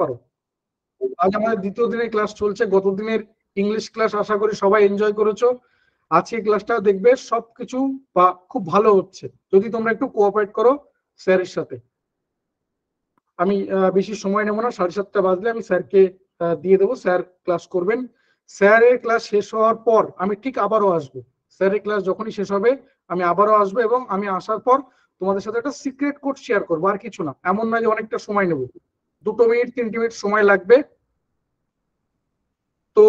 পারো। আজ আমাদের দ্বিতীয় দিনের ক্লাস চলছে। গত দিনের ইংলিশ ক্লাস আশা করি সবাই এনজয় করেছো। আজকে ক্লাসটা দেখবে সবকিছু বা খুব ভালো হচ্ছে যদি তোমরা একটু কোঅপারেট করো স্যারের সাথে। আমি বেশি সময় নেব না, 7:30 বাজলে আমি স্যারকে দিয়ে দেবো, স্যার ক্লাস করবেন। স্যারের ক্লাস শেষ হওয়ার পর আমি ঠিক আবারও আসবো। স্যারের ক্লাস যখনই শেষ হবে আমি আবারও আসবো, এবং আমি আসার পর তোমাদের সাথে একটা সিক্রেট কোড শেয়ার করবো, আর কিছু না। এমন না যে অনেকটা সময় নেব, 2 মিনিট 3 মিনিট সময় লাগবে। তো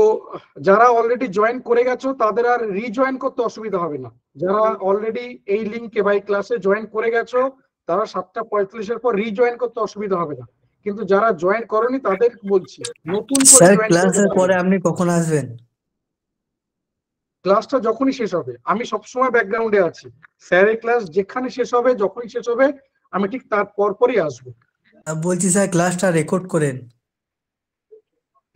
যারা অলরেডি জয়েন করে গেছো তাদের আর রিজয়েন করতে অসুবিধা হবে না। যারা অলরেডি এই লিঙ্কে বা এই ক্লাসে জয়েন করে গেছো তারা 7:45 পর রিজয়েন করতে অসুবিধা হবে না। কিন্তু যারা জয়েন করনি তাদের বলছি নতুন করে স্যার জয়েন ক্লাসের করতে পরে পারবে। আপনি কখন আসবেন? ক্লাসটা যখনই শেষ হবে, আমি সবসময় ব্যাকগ্রাউন্ডে আছি। স্যারের ক্লাস যেখানে শেষ হবে, যখনই শেষ হবে আমি ঠিক তার পরপরই আসবো। বলছি স্যার ক্লাসটা রেকর্ড করেন।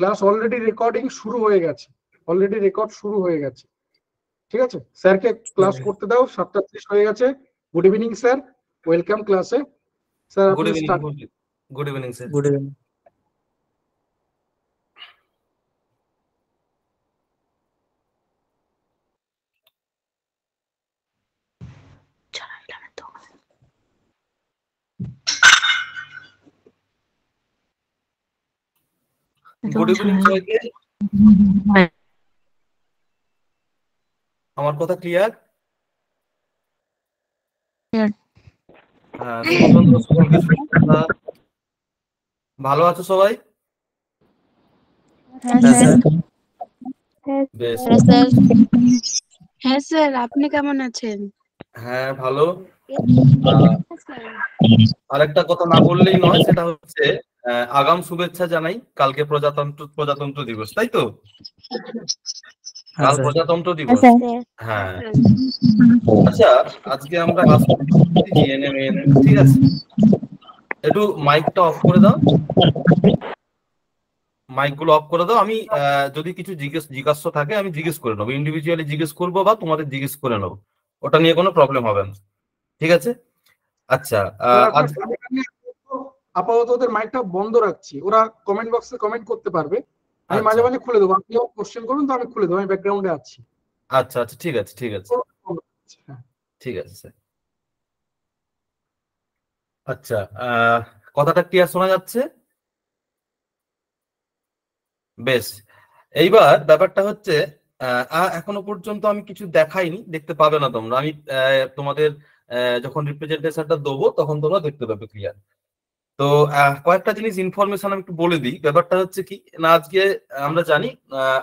ক্লাস অলরেডি রেকর্ডিং শুরু হয়ে গেছে, অলরেডি রেকর্ড শুরু হয়ে গেছে। ঠিক আছে, স্যারকে ক্লাস করতে দাও। 7:30 হয়ে গেছে। গুড ইভিনিং স্যার, ওয়েলকাম ক্লাসে। স্যার গুড আপনি evening. Start. Good evening sir. Good evening. Good evening সবাইকে। আমার কথা ক্লিয়ার? হ্যাঁ, শুভসন্ধ্যা সকলকে। শুভসন্ধ্যা। ভালো আছো সবাই? হ্যাঁ স্যার। বেশ। হ্যাঁ স্যার, আপনি কেমন আছেন? হ্যাঁ ভালো। আরেকটা কথা না বললেই নয়, সেটা হচ্ছে আগাম শুভেচ্ছা জানাই। কালকে প্রজাতন্ত্র দিবস, তাই তো? কাল প্রজাতন্ত্র দিবস। হ্যাঁ আচ্ছা, আজকে আমরা জিএনএম, ঠিক আছে? একটু মাইকটা অফ করে দাও, মাইকগুলো অফ করে দাও। আমি যদি কিছু জিজ্ঞাসা থাকে আমি জিজ্ঞেস করে নেবো, ইন্ডিভিজুয়ালি জিজ্ঞেস করবো বা তোমাদের জিজ্ঞেস করে নেবো, ওটা নিয়ে কোনো প্রবলেম হবে না, ঠিক আছে? আচ্ছা, আপাতত ওদের মাইকটা বন্ধ রাখছি, ওরা কমেন্ট বক্সে কমেন্ট করতে পারবে। আমি মাঝে মাঝে খুলে দেবো, আপনিও কোশ্চেন করুন তো আমি খুলে দেবো, আমি ব্যাকগ্রাউন্ডে আছি। আচ্ছা আচ্ছা, ঠিক আছে ঠিক আছে ঠিক আছে স্যার। আচ্ছা, কথাটা ক্লিয়ার শোনা যাচ্ছে? বেশ। এইবার ব্যাপারটা হচ্ছে এখনো পর্যন্ত আমি কিছু দেখাইনি, দেখতে পাবে না তোমরা। আমি তোমাদের যখন রিপ্রেজেন্টেশনটা দেবো তখন তোমরা দেখতে পাবে ক্লিয়ার। তো কয়েকটা জিনিস ইনফরমেশন আমি একটু বলে দিই। ব্যাপারটা হচ্ছে কি না, আজকে আমরা জানি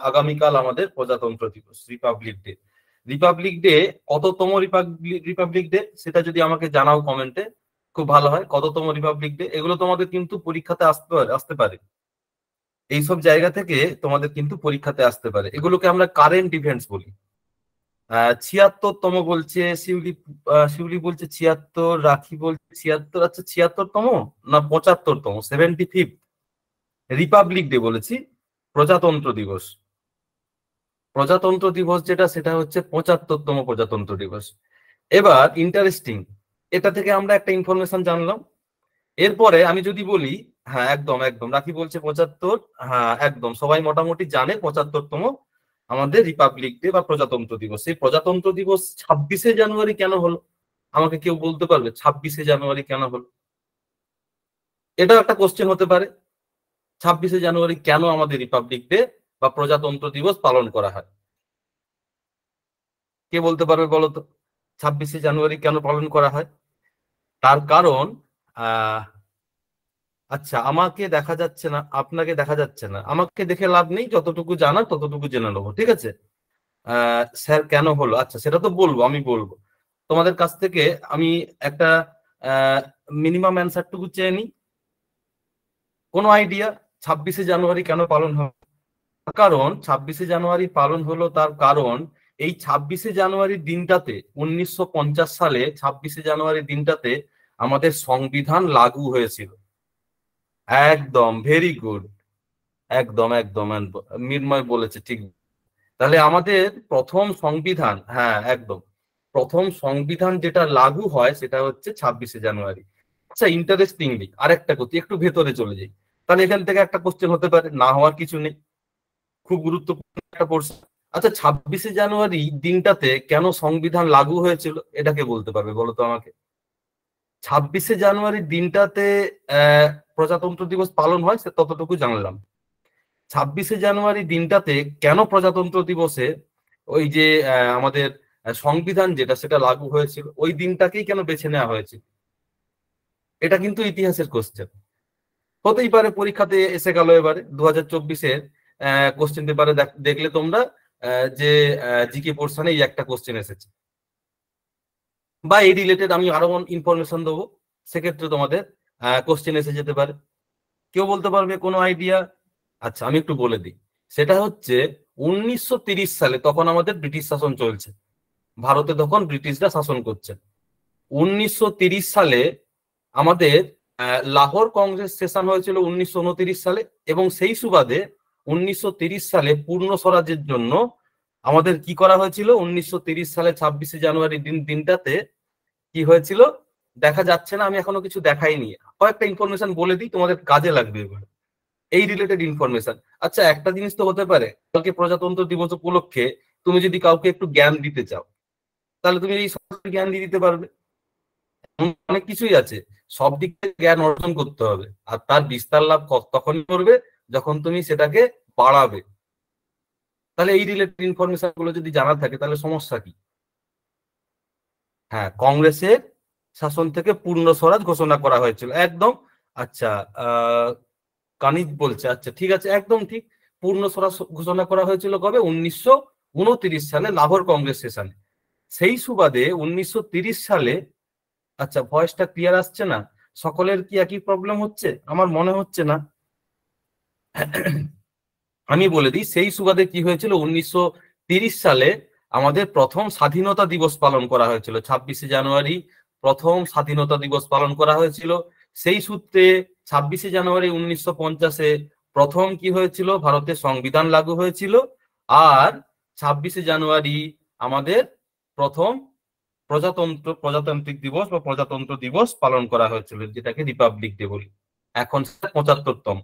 আগামীকাল আমাদের প্রজাতন্ত্র দিবস, রিপাবলিক ডে। রিপাবলিক ডে কততম রিপাবলিক ডে সেটা যদি আমাকে জানাও কমেন্টে খুব ভালো হয়। কততম রিপাবলিক ডে, এগুলো তোমাদের কিন্তু পরীক্ষাতে আসতে পারে। এইসব জায়গা থেকে তোমাদের কিন্তু পরীক্ষাতে আসতে পারে। এগুলোকে আমরা কারেন্ট ইভেন্টস বলি। 76তম বলছে শিউলি বলছে 76, রাখি বলছে 76। আচ্ছা 76তম না 75তম? 75th রিপাবলিক ডে বলেছি। প্রজাতন্ত্র দিবস, প্রজাতন্ত্র দিবস যেটা, সেটা হচ্ছে 75তম প্রজাতন্ত্র দিবস। এবার ইন্টারেস্টিং, এটা থেকে আমরা একটা ইনফরমেশন জানলাম। এরপরে আমি যদি বলি, হ্যাঁ একদম একদম, রাখি বলছে 75, হ্যাঁ একদম সবাই মোটামুটি জানে 75তম আমাদের রিপাবলিক ডে বা প্রজাতন্ত্র দিবস। এই প্রজাতন্ত্র দিবস 26শে জানুয়ারি কেন হলো? আমাকে কেউ বলতে পারবে 26শে জানুয়ারি কেন হলো? এটাও একটা কোশ্চেন হতে পারে। 26শে জানুয়ারি কেন আমাদের রিপাবলিক ডে বা প্রজাতন্ত্র দিবস পালন করা হয়? কে বলতে পারবে বলো তো, 26শে জানুয়ারি কেন পালন করা হয়? তার কারণ আচ্ছা, আমাকে দেখা যাচ্ছে না, আপনাকে দেখা যাচ্ছে না, আমাকে দেখে লাভ নেই, যতটুকু জানা ততটুকু জেনে নেবো, ঠিক আছে? স্যার কেন হলো, আচ্ছা সেটা তো বলবো, আমি বলবো তোমাদের কাছ থেকে। আমি একটা মিনিমাম অ্যান্সারটুকু চেয়ে নিই। কোনো আইডিয়া 26শে জানুয়ারি কেন পালন হয়? কারণ 26শে জানুয়ারি পালন হলো, তার কারণ এই 26শে জানুয়ারির দিনটাতে 1950 সালে 26শে জানুয়ারির দিনটাতে আমাদের সংবিধান লাগু হয়েছিল। একদম, ভেরি গুড, একদম একদম মিন্ময় বলেছে ঠিক। তাহলে আমাদের প্রথম সংবিধান, হ্যাঁ একদম, প্রথম সংবিধান যেটা লাগু হয় সেটা হচ্ছে 26শে জানুয়ারি। আচ্ছা ইন্টারেস্টিংলি আরেকটা কথা, একটু ভেতরে চলে যাই। তাহলে এখান থেকে একটা কোশ্চেন হতে পারে, না হওয়ার কিছু নেই, খুব গুরুত্বপূর্ণ একটা প্রশ্ন। আচ্ছা, 26শে জানুয়ারি দিনটাতে কেন সংবিধান লাগু হয়েছিল, এটাকে বলতে পারবে বলো তো আমাকে? 26শে জানুয়ারির দিনটাতে প্রজাতন্ত্র দিবস পালন হয়, সে ততটুকু জানলাম। 26শে জানুয়ারি দিনটাতে কেন প্রজাতন্ত্র দিবসে ওই যে আমাদের সংবিধান যেটা সেটা লাগু হয়েছিল, ওই দিনটাকেই কেন বেছে নেওয়া হয়েছিল? এটা কিন্তু ইতিহাসের কোশ্চেন, হতেই পারে পরীক্ষাতে এসে গেল। এবারে 2024-এর কোশ্চেন পেপারে দেখলে তোমরা যে জিকে পোর্শনে এই একটা কোশ্চেন এসেছে, বা এই রিলেটেড আমি আরো ইনফরমেশন দেবো, সেক্ষেত্রে তোমাদের কোশ্চেন এসে যেতে পারে। কেউ বলতে পারবে কোনো আইডিয়া? আচ্ছা, আমি একটু বলে দিই। সেটা হচ্ছে 1930 সালে, তখন আমাদের ব্রিটিশ শাসন চলছে, ভারতে তখন ব্রিটিশরা শাসন করছে। 1930 সালে আমাদের লাহোর কংগ্রেস সেশন হয়েছিল 1929 সালে, এবং সেই সুবাদে 1930 সালে পূর্ণ স্বরাজের জন্য আমাদের কি করা হয়েছিল? 1930 সালে 26শে জানুয়ারি দিনটাতে কি হয়েছিল দেখা যাচ্ছে না, আমি এখনো কিছু দেখাইনি, কয়েকটা ইনফরমেশন বলে দিই, তোমাদের কাজে লাগবে এবার এই রিলেটেড ইনফরমেশন। আচ্ছা, একটা জিনিস তো হতে পারে, কালকে প্রজাতন্ত্র দিবস উপলক্ষে তুমি যদি কাউকে একটু জ্ঞান দিতে চাও, তাহলে তুমি এই সব জ্ঞান দিয়ে দিতে পারবে। অনেক কিছুই আছে, সব দিক থেকে জ্ঞান অর্জন করতে হবে, আর তার বিস্তার লাভ তখনই করবে যখন তুমি সেটাকে বাড়াবে। তাহলে এই রিলেটেড ইনফরমেশন গুলো যদি জানা থাকে তাহলে সমস্যা কি? হ্যাঁ, কংগ্রেসের শাসন থেকে পূর্ণ স্বরাজ ঘোষণা করা হয়েছিল, একদম। আচ্ছা, কানিজ বলছে, আচ্ছা ঠিক আছে, একদম ঠিক। পূর্ণ স্বরাজ ঘোষণা করা হয়েছিল কবে? 1929 সালে লাহোর কংগ্রেস সেশনে। সেই সুবাদে 1930 সালে, আচ্ছা ভয়েসটা ক্লিয়ার আসছে না, সকলের কি একই প্রবলেম হচ্ছে? আমার মনে হচ্ছে না। আমি বলে দিই, সেই সুবাদে কি হয়েছিল, 1930 সালে আমাদের প্রথম স্বাধীনতা দিবস পালন করা হয়েছিল। 26শে জানুয়ারি প্রথম স্বাধীনতা দিবস পালন করা হয়েছিল। সেই সূত্রে 26শে জানুয়ারি 1950-এ প্রথম কি হয়েছিল, ভারতের সংবিধান লাগু হয়েছিল। আর 26শে জানুয়ারি আমাদের প্রথম প্রজাতান্ত্রিক দিবস বা প্রজাতন্ত্র দিবস পালন করা হয়েছিল, যেটাকে রিপাবলিক ডে বলি। এখন 75তম।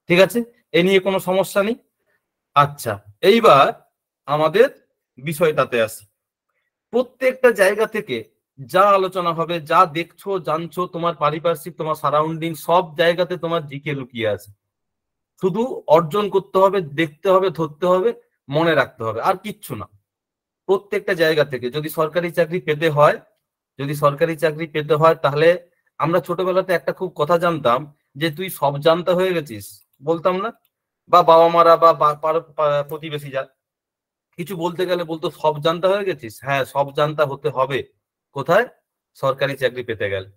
ঠিক আছে, এ নিয়ে কোনো সমস্যা নেই। আচ্ছা, এইবার আমাদের বিষয়টাতে আসি। প্রত্যেকটা জায়গা থেকে যা আলোচনা হবে, যা দেখছো জানছো, তোমার পারিপার্শ্বিক, তোমার সারাউন্ডিং, সব জায়গাতে তোমার জিকে লুকিয়ে আছে। শুধু অর্জন করতে হবে, দেখতে হবে, ধরতে হবে, মনে রাখতে হবে, আর কিচ্ছু না। প্রত্যেকটা জায়গা থেকে যদি সরকারি চাকরি পেতে হয়, তাহলে আমরা ছোটবেলাতে একটা খুব কথা জানতাম, যে তুই সব জানতা হয়ে গেছিস, বলতাম না? বা বাবা মারা বা প্রতিবেশী যা কিছু বলতে গেলে বলতো, সব জানতা হয়ে গেছিস। হ্যাঁ, সব জানতা হতে হবে। কোথায়? সরকারি চাকরি পেতে গেলে।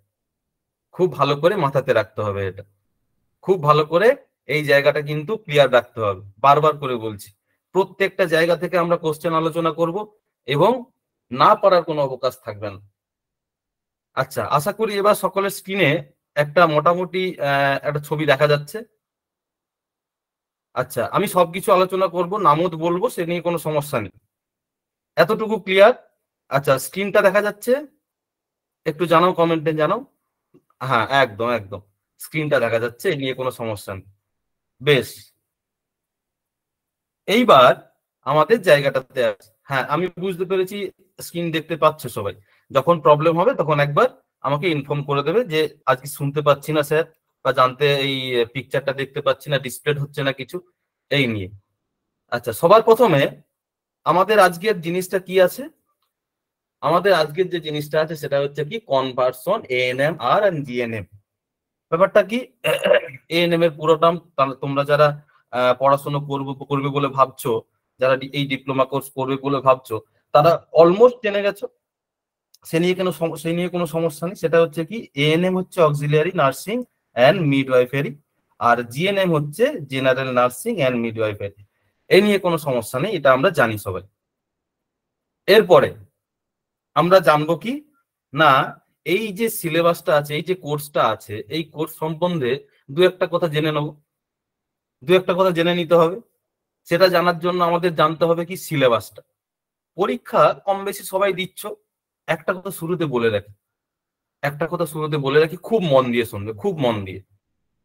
খুব ভালো করে মাথাতে রাখতে হবে এটা, খুব ভালো করে এই জায়গাটা কিন্তু ক্লিয়ার রাখতে হবে। বারবার করে বলছি, প্রত্যেকটা জায়গা থেকে আমরা কোশ্চেন আলোচনা করব, এবং না পারার কোনো অবকাশ থাকবে না। আচ্ছা, আশা করি এবার সকলের স্ক্রিনে একটা মোটামুটি একটা ছবি দেখা যাচ্ছে। আচ্ছা, আমি সবকিছু আলোচনা করব, নামত বলবো, সে নিয়ে কোনো সমস্যা নেই। এতটুকু ক্লিয়ার? আচ্ছা, স্ক্রিনটা দেখা যাচ্ছে? একটু জানাও, কমেন্টে জানাও। হ্যাঁ, একদম একদম স্ক্রিনটা দেখা যাচ্ছে, এ নিয়ে কোনো সমস্যা নেই। বেশ, এইবার আমাদের জায়গাটাতে আছে। হ্যাঁ, আমি বুঝতে পেরেছি, স্ক্রিন দেখতে পাচ্ছ সবাই। যখন প্রবলেম হবে তখন একবার আমাকে ইনফর্ম করে দেবে যে আজকে শুনতে পাচ্ছি না স্যার, বা জানতে এই পিকচারটা দেখতে পাচ্ছি না, ডিসপ্লে হচ্ছে না কিছু, এই নিয়ে। আচ্ছা, সবার প্রথমে আমাদের আজকের জিনিসটা কি আছে? আমাদের আজকের যে জিনিসটা আছে সেটা হচ্ছে কি, কনভার্সন এএনএম আর জিএনএম। ব্যাপারটা কি, এএনএম এর পুরো নাম, তোমরা যারা পড়াশোনা করবে বলে ভাবছো, যারা এই ডিপ্লোমা কোর্স করবে বলে ভাবছো, তারা অলমোস্ট জেনে গেছো, সে নিয়ে কোনো সমস্যা নেই। সেটা হচ্ছে কি, এএনএম হচ্ছে অক্সিলিয়ারি নার্সিং অ্যান্ড মিডওয়াইফারি, আর জিএনএম হচ্ছে জেনারেল নার্সিং অ্যান্ড মিডওয়াইফারি। এ নিয়ে কোনো সমস্যা নেই, এটা আমরা জানি সবাই। এরপরে আমরা জানবো কি না, এই যে সিলেবাসটা আছে, এই যে কোর্সটা আছে, এই কোর্স সম্বন্ধে দু একটা কথা জেনে নিতে হবে। সেটা জানার জন্য আমাদের জানতে হবে কি, সিলেবাসটা। পরীক্ষা কম বেশি সবাই দিচ্ছ। একটা কথা শুরুতে বলে রাখি, খুব মন দিয়ে শুনবে, খুব মন দিয়ে,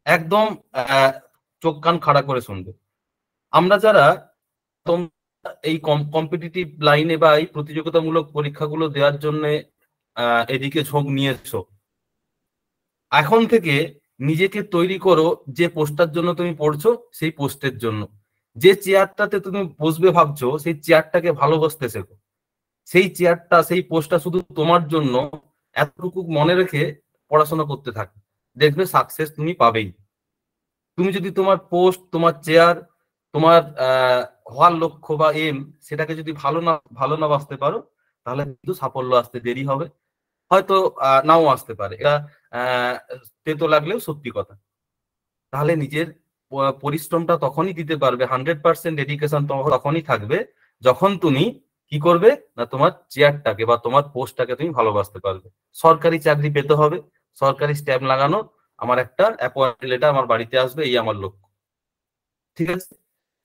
একদম চোখ কান খাড়া করে শুনবে। আমরা যারা এই কম্পিটিটিভ লাইনে বা এই প্রতিযোগিতামূলক পরীক্ষাগুলো দেওয়ার জন্য এদিকে ঝোঁক নিয়েছো, এখন থেকে নিজেকে তৈরি করো যে পোস্টটার জন্য তুমি পড়ছো সেই পোস্টের জন্য। যে চেয়ারটাতে তুমি বসবে ভাবছো সেই চেয়ারটাকে ভালোবাসতে শেখো। সেই চেয়ারটা, সেই পোস্টটা শুধু তোমার জন্য, এতটুকু মনে রেখে পড়াশোনা করতে থাকো, দেখবে সাকসেস তুমি পাবেই। তুমি যদি তোমার পোস্ট, তোমার চেয়ার, তোমার হওয়ার লক্ষ্য বা এম, সেটাকে যদি ভালো না বাঁচতে পারো, তাহলে কিন্তু সাফল্য আসতে দেরি হবে, হয়তো নাও আসতে পারে। এটা তেতো লাগলেও সত্যি কথা। তাহলে নিজের পরিশ্রমটা তখনই দিতে পারবে, 100% ডেডিকেশন তখনই থাকবে যখন তুমি কি করবে না, তোমার চেয়ারটাকে বা তোমার পোস্টটাকে তুমি ভালোবাসতে পারবে। সরকারি চাকরি পেতে হবে, সরকারি স্ট্যাম্প লাগানো, আমার একটা অ্যাপয়েন্টমেন্ট লেটার আমার বাড়িতে আসবে, এই আমার লক্ষ্য। ঠিক আছে,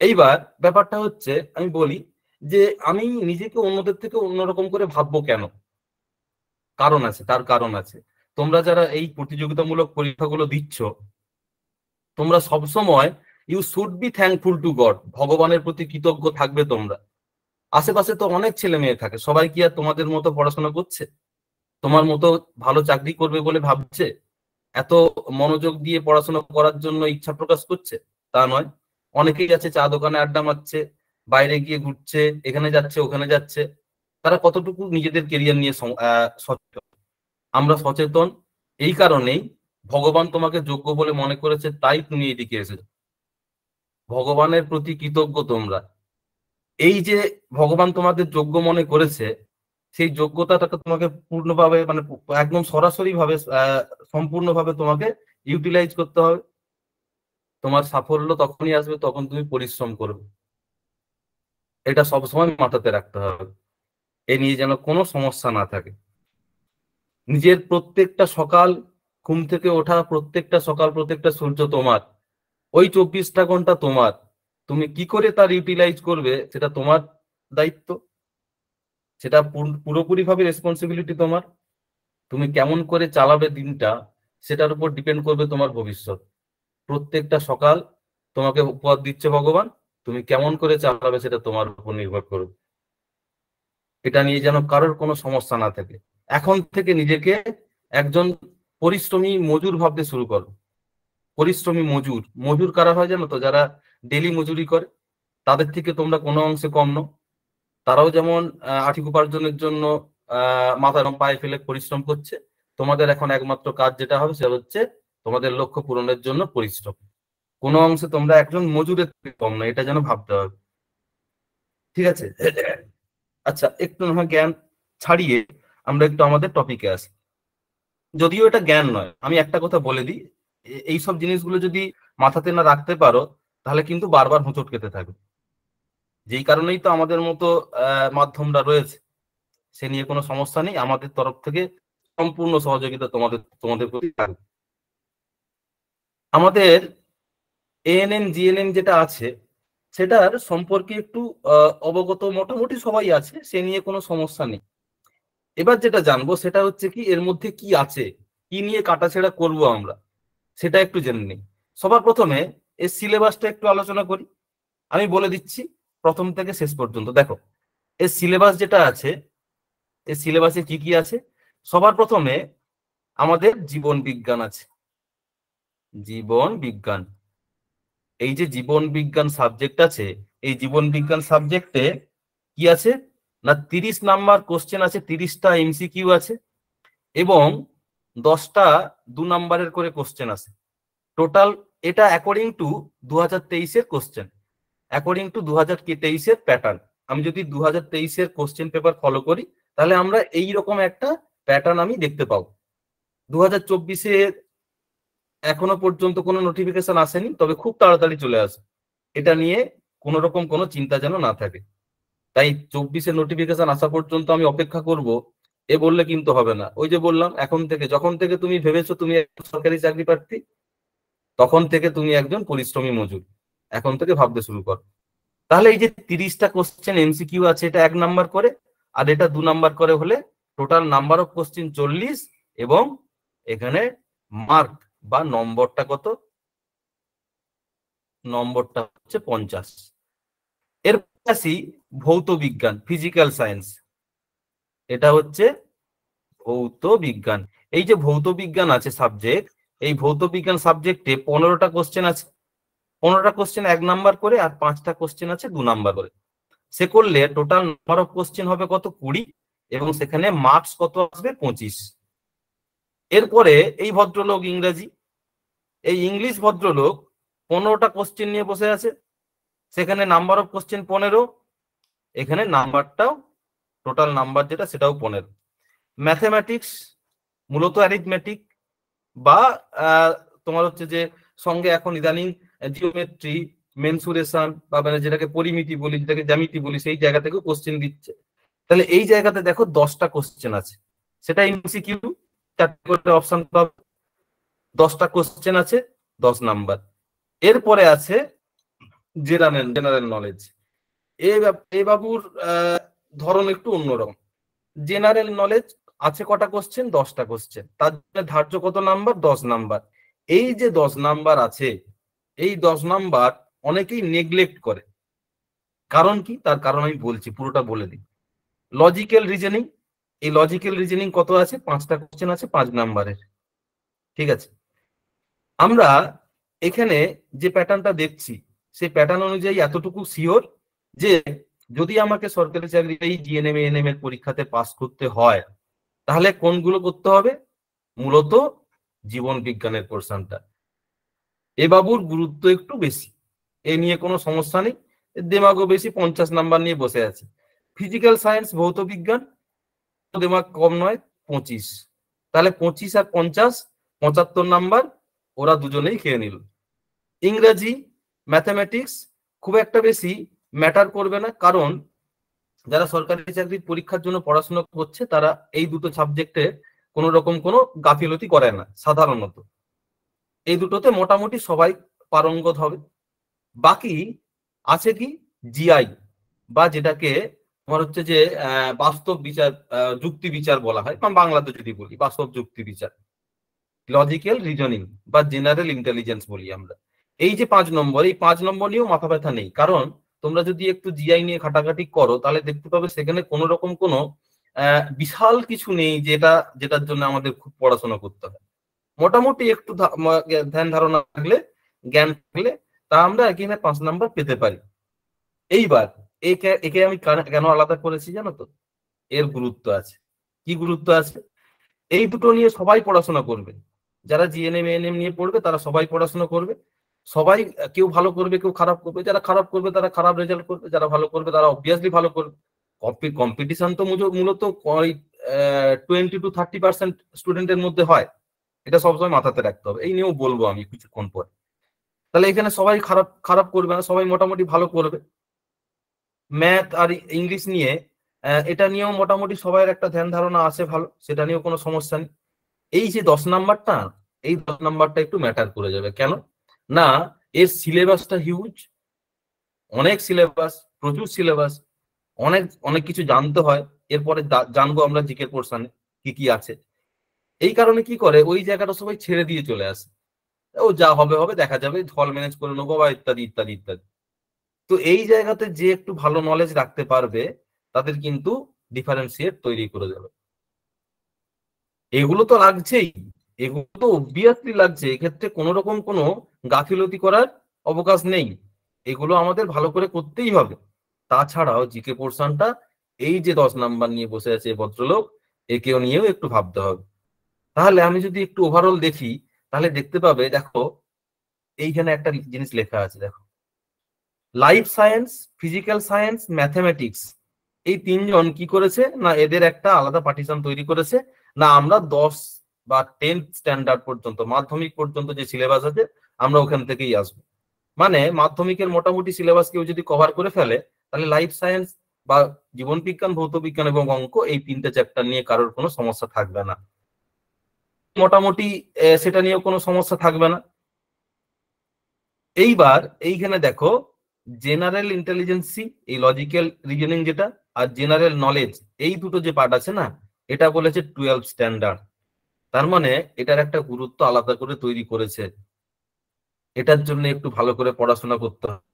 এইবার ব্যাপারটা হচ্ছে আমি বলি যে আমি নিজেকে অন্যদের থেকে অন্যরকম করে ভাববো কেন? কারণ আছে, তার কারণ আছে। তোমরা যারা এই প্রতিযোগিতামূলক পরীক্ষাগুলো দিচ্ছ, তোমরা সবসময় you should be thankful to god, ভগবানের প্রতি কৃতজ্ঞ থাকবে তোমরা। আশেপাশে তো অনেক ছেলে মেয়ে থাকে, সবাই কি আর তোমাদের মতো পড়াশোনা করছে, তোমার মতো ভালো চাকরি করবে বলে ভাবছে, এত মনোযোগ দিয়ে পড়াশোনা করার জন্য ইচ্ছা প্রকাশ করছে? তা নয়। অনেকেই আছে চা দোকানে আড্ডা মারছে, বাইরে গিয়ে ঘুরছে, এখানে যাচ্ছে ওখানে যাচ্ছে। তারা কতটুকু নিজেদের কেরিয়ার নিয়ে সচেতন? আমরা সচেতন এই কারণেই ভগবান তোমাকে যোগ্য বলে মনে করেছে, তাই তুমি এদিকে এসেছো। ভগবানের প্রতি কৃতজ্ঞ তোমরা। এই যে ভগবান তোমাদের যোগ্য মনে করেছে, সেই যোগ্যতাটাকে তোমাকে পূর্ণভাবে, মানে একদম সরাসরি ভাবে, সম্পূর্ণভাবে তোমাকে ইউটিলাইজ করতে হবে। তোমার সাফল্য তখনই আসবে তখন তুমি পরিশ্রম করবে। এটা সবসময় মাথাতে রাখতে হবে, এ নিয়ে যেন কোনো সমস্যা না থাকে। নিজের প্রত্যেকটা সকাল, ঘুম থেকে ওঠা প্রত্যেকটা সকাল, প্রত্যেকটা সূর্য তোমার, ওই 24টা ঘন্টা তোমার। তুমি কি করে তার ইউটিলাইজ করবে সেটা তোমার দায়িত্ব, সেটা পুরোপুরি ভাবে রেসপন্সিবিলিটি তোমার। তুমি কেমন করে চালাবে দিনটা, সেটার উপর ডিপেন্ড করবে তোমার ভবিষ্যৎ। প্রত্যেকটা সকাল তোমাকে উপহার দিচ্ছে ভগবান, তুমি কেমন করে চালাবে সেটা তোমার উপর নির্ভর করবে। এটা নিয়ে যেন কারোর কোনো সমস্যা না থাকে। এখন থেকে নিজেকে একজন পরিশ্রমী মজুর ভাবতে শুরু করো। পরিশ্রমী মজুর, মজুর কারা হয় জানো তো? যারা ডেলি মজুরি করে, তাদের থেকে তোমরা কোনো অংশে কম নও। তারাও যেমন আর্থিক উপার্জনের জন্য মাথা পায়ে ফেলে পরিশ্রম করছে, তোমাদের এখন একমাত্র কাজ যেটা হবে সেটা হচ্ছে তোমাদের লক্ষ্য পূরণের জন্য পরিশ্রম। কোনো অংশে তোমরা একজন মজুরের থেকে কম না, এটা যেন ভাবতে হবে। ঠিক আছে? আচ্ছা, একটু না জ্ঞান ছাড়িয়ে আমরা একটু আমাদের টপিকে আসি। যদিও এটা জ্ঞান নয়, আমি একটা কথা বলে দিই, এইসব জিনিসগুলো যদি মাথাতে না রাখতে পারো তাহলে কিন্তু বারবার হোঁচট খেতে থাকবে। যেই কারণেই তো আমাদের মতো মাধ্যমরা রয়েছে, সে নিয়ে কোনো সমস্যা নেই, আমাদের তরফ থেকে সম্পূর্ণ সহযোগিতা তোমাদের প্রতি থাকবে। আমাদের এএনএম জিএনএম যেটা আছে সেটার সম্পর্কে একটু অবগত মোটামুটি সবাই আছে, সে নিয়ে কোনো সমস্যা নেই। এবার যেটা জানবো সেটা হচ্ছে কি এর মধ্যে কি আছে, কি নিয়ে কাটাছেড়া করব আমরা, সেটা একটু জেনে নিই। সবার প্রথমে এর সিলেবাসটা একটু আলোচনা করি। আমি বলে দিচ্ছি প্রথম থেকে শেষ পর্যন্ত। দেখো, এর সিলেবাস যেটা আছে, এই সিলেবাসে কি কি আছে। সবার প্রথমে আমাদের জীবন বিজ্ঞান আছে। জীবন বিজ্ঞান, এই যে জীবন বিজ্ঞান সাবজেক্ট আছে, এই জীবন বিজ্ঞান সাবজেক্টে কি আছে না 30 নাম্বার কোশ্চেন আছে, 30টা এমসিকিউ আছে এবং 10টা 2 নাম্বারের করে কোশ্চেন আছে টোটাল। এটা অ্যাকর্ডিং টু 2023-এর কোশ্চেন, অ্যাকর্ডিং টু 2023-এর প্যাটার্ন। আমি যদি 2023-এর কোশ্চেন পেপার ফলো করি তাহলে আমরা এই রকম একটা প্যাটার্ন আমি দেখতে পাবো। 2024-এ এখনো পর্যন্ত কোনো নোটিফিকেশন আসেনি, তবে খুব তাড়াতাড়ি চলে আসবে। এটা নিয়ে কোনো রকম কোনো চিন্তা যেন না থাকে। তাই 24-এর নোটিফিকেশন আসা পর্যন্ত আমি অপেক্ষা করব এ বললে কিন্তু হবে না। ওই যে বললাম, এখন থেকে, যখন থেকে তুমি ভেবেছো তুমি সরকারি চাকরি প্রার্থী, তখন থেকে তুমি একজন পরিশ্রমী মজুর, এখন থেকে ভাবতে শুরু কর। তাহলে এই যে 30টা কোশ্চেন এমসিকিউ আছে, এটা 1 নাম্বার করে, আর এটা 2 নাম্বার করে হলে টোটাল নাম্বার অফ কোশ্চেন 40, এবং এখানে মার্ক বা নম্বরটা কত নম্বরটা হচ্ছে 50। এর পাশাপাশি ভৌত বিজ্ঞান, ফিজিক্যাল সায়েন্স, এটা হচ্ছে ভৌত বিজ্ঞান। এই যে ভৌত বিজ্ঞান আছে সাবজেক্ট, এই ভৌত বিজ্ঞান সাবজেক্টে 15টা কোশ্চেন আছে। 15টা কোশ্চেন 1 নাম্বার করে, আর 5টা কোশ্চেন আছে 2 নাম্বার করে। সে করলে টোটাল নাম্বার অফ কোশ্চেন হবে কত? 20, এবং সেখানে মার্কস কত আসবে? 25। এরপরে এই ভদ্রলোক ইংরেজি, এই ইংলিশ ভদ্রলোক 15টা কোশ্চেন নিয়ে বসে আছে, সেখানে নাম্বার অফ কোশ্চেন 15, এখানে নাম্বারটাও টোটাল নাম্বার যেটা সেটাও 15। ম্যাথমেটিক্স মূলত অ্যারিথমেটিক বা তোমার হচ্ছে যে সঙ্গে এখন ইদানিং জিওমেট্রি, মেনসুরেশন বা মানে যেটাকে পরিমিতি বলি, যেটাকে জ্যামিতি বলি, সেই জায়গা থেকে কোশ্চেন দিচ্ছে। তাহলে এই জায়গাতে দেখো 10টা কোশ্চেন আছে, সেটা এমসিকিউ, 4টে করে অপশন পাবে, 10টা কোশ্চেন আছে, 10 নাম্বার। এরপরে আছে জেনারেল নলেজ। এই বাবুর ধরন একটু অন্যরকম। জেনারেল নলেজ আছে কটা কোশ্চেন? 10টা কোশ্চেন, তার জন্য ধার্য কত নাম্বার? 10 নাম্বার। এই যে 10 নাম্বার আছে, এই 10 নাম্বার অনেকেই নেগলেক্ট করে। কারণ কি? তার কারণ আমি বলছি, পুরোটা বলে দিই। লজিক্যাল রিজনিং, এই লজিক্যাল রিজনিং কত আছে? 5টা কোশ্চেন আছে 5 নাম্বারের। ঠিক আছে, আমরা এখানে যে প্যাটার্নটা দেখছি সেই প্যাটার্ন অনুযায়ী এতটুকু শিওর যে যদি আমাকে সরকারি চাকরি এই জিএনএম এএনএম এর পরীক্ষাতে পাস করতে হয়, তাহলে কোনগুলো করতে হবে? মূলত জীবন বিজ্ঞানের পোর্শনটা। এ বাবুর গুরুত্ব একটু বেশি, এ নিয়ে কোনো সমস্যা নেই, দেমাগও বেশি, 50 নাম্বার নিয়ে বসে আছে। ফিজিক্যাল সায়েন্স, ভৌত বিজ্ঞান, দেমাগ কম নয়, 25। তাহলে 25 আর 50, 75 নাম্বার ওরা দুজনেই খেয়ে নিল। ইংরেজি, ম্যাথামেটিক্স খুব একটা বেশি ম্যাটার করবে না, কারণ যারা সরকারি চাকরির পরীক্ষার জন্য পড়াশোনা করছে তারা এই দুটো সাবজেক্টে কোনো রকম কোনো গাফিলতি করে না সাধারণত। এই দুটোতে মোটামুটি সবাই পারঙ্গত হবে। বাকি আছে কি? জিআই, বা যেটাকে তোমার হচ্ছে যে বাস্তব বিচার, যুক্তি বিচার বলা হয়, বা বাংলাতে যদি বলি বাস্তব যুক্তি বিচার, লজিক্যাল রিজনিং বা জেনারেল ইন্টেলিজেন্স বলি আমরা। এই যে 5 নম্বর, এই 5 নম্বর নিয়েও মাথা ব্যথা নেই, কারণ তোমরা যদি একটু জিআই নিয়ে ঘাটাঘাটি করো তাহলে দেখতে পাবে সেখানে কোনো রকম কোনো বিশাল কিছু নেই যেটার জন্য আমাদের খুব পড়াশোনা করতে হয়। মোটামুটি একটু ধ্যান ধারণা থাকলে, জ্ঞান থাকলে, তা আমরা এখানে 5 নাম্বার পেতে পারি। এইবার একে আমি কেন আলাদা করেছি জানো তো? এর গুরুত্ব আছে। কি গুরুত্ব আছে? এই দুটো নিয়ে সবাই পড়াশোনা করবে, যারা জিএনএম এএনএম নিয়ে পড়বে তারা সবাই পড়াশোনা করবে। সবাই, কেউ ভালো করবে কেউ খারাপ করবে, যারা খারাপ করবে তারা খারাপ রেজাল্ট করবে, যারা ভালো করবে তারা অবভিয়াসলি ভালো করবে। কম্পিটিশন তো মূলত 20 to 30% স্টুডেন্টের মধ্যে হয়, এটা সবসময় মাথাতে রাখতে হবে। এই নিয়েও বলবো আমি কিছুক্ষণ পরে। তাহলে এখানে সবাই খারাপ খারাপ করবে না, সবাই মোটামুটি ভালো করবে। ম্যাথ আর ইংলিশ নিয়ে এটা নিয়েও মোটামুটি সবাই একটা ধ্যান ধারণা আছে ভালো, সেটা নিয়েও কোনো সমস্যা নেই। এই যে 10 নাম্বারটা, এই 10 নাম্বারটা একটু ম্যাটার করে যাবে। কেন না? এর সিলেবাসটা হিউজ, অনেক সিলেবাস, প্রচুর সিলেবাস, অনেক অনেক কিছু জানতে হয়। এরপরে জানবো আমরা জিকে পোর্শনে কি কি আছে। এই কারণে কি করে, ওই জায়গাটা সবাই ছেড়ে দিয়ে চলে আসে, ও যা হবে হবে, দেখা যাবে, ফল ম্যানেজ করে নেবো, বা ইত্যাদি ইত্যাদি ইত্যাদি। তো এই জায়গাতে যে একটু ভালো নলেজ রাখতে পারবে তাদের কিন্তু ডিফারেন্সিয়েট তৈরি করে দেবে। এগুলো তো লাগছেই, এগুলো তো অবভিয়াসলি লাগছে, এক্ষেত্রে কোনো রকম কোনো গাফিলতি করার অবকাশ নেই, এগুলো আমাদের ভালো করে করতেই হবে। তাছাড়াও জিকে পোর্শনটা, এই যে 10 নাম্বার নিয়ে বসে আছে ভদ্রলোক, একেও নিয়েও একটু ভাবতে হবে। তাহলে আমি যদি একটু ওভারঅল দেখি, তাহলে দেখতে পাবে, দেখো এইখানে একটা জিনিস লেখা আছে, দেখো life science, physical science, mathematics, এই 3জন কি করেছে না, এদের একটা আলাদা পার্টিশন তৈরি করেছে। না আমরা 10 বা 10th স্ট্যান্ডার্ড পর্যন্ত, মাধ্যমিক পর্যন্ত যে সিলেবাস আছে আমরা ওখান থেকেই আসবো। মানে মাধ্যমিকের মোটামুটি সিলেবাস কেউ যদি কভার করে ফেলে, তাহলে লাইফ সায়েন্স বা জীবন বিজ্ঞান, ভৌত বিজ্ঞান এবং অঙ্ক, এই 3টে চ্যাপ্টার নিয়ে কারোর কোনো সমস্যা থাকবে না, মোটামুটি সেটা নিয়েও কোনো সমস্যা থাকবে না। এইবার এইখানে দেখো জেনারেল ইন্টেলিজেন্সি, এই লজিক্যাল রিজনিং যেটা, আর জেনারেল নলেজ, এই দুটো যে পার্ট আছে না, এটা বলেছে 12 স্ট্যান্ডার্ড। তার মানে এটার একটা গুরুত্ব আলাদা করে তৈরি করেছে। এটার জন্য একটু ভালো করে পড়াশোনা করতে হবে।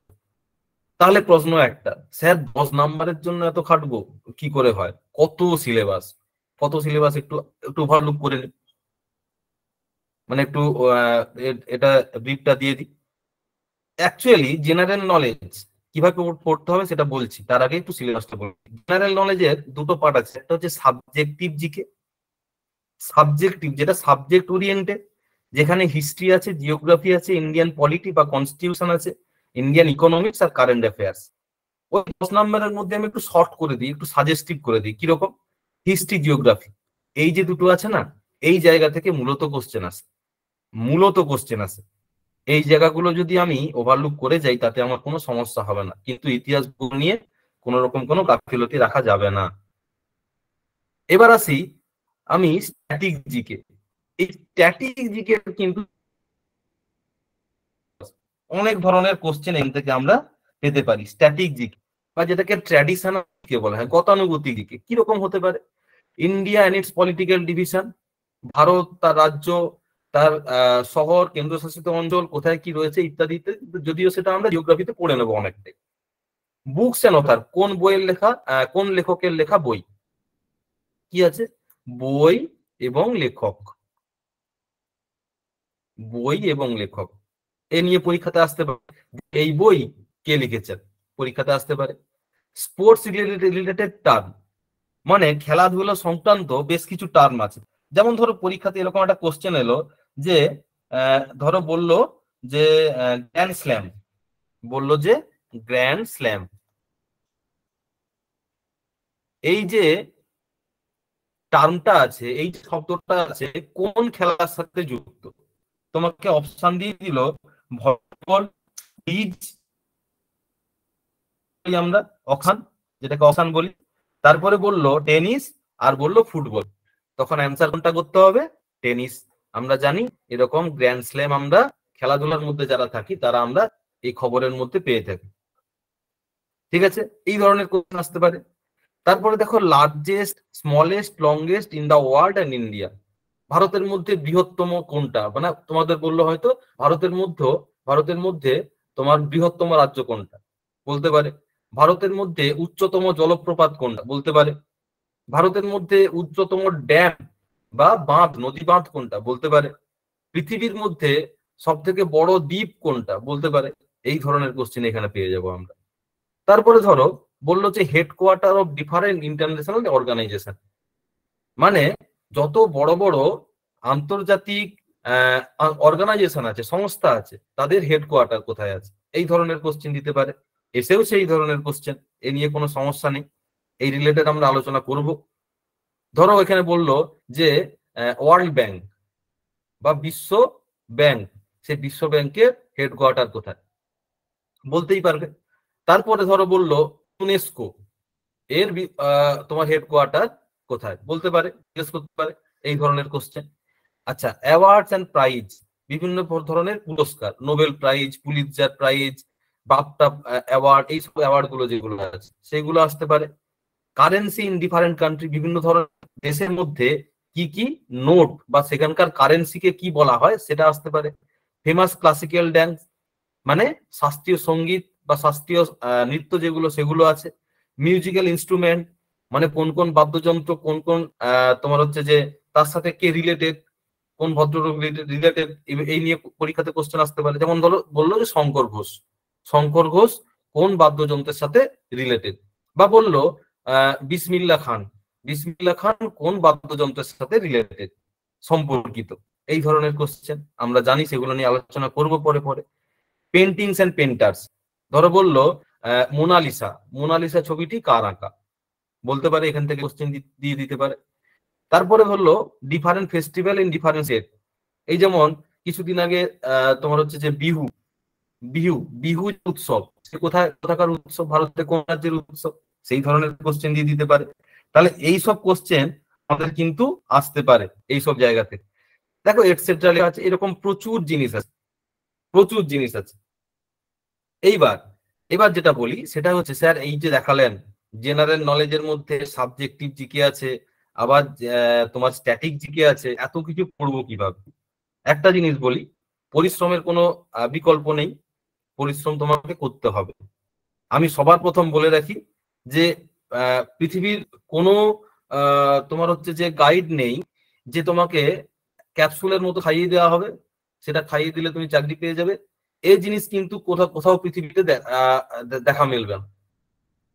তাহলে প্রশ্ন একটা, স্যার 10 নাম্বারের জন্য এত খাটবো, কি করে হয়? কত সিলেবাস, কত সিলেবাস একটু একটু ওভারলুক করে নিন। মানে একটু এটা ব্রিফটা দিয়ে দিই। অ্যাকচুয়ালি জেনারেল নলেজ কিভাবে পড়তে হবে সেটা বলছি, তার আগে একটু সিলেবাসটা বলছি। জেনারেল নলেজের দুটো পার্ট আছে, একটা হচ্ছে সাবজেক্টিভ জিকে, সাবজেক্টিভ যেটা সাবজেক্ট ওরিয়েন্টেড, যেখানে হিস্ট্রি আছে, জিওগ্রাফি আছে, ইন্ডিয়ান পলিটি বা কনস্টিটিউশন আছে, ইন্ডিয়ান ইকোনমিক্স আর কারেন্ট অ্যাফেয়ার্স। ওই 10 নম্বরের মধ্যে আমি একটু শর্ট করে দিই, একটু সাজেস্টিভ করে দিই। কিরকম? হিস্ট্রি, জিওগ্রাফি, এই যে দুটো আছে না, এই জায়গা থেকে মূলত কোশ্চেন আসে, মূলত কোশ্চেন আসে। এই জায়গাগুলো যদি আমি ওভারলুক করে যাই তাতে আমার কোনো সমস্যা হবে না, কিন্তু ইতিহাস বই নিয়ে কোন রকম কোনো গাফিলতি রাখা যাবে না। এবার আসি আমি স্ট্যাটিক জিকে। এই স্ট্যাটিক জিকে কিন্তু অনেক ধরনের কোশ্চেন এখান থেকে আমরা পেতে পারি। স্ট্যাটিক জিকে বা যেটাকে ট্র্যাডিশনাল জিকে বলা হয়, গতানুগতিক জিকে, কিরকম হতে পারে? India and its political division, Bharat, তার রাজ্য, তার শহর, কেন্দ্রশাসিত অঞ্চল কোথায় কি রয়েছে ইত্যাদিতে, যদিও সেটা আমরা জিওগ্রাফিতে পড়ে নেবো অনেকটাই। বুকস এন্ড অথার, কোন বইয়ের লেখা, কোন লেখকের লেখা বই, কি আছে? বই এবং লেখক, বই এবং লেখক এ নিয়ে পরীক্ষাতে আসতে পারে। এই বই কে লিখেছেন, পরীক্ষাতে আসতে পারে। স্পোর্টস রিলেটেড টার্ম, মানে খেলাধুলা সংক্রান্ত বেশ কিছু টার্ম আছে। যেমন ধরো পরীক্ষাতে এরকম একটা কোশ্চেন এলো যে ধরো বললো যে গ্র্যান্ড স্ল্যাম, বললো যে গ্র্যান্ড স্ল্যাম, এই যে টার্মটা আছে, এই শব্দটা আছে, কোন খেলার সাথে যুক্ত? তোমাকে অপশন দিয়ে দিল ভলিবল, ব্রিজ, আমরা অখান, যেটাকে অখান বলি, তারপরে বললো টেনিস, আর বললো ফুটবল। তখন অ্যান্সার কোনটা করতে হবে? টেনিস। আমরা জানি এরকম গ্র্যান্ড স্ল্যাম আমরা খেলাধুলার মধ্যে যারা থাকি তারা আমরা এই খবরের মধ্যে পেয়ে থাকি। ঠিক আছে, এই ধরনের কোশ্চেন আসতে পারে। তারপরে দেখো largest, smallest, longest in the world and India, ভারতের মধ্যে বৃহত্তম কোনটা? মানে তোমাদের বললো হয়তো ভারতের মধ্যে তোমার বৃহত্তম রাজ্য কোনটা, বলতে পারে। ভারতের মধ্যে উচ্চতম জলপ্রপাত কোনটা, বলতে পারে। ভারতের মধ্যে উচ্চতম ড্যাম বা বাঁধ, নদী বাঁধ কোনটা, বলতে পারে। পৃথিবীর মধ্যে সব থেকে বড় দ্বীপ কোনটা, বলতে পারে। এই ধরনের কোশ্চেন এখানে পেয়ে যাব আমরা। তারপরে ধরো বললো যে headquarter of different international organisation, মানে যত বড় বড় আন্তর্জাতিক অর্গানাইজেশন আছে, সংস্থা আছে, তাদের হেডকোয়ার্টার কোথায় আছে, এই ধরনের কোশ্চেন দিতে পারে। এসেও সেই ধরনের কোশ্চেন, এ নিয়ে কোনো সমস্যা নেই, এই রিলেটেড আমরা আলোচনা করব। ধরো এখানে বললো যে ওয়ার্ল্ড ব্যাংক বা বিশ্ব ব্যাংক, সেই বিশ্ব ব্যাংকের হেডকোয়ার্টার কোথায়, বলতেই পারবে। তারপরে ধরো বললো ইউনেস্কো এর তোমার হেডকোয়ার্টার কোথায়, বলতে পারে, জিজ্ঞেস করতে পারে, এই ধরনের কোশ্চেন। আচ্ছা, অ্যাওয়ার্ডস এন্ড প্রাইজ, বিভিন্ন ধরনের পুরস্কার, Nobel prize, Pulitzer prize, BAFTA award, এইসব অ্যাওয়ার্ড গুলো যেগুলো আছে সেগুলো আসতে পারে। কারেন্সি ইন ডিফারেন্ট কান্ট্রি, বিভিন্ন ধরনের দেশের মধ্যে কি কি নোট বা সেখানকার কারেন্সিকে কি বলা হয় সেটা আসতে পারে। ফেমাস ক্লাসিক্যাল ড্যান্স, মানে শাস্ত্রীয় সঙ্গীত বা শাস্ত্রীয় নৃত্য যেগুলো সেগুলো আছে। মিউজিক্যাল ইনস্ট্রুমেন্ট, মানে কোন কোন বাদ্যযন্ত্র, কোন কোন তোমার হচ্ছে যে তার সাথে কে রিলেটেড, কোন ভদ্রলোক রিলেটেড, এই নিয়ে পরীক্ষাতে কোশ্চেন আসতে পারে। যেমন ধরো বললো যে শঙ্কর ঘোষ কোন বাদ্যযন্ত্রের সাথে রিলেটেড, বা বললো বিসমিল্লা খান কোন বাদ্যযন্ত্রের সাথে রিলেটেড, সম্পর্কিত। এই ধরনের কোশ্চেন আমরা জানি, সেগুলো নিয়ে আলোচনা করব পরে পরে। পেন্টিংস এন্ড পেন্টার্স, ধরো বললো মোনালিসা ছবিটি কার আঁকা, বলতে পারে, এখান থেকে কোশ্চেন দিয়ে দিতে পারে। তারপরে হলো different festival in different state, এই যেমন কিছুদিন আগে তোমার হচ্ছে যে বিহু বিহু বিহু উৎসব, সে কোথাকার উৎসব, ভারতের কোন রাজ্যের উৎসব, সেই ধরনের কোশ্চেন দিয়ে দিতে পারে। তাহলে এইসব কোশ্চেন আমাদের কিন্তু আসতে পারে এইসব জায়গা থেকে। দেখো এটসেট্রা লেখা আছে, এরকম প্রচুর জিনিস আছে। এইবার যেটা বলি সেটা হচ্ছে, স্যার এই যে দেখালেন জেনারেল নলেজের মধ্যে সাবজেক্টিভ জিকে আছে, আবার তোমার স্ট্যাটিক জিকে আছে, এত কিছু পড়বো কিভাবে? একটা জিনিস বলি, পরিশ্রমের কোনো বিকল্প নেই, পরিশ্রম তোমাকে করতে হবে। আমি সবার প্রথম বলে রাখি যে পৃথিবীর কোনো তোমার হচ্ছে যে গাইড নেই যে তোমাকে ক্যাপসুলের মতো খাইয়ে দেওয়া হবে, সেটা খাইয়ে দিলে তুমি চাকরি পেয়ে যাবে। এই জিনিস কিন্তু কোথাও কোথাও পৃথিবীতে দেখা মিলবে না।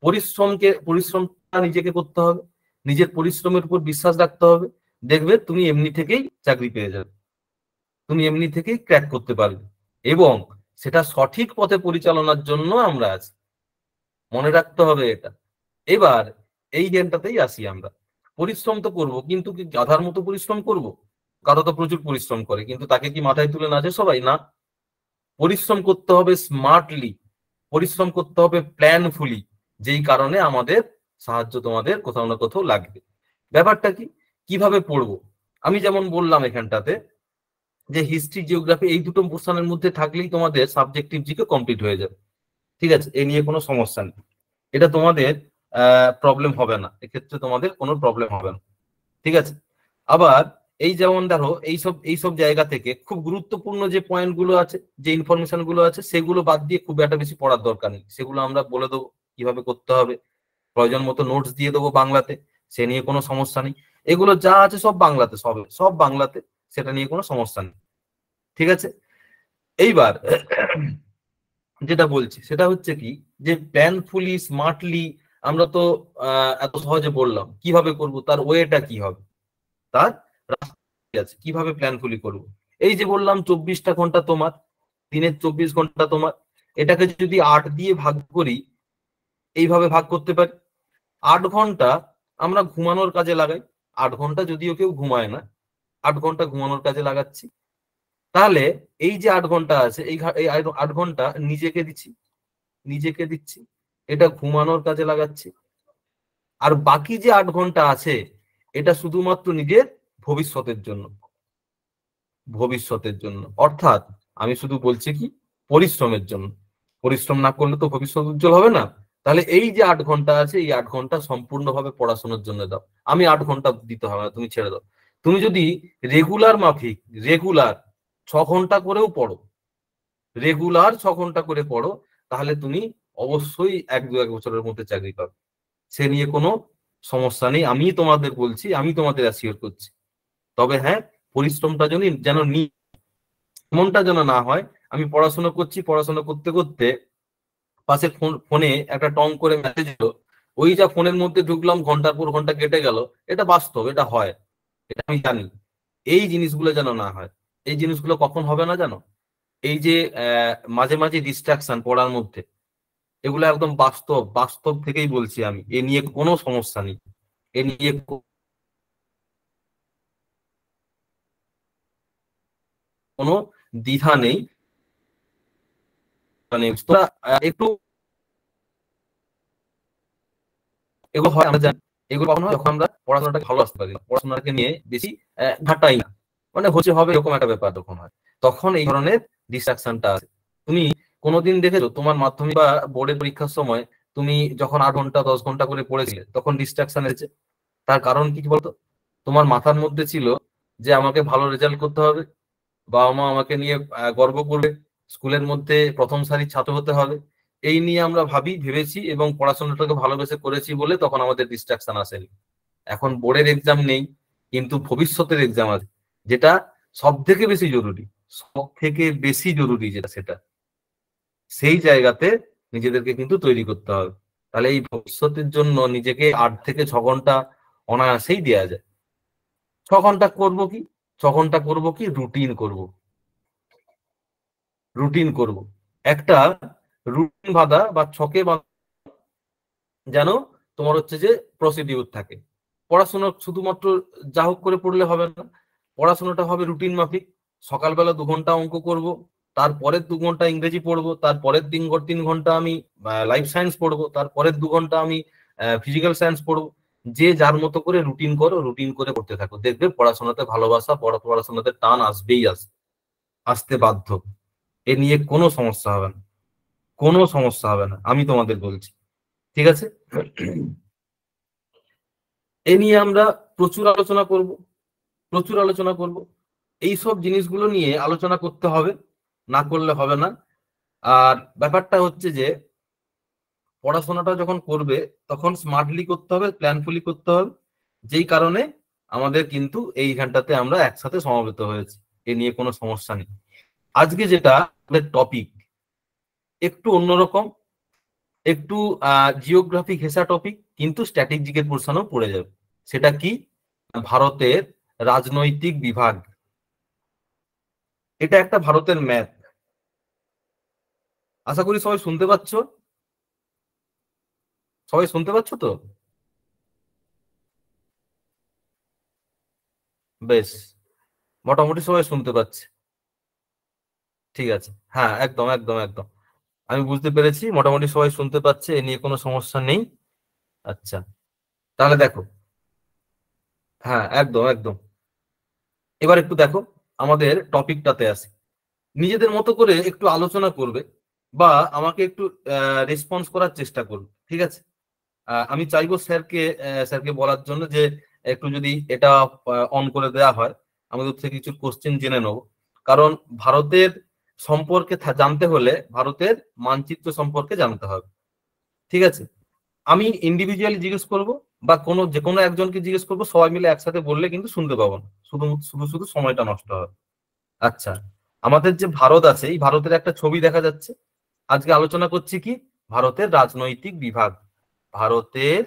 পরিশ্রমটা নিজেকে করতে হবে, নিজের পরিশ্রমের উপর বিশ্বাস রাখতে হবে, দেখবে তুমি এমনি থেকেই চাকরি পেয়ে যাবে, তুমি এমনি থেকেই ক্র্যাক করতে পারবে। এবং সেটা সঠিক পথে পরিচালনার জন্য আমরা আছি, মনে রাখতে হবে এটা। এবার এই গেমটাতেই আসি আমরা। পরিশ্রম তো করবো, কিন্তু কি গাধার মতো পরিশ্রম করব? গাধা তো প্রচুর পরিশ্রম করে, কিন্তু তাকে কি মাথায় তুলে নাচে সবাই? না। পরিশ্রম করতে হবে স্মার্টলি, পরিশ্রম করতে হবে প্ল্যানফুলি, যেই কারণে আমাদের সাহায্য তোমাদের কোথাও না কোথাও লাগবে। ব্যাপারটা কি, কিভাবে পড়বো? আমি যেমন বললাম এখানটাতে যে হিস্ট্রি, জিওগ্রাফি এই দুটো পোর্শনের মধ্যে থাকলেই তোমাদের সাবজেক্টিভ জিকে কমপ্লিট হয়ে যাবে। ঠিক আছে, এ নিয়ে কোনো সমস্যা নেই, এটা তোমাদের প্রবলেম হবে না, এক্ষেত্রে তোমাদের কোনো প্রবলেম হবে না। ঠিক আছে। আবার এই যেমন ধরো এইসব জায়গা থেকে খুব গুরুত্বপূর্ণ যে পয়েন্ট গুলো আছে, যে ইনফরমেশন গুলো আছে, সেগুলো বাদ দিয়ে খুব একটা বেশি পড়ার দরকার নেই, সেগুলো আমরা বলে দেবো কিভাবে করতে হবে। প্রয়োজন মতো নোটস দিয়ে দেবো বাংলাতে, সে নিয়ে কোনো সমস্যা নেই। এগুলো যা আছে সব বাংলাতে, সব বাংলাতে, সেটা নিয়ে কোনো সমস্যা নেই। ঠিক আছে। এইবার যেটা বলছি সেটা হচ্ছে কি, যে প্ল্যানফুলি স্মার্টলি আমরা তো এত সহজে বললাম, কিভাবে করব, তার ওয়েটা কি হবে, তার রাস্তা আছে, কিভাবে প্ল্যানফুলি করব। এই যে বললাম 24টা ঘন্টা তোমার, দিনের 24 ঘন্টা তোমার, এটাকে যদি 8 দিয়ে ভাগ করি, এইভাবে ভাগ করতে পারি। 8 ঘন্টা আমরা ঘুমানোর কাজে লাগাই, 8 ঘন্টা যদিও কেউ ঘুমায় না, 8 ঘন্টা ঘুমানোর কাজে লাগাচ্ছি। তাহলে এই যে 8 ঘন্টা আছে, এই 8 ঘন্টা নিজেকে দিচ্ছি, এটা ঘুমানোর কাজে লাগাচ্ছি। আর বাকি যে 8 ঘন্টা আছে, এটা শুধুমাত্র নিজের ভবিষ্যতের জন্য। অর্থাৎ আমি শুধু বলছি কি, পরিশ্রমের জন্য। পরিশ্রম না করলে তো ভবিষ্যৎ উজ্জ্বল হবে না। তাহলে এই যে 8 ঘন্টা আছে, এই 8 ঘন্টা সম্পূর্ণভাবে পড়াশোনার জন্য দাও। আমি 8 ঘন্টা দিতে হবে না, তুমি ছেড়ে দাও। তুমি যদি রেগুলার 6 ঘন্টা করেও পড়ো, রেগুলার 6 ঘন্টা করে পড়ো, তাহলে তুমি অবশ্যই 1-2 বছরের মধ্যে চাকরি পাবে, সে নিয়ে কোনো সমস্যা নেই। আমি তোমাদের বলছি, আমি তোমাদের অ্যাসিওর করছি। তবে হ্যাঁ, পরিশ্রমটা যেন এমনটা যেন না হয় আমি পড়াশোনা করছি, পড়াশোনা করতে করতে পাশে ফোনে একটা টং করে মেসেজ এলো, ওই যা ফোনের মধ্যে ঢুকলাম, ঘন্টার পর ঘন্টা কেটে গেল। এটা বাস্তব, এটা হয়, এটা আমি জানি। এই জিনিসগুলো যেন না হয়। এই জিনিসগুলো কখন হবে না জানো? এই যে মাঝে মাঝে ডিস্ট্রাকশন পড়ার মধ্যে, এগুলো একদম বাস্তব থেকেই বলছি আমি, এ নিয়ে কোনো সমস্যা নেই, এ নিয়ে কোনো দ্বিধা নেই। মানে তোরা একটু, এগুলো হয় আমরা জানি, এগুলো কখন হয় যখন আমরা পড়াশোনাটাকে ভালোবাসতে পারি, পড়াশোনাকে নিয়ে বেশি ঘাটাই না, মানে হবে এরকম একটা ব্যাপার যখন হয়, তখন এই ধরনের ডিস্ট্রাকশনটা আছে। তুমি কোনোদিন দেখেছো তোমার মাধ্যমিক বা বোর্ডের পরীক্ষার সময় তুমি যখন 8 ঘন্টা 10 ঘন্টা করে পড়েছিলে, তখন ডিস্ট্রাকশন এসেছে? তার কারণ কি বলতো? তোমার মাথার মধ্যে ছিল যে আমাকে ভালো রেজাল্ট করতে হবে, বাবা মা আমাকে নিয়ে গর্ব করবে, স্কুলের মধ্যে প্রথম সারির ছাত্র হতে হবে, এই নিয়ে আমরা ভেবেছি এবং পড়াশোনাটাকে ভালোবেসে করেছি বলে তখন আমাদের ডিস্ট্রাকশন আসেনি। এখন বোর্ডের এক্সাম নেই, কিন্তু ভবিষ্যতের এক্সাম আছে, যেটা সব থেকে বেশি জরুরি যেটা, সেটা সেই জায়গাতে নিজেদেরকে কিন্তু তৈরি করতে হবে। তাহলে এই ভবিষ্যতের জন্য নিজেকে 8 থেকে 6 ঘন্টা অনায়াসেই দেওয়া যায়। 6 ঘন্টা করবো কি, 6 ঘন্টা করবো কি, রুটিন করব, একটা রুটিন বাঁধা বা ছকে বাঁধা, যেন তোমার হচ্ছে যে প্রসিডিউর থাকে। পড়াশোনা শুধুমাত্র যা হোক করে পড়লে হবে না, পড়াশোনাটা হবে রুটিন মাফিক। সকালবেলা 2 ঘন্টা অঙ্ক করব, তারপরের 2 ঘন্টা ইংরেজি পড়বো, তারপরের 3 ঘন্টা আমি লাইফ সায়েন্স পড়বো, তারপরের 2 ঘন্টা আমি ফিজিক্যাল সায়েন্স পড়বো। যে যার মতো করে রুটিন করো, রুটিন করে পড়তে থাকো, দেখবে পড়াশোনাতে ভালোবাসা, পড়াশোনাতে টান আসতে বাধ্য। এ নিয়ে কোনো সমস্যা হবে না, কোনো সমস্যা হবে না, আমি তোমাদের বলছি। ঠিক আছে। এ নিয়ে আমরা প্রচুর আলোচনা করব। এই সব জিনিসগুলো নিয়ে আলোচনা করতে হবে, না করলে হবে না। আর ব্যাপারটা হচ্ছে যে পড়াশোনাটা যখন করবে তখন স্মার্টলি করতে হবে, প্ল্যানফুলি করতে হবে, যেই কারণে আমাদের কিন্তু এইখানটাতে আমরা একসাথে সমবেত হয়েছি, এ নিয়ে কোনো সমস্যা নেই। আজকে যেটা আমাদের টপিক একটু অন্যরকম, একটু জিওগ্রাফি ঘেঁষা টপিক, কিন্তু স্ট্র্যাটেজিকের পোর্শনও পড়ে যাবে। সেটা কি? ভারতের রাজনৈতিক বিভাগ। এটা একটা ভারতের ম্যাপ। আশা করি সবাই শুনতে পাচ্ছ, সবাই শুনতে পাচ্ছ তো? বেশ, মোটামুটি সবাই শুনতে পাচ্ছে, ঠিক আছে। হ্যাঁ, একদম একদম একদম, আমি বুঝতে পেরেছি, মোটামুটি সবাই শুনতে পাচ্ছে, এ নিয়ে কোনো সমস্যা নেই। আচ্ছা, তাহলে দেখো, হ্যাঁ একদম একদম। এবার একটু দেখো, আমাদের টপিকটাতে আসি। নিজেদের মতো করে একটু আলোচনা করবে বা আমাকে একটু রেসপন্স করার চেষ্টা করবে, ঠিক আছে? আমি চাইবো স্যারকে বলার জন্য যে একটু যদি এটা অন করে দেওয়া হয়, আমাদের থেকে কিছু কোশ্চেন জেনে নেব। কারণ ভারতের সম্পর্কে জানতে হলে ভারতের মানচিত্র সম্পর্কে জানতে হবে, ঠিক আছে? আমি ইন্ডিভিজুয়ালি জিজ্ঞেস করব বা যে কোনো একজনকে জিজ্ঞেস করবো, সবাই মিলে একসাথে বললে কিন্তু শুনতে পাবো না, শুধু শুধু শুধু সময়টা নষ্ট হবে। আচ্ছা, আমাদের যে ভারত আছে, এই ভারতের একটা ছবি দেখা যাচ্ছে। আজকে আলোচনা করছি কি? ভারতের রাজনৈতিক বিভাগ। ভারতের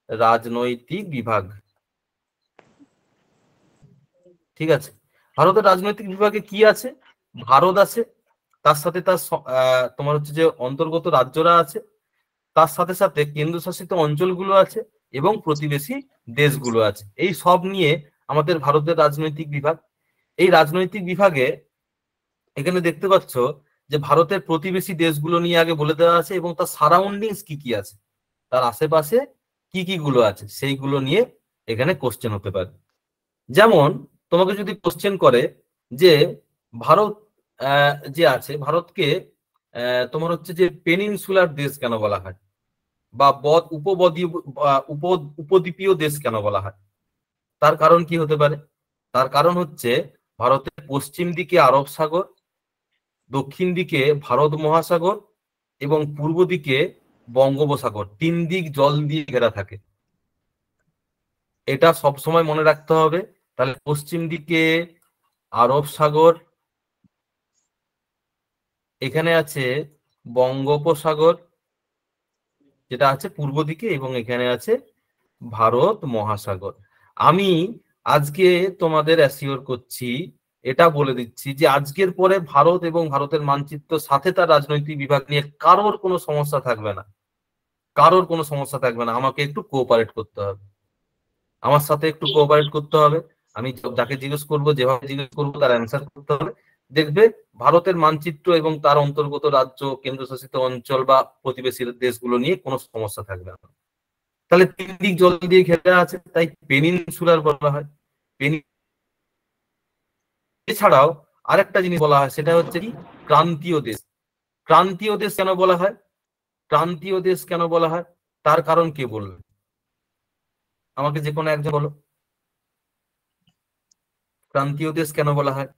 রাজনৈতিক বিভাগ, ঠিক আছে। ভারতের রাজনৈতিক বিভাগে কি আছে? ভারত আছে, তার সাথে তার তোমার হচ্ছে যে অন্তর্গত রাজ্যরা আছে, তার সাথে সাথে কেন্দ্রশাসিত অঞ্চলগুলো আছে এবং প্রতিবেশী দেশগুলো আছে। এই সব নিয়ে আমাদের ভারতের রাজনৈতিক বিভাগ। এই রাজনৈতিক বিভাগে এখানে দেখতে পাচ্ছ যে ভারতের প্রতিবেশী দেশগুলো নিয়ে আগে বলে দেওয়া আছে এবং তার সারাউন্ডিংস কি কি আছে, তার আশেপাশে কি কি গুলো আছে, সেইগুলো নিয়ে এখানে কোশ্চেন হতে পারে। যেমন তোমাকে যদি কোশ্চেন করে যে ভারত যে আছে, ভারতকে তোমার হচ্ছে যে পেনিনসুলার দেশ কেন বলা হয়, বা উপদ্বীপীয় দেশ কেন বলা হয়, তার কারণ কি হতে পারে? তার কারণ হচ্ছে ভারতের পশ্চিম দিকে আরব সাগর, দক্ষিণ দিকে ভারত মহাসাগর এবং পূর্ব দিকে বঙ্গোপসাগর, 3 দিক জল দিয়ে ঘেরা থাকে। এটা সব সময় মনে রাখতে হবে। তাহলে পশ্চিম দিকে আরব সাগর, এখানে আছে বঙ্গোপসাগর যেটা আছে পূর্ব দিকে, এবং এখানে আছে ভারত মহাসাগর। আমি আজকে তোমাদের অ্যাসিওর করছি, এটা বলে দিচ্ছি যে আজকের পরে ভারত এবং ভারতের মানচিত্র সাথে তার রাজনৈতিক বিভাগ নিয়ে কারোর কোনো সমস্যা থাকবে না, কারোর কোনো সমস্যা থাকবে না। আমাকে একটু কোঅপারেট করতে হবে, আমার সাথে একটু কোঅপারেট করতে হবে। আমি যাকে জিজ্ঞেস করবো, যেভাবে জিজ্ঞেস করবো তার অ্যান্সার করতে হবে। দেখবে ভারতের মানচিত্র এবং তার অন্তর্গত রাজ্য, কেন্দ্রশাসিত অঞ্চল বা প্রতিবেশী দেশগুলো নিয়ে কোনো সমস্যা থাকবে না। তাহলে 3 দিক জল দিয়ে ঘেরা আছে, তাই পেনিনসুলার বলা হয়। এছাড়াও আরেকটা জিনিস বলা হয়, সেটা হচ্ছে কি ক্রান্তীয় দেশ। ক্রান্তীয় দেশ কেন বলা হয়? ক্রান্তীয় দেশ কেন বলা হয় তার কারণ কে বলবে? আমাকে যে কোনো একজন বলো, ক্রান্তীয় দেশ কেন বলা হয়?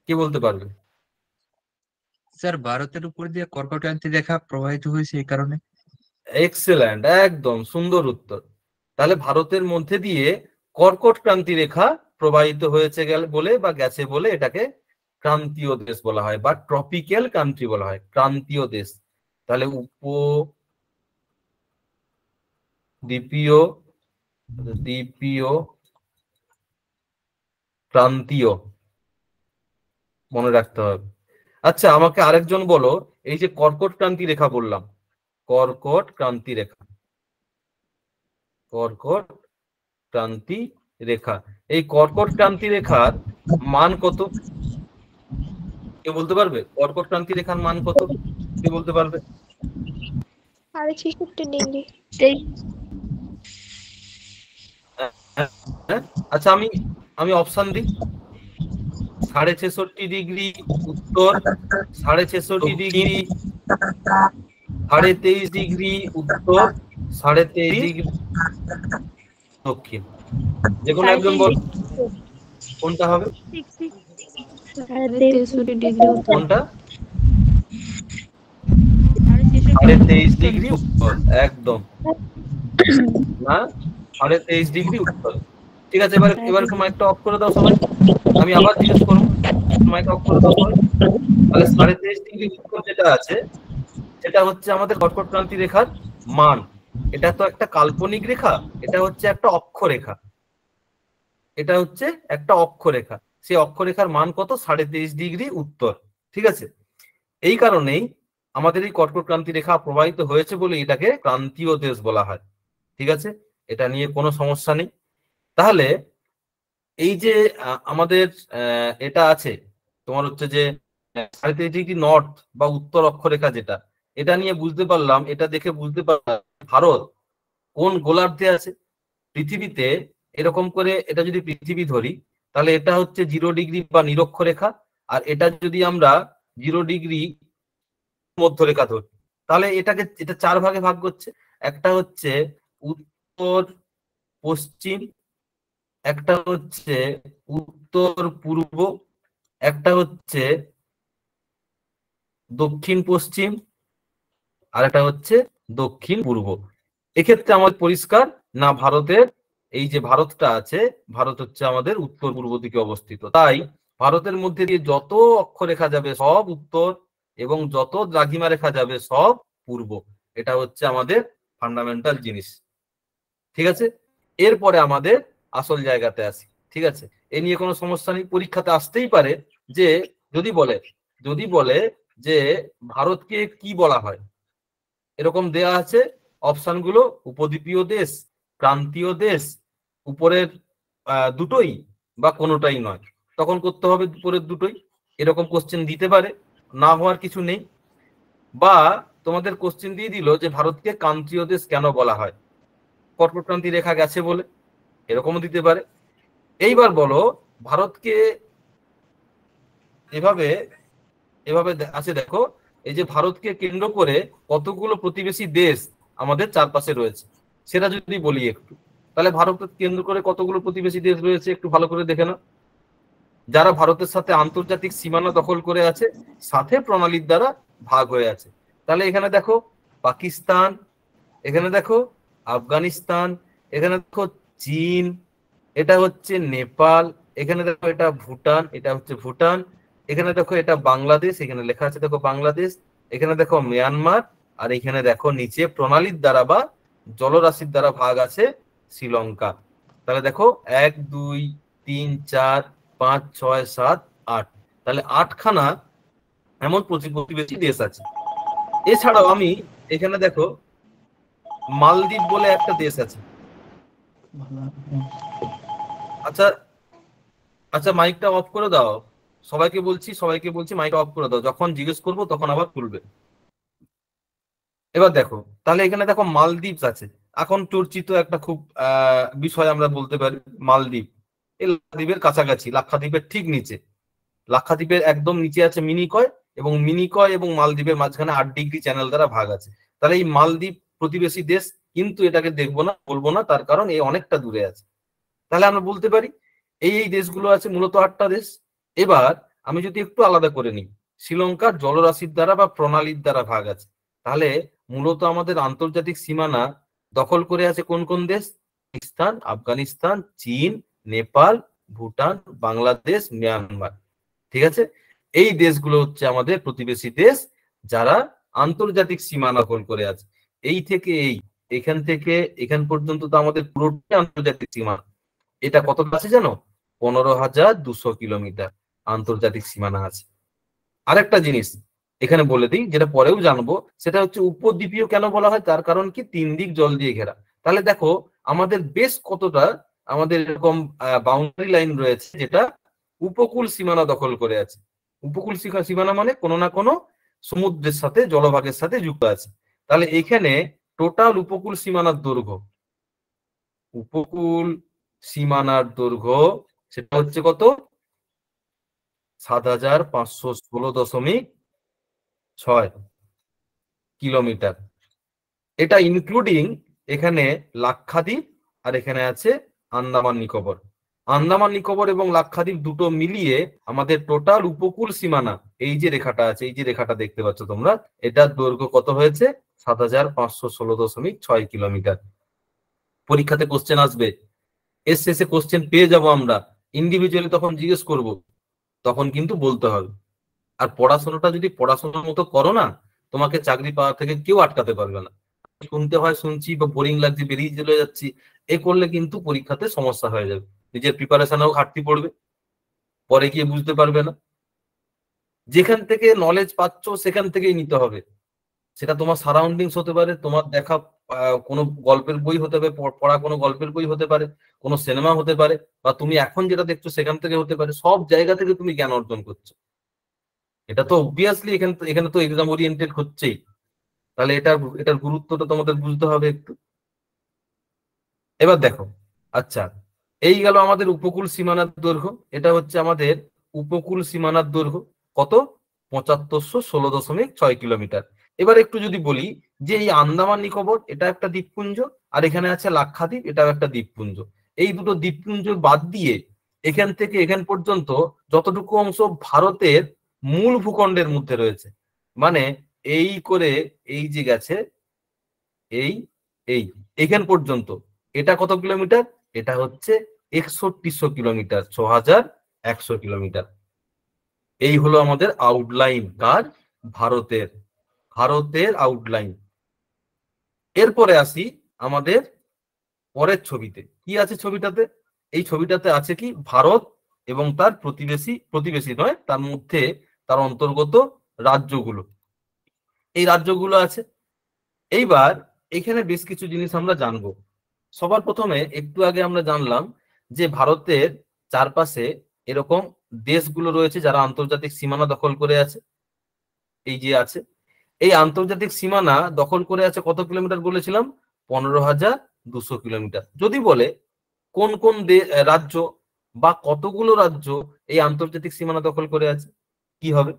কে বলতে পারবে? স্যার, ভারতের উপর দিয়ে কর্কটক্রান্তি রেখা প্রবাহিত হয়েছে এই কারণে। এক্সেলেন্ট, একদম সুন্দর উত্তর। তাহলে ভারতের মধ্যে দিয়ে কর্কট ক্রান্তি রেখা প্রবাহিত হয়েছে বলে বা গেছে বলে এটাকে ক্রান্তীয় দেশ বলা হয় বা ট্রপিক্যাল কান্ট্রি বলা হয়, ক্রান্তীয় দেশ। তাহলে দ্বীপীয়, ক্রান্তীয় মনে রাখতে হবে। আচ্ছা, আমাকে আরেকজন বলো, এই যে কর্কট ক্রান্তি রেখা বললাম, কর্কট ক্রান্তি রেখা, কর্কট ক্রান্তি রেখা, এই কর্কট ক্রান্তি রেখার মান কত? কে বলতে পারবে? কর্কট ক্রান্তি রেখার মান কত? কে বলতে পারবে? 66 ডিগ্রি। আচ্ছা, আমি অপশন দিই। 66.5 ডিগ্রি উত্তর, 66.5 ডিগ্রি, 23.5 ডিগ্রি উত্তর, 23.5 ডিগ্রি দক্ষিণ। যে কোনো একজন বল। কোনটা হবে? 63° উত্তর। কোনটা? 23.5 ডিগ্রি উত্তর, একদম না, 23.5 ডিগ্রি উত্তর। ঠিক আছে, এবার এবার একটু মাইকটা অফ করে দাও সবাই, আমি আবার জিজ্ঞেস করবো, মাইক অফ করে দাও সবাই। তাহলে 23.5 ডিগ্রি উত্তর যেটা আছে সেটা হচ্ছে আমাদের কর্কটক্রান্তি রেখার মান। এটা তো একটা কাল্পনিক রেখা, এটা হচ্ছে একটা অক্ষরেখা, এটা হচ্ছে একটা অক্ষরেখা। সেই অক্ষরেখার মান কত? 23.5 ডিগ্রি উত্তর। ঠিক আছে, এই কারণেই আমাদের এই কর্কটক্রান্তি রেখা প্রবাহিত হয়েছে বলে এটাকে ক্রান্তীয় দেশ বলা হয়। ঠিক আছে, এটা নিয়ে কোনো সমস্যা নেই। তাহলে এই যে আমাদের এটা আছে তোমার হচ্ছে যে 23.5 ডিগ্রি নর্থ বা উত্তর অক্ষরেখা যেটা, এটা নিয়ে বুঝতে পারলাম, এটা দেখে বুঝতে পারলাম ভারত কোন গোলার্ধে আছে। পৃথিবীতে এরকম করে এটা যদি পৃথিবী ধরি তাহলে এটা হচ্ছে 0 ডিগ্রি বা নিরক্ষরেখা, আর এটা যদি আমরা 0 ডিগ্রি মধ্যরেখা ধরি তাহলে এটা 4 ভাগে ভাগ করছে। একটা হচ্ছে উত্তর পশ্চিম, একটা হচ্ছে উত্তর পূর্ব, একটা হচ্ছে দক্ষিণ পশ্চিম, আর একটা হচ্ছে দক্ষিণ পূর্ব। এক্ষেত্রে আমাদের পরিষ্কার না, ভারতের এই যে ভারতটা আছে, ভারত হচ্ছে আমাদের উত্তর পূর্ব দিকে অবস্থিত। তাই ভারতের মধ্যে দিয়ে যত অক্ষরেখা যাবে সব উত্তর এবং যত দ্রাঘিমা রেখা যাবে সব পূর্ব। এটা হচ্ছে আমাদের ফান্ডামেন্টাল জিনিস। ঠিক আছে, এরপরে আমাদের আসল জায়গাতে আসি। ঠিক আছে, এ নিয়ে কোনো সমস্যা নেই, পরীক্ষাতে আসতেই পারে যে যদি বলে যে ভারতকে কি বলা হয়, এরকম দেয়া আছে অপশনগুলো, উপদ্বীপীয় দেশ, ক্রান্তীয় দেশ, উপরের দুটোই বা কোনোটাই নয়, তখন করতে হবে উপরের দুটোই। এরকম কোশ্চেন দিতে পারে, না হওয়ার কিছু নেই। বা তোমাদের কোশ্চেন দিয়ে দিল যে ভারতকে ক্রান্তীয় দেশ কেন বলা হয়, কর্কটক্রান্তি রেখা গেছে বলে, এরকমও দিতে পারে। এইবার বলো ভারতকে এভাবে এভাবে আছে, দেখো এই যে ভারতকে কেন্দ্র করে কতগুলো প্রতিবেশী দেশ আমাদের চারপাশে রয়েছে সেটা যদি বলি একটু, তাহলে ভারতকে কেন্দ্র করে কতগুলো প্রতিবেশী দেশ রয়েছে একটু ভালো করে দেখে নাও, যারা ভারতের সাথে আন্তর্জাতিক সীমানা দখল করে আছে, সাথে প্রণালীর দ্বারা ভাগ হয়ে আছে। তাহলে এখানে দেখো পাকিস্তান, এখানে দেখো আফগানিস্তান, এখানে দেখো চীন, এটা হচ্ছে নেপাল, এখানে দেখো এটা ভুটান, এটা হচ্ছে ভুটান, এখানে দেখো এটা বাংলাদেশ, এখানে লেখা আছে দেখো বাংলাদেশ, এখানে দেখো মিয়ানমার, আর এখানে দেখো নিচে প্রণালীর দ্বারা বা জলরাশির দ্বারা ভাগ আছে শ্রীলঙ্কা। তাহলে দেখো 1 2 3 4 5 6 7 8, তাহলে 8খানা এমন প্রতিবেশী দেশ আছে। এছাড়াও আমি এখানে দেখো মালদ্বীপ বলে একটা দেশ আছে। আচ্ছা আচ্ছা, মাইকটা অফ করে দাও, সবাইকে বলছি মাইকটা অফ করে দাও, যখন জিজ্ঞেস করবো তখন আবার খুলবে। এবার দেখো, তাহলে এখানে দেখো মালদ্বীপ আছে, এখন চর্চিত একটা খুব বিষয় আমরা বলতে পারি মালদ্বীপ। এই লাক্ষাদ্বীপের কাছাকাছি, লাক্ষাদ্বীপের ঠিক নিচে, লাক্ষাদ্বীপের একদম নিচে আছে মিনিকয়, এবং মিনিকয় এবং মালদ্বীপের মাঝখানে 8 ডিগ্রি চ্যানেল দ্বারা ভাগ আছে। তাহলে এই মালদ্বীপ প্রতিবেশী দেশ, কিন্তু এটাকে দেখবো না, বলবো না, তার কারণ এই অনেকটা দূরে আছে। তাহলে আমরা বলতে পারি এই দেশগুলো আছে মূলত 8টা দেশ। এবার আমি যদি একটু আলাদা করে নিই, শ্রীলঙ্কার জলরাশির দ্বারা বা প্রণালীর দ্বারা ভাগ আছে। তাহলে মূলত আমাদের আন্তর্জাতিক সীমানা দখল করে আছে কোন কোন দেশ? পাকিস্তান, আফগানিস্তান, চীন, নেপাল, ভুটান, বাংলাদেশ, মিয়ানমার। ঠিক আছে, এই দেশগুলো হচ্ছে আমাদের প্রতিবেশী দেশ যারা আন্তর্জাতিক সীমানা দখল করে আছে। এই থেকে এখান থেকে এখান পর্যন্ত তো আমাদের পুরোটাই আন্তর্জাতিক সীমানা। এটা কত আছে জানো? 15,200 কিলোমিটার আন্তর্জাতিক সীমানা আছে। আরেকটা জিনিস এখানে বলে দিই, যেটা পরেও জানবো, সেটা হচ্ছে উপদ্বীপীয় কেন বলা হয়, তার কারণ কি 3 দিক জল দিয়ে ঘেরা। তাহলে দেখো আমাদের বেশ কতটা আমাদের এরকম বাউন্ডারি লাইন রয়েছে যেটা উপকূল সীমানা দখল করে আছে। উপকূল সীমানা মানে কোনো না কোনো সমুদ্রের সাথে, জলভাগের সাথে যুক্ত আছে। তাহলে এখানে টোটাল উপকূল সীমানার দৈর্ঘ্য, উপকূল সীমানার দৈর্ঘ্য সেটা হচ্ছে কত? 7,516.6 কিলোমিটার। এটা ইনক্লুডিং এখানে লাক্ষাদ্বীপ আর এখানে আছে আন্দামান নিকোবর। আন্দামান নিকোবর এবং লাক্ষাদ্বীপ দুটো মিলিয়ে আমাদের টোটাল উপকূল সীমানা, এই যে রেখাটা আছে, এই যে রেখাটা দেখতে পাচ্ছ তোমরা, এটার দৈর্ঘ্য কত হয়েছে? ৭,৫১৬.৬ কিলোমিটার। পরীক্ষাতে কোশ্চেন আসবে, এর শেষে কোশ্চেন পেয়ে যাব আমরা, ইন্ডিভিজুয়ালি তখন জিজ্ঞেস করব, তখন কিন্তু বলতে হবে। আর পড়াশোনাটা যদি পড়াশোনার মতো করো না, তোমাকে চাকরি পাওয়া থেকে কেউ আটকাতে পারবে না। শুনতে হয় শুনছি, বা বোরিং লাগছে বেরিয়ে চলে যাচ্ছি, এ করলে কিন্তু পরীক্ষাতে সমস্যা হয়ে যাবে, নিজের প্রিপারেশনেও ঘাটতি পড়বে, পরে গিয়ে বুঝতে পারবে না। যেখান থেকে নলেজ পাচ্ছ সেখান থেকেই নিতে হবে। সেটা তোমার সারাউন্ডিংস হতে পারে, তোমার দেখা কোনো গল্পের বই হতে পারে, পড়া কোনো গল্পের বই হতে পারে, কোনো সিনেমা হতে পারে, বা তুমি এখন যেটা দেখছো সেখান থেকে হতে পারে। সব জায়গা থেকে তুমি জ্ঞান অর্জন করছো, এটা তো অবভিয়াসলি এখানে তো এক্সাম ওরিয়েন্টেড হচ্ছেই। তাহলে এটার গুরুত্বটা তোমাদের বুঝতে হবে একটু। এবার দেখো, আচ্ছা, এই গেল আমাদের উপকূল সীমানার দৈর্ঘ্য। এটা হচ্ছে আমাদের উপকূল সীমানার দৈর্ঘ্য, কত? ৭,৫১৬.৬ কিলোমিটার। এবার একটু যদি বলি যে এই আন্দামান নিকোবর এটা একটা দ্বীপপুঞ্জ, আর এখানে আছে লাক্ষাদ্বীপ, এটাও একটা দ্বীপপুঞ্জ। এই দুটো দ্বীপপুঞ্জ বাদ দিয়ে এখান থেকে এখান পর্যন্ত যতটুকু অংশ ভারতের মূল ভূখণ্ডের মধ্যে রয়েছে, মানে এই করে এই যে গেছে, এই এই এখান পর্যন্ত, এটা কত কিলোমিটার? এটা হচ্ছে ৬১০০ কিলোমিটার, ৬,১০০ কিলোমিটার। এই হলো আমাদের আউটলাইন, কার? ভারতের আউটলাইন। এরপরে আসি আমাদের পরের ছবিতে, কি আছে ছবিটাতে? এই ছবিটাতে আছে কি? ভারত এবং তার প্রতিবেশী নয়, তার মধ্যে তার অন্তর্গত রাজ্যগুলো, এই রাজ্যগুলো আছে। এইবার এখানে বেশ কিছু জিনিস আমরা জানবো। সবার প্রথমে একটু আগে আমরা জানলাম যে ভারতের চারপাশে এরকম দেশগুলো রয়েছে যারা আন্তর্জাতিক সীমানা দখল করে আছে। এই যে আছে, এই আন্তর্জাতিক সীমানা দখল করে আছে কত কিলোমিটার বলেছিলাম? ১৫,২০০ কিলোমিটার। যদি বলে কোন কোন রাজ্য বা কতগুলো রাজ্য এই আন্তর্জাতিক সীমানা দখল করে আছে, কি হবে?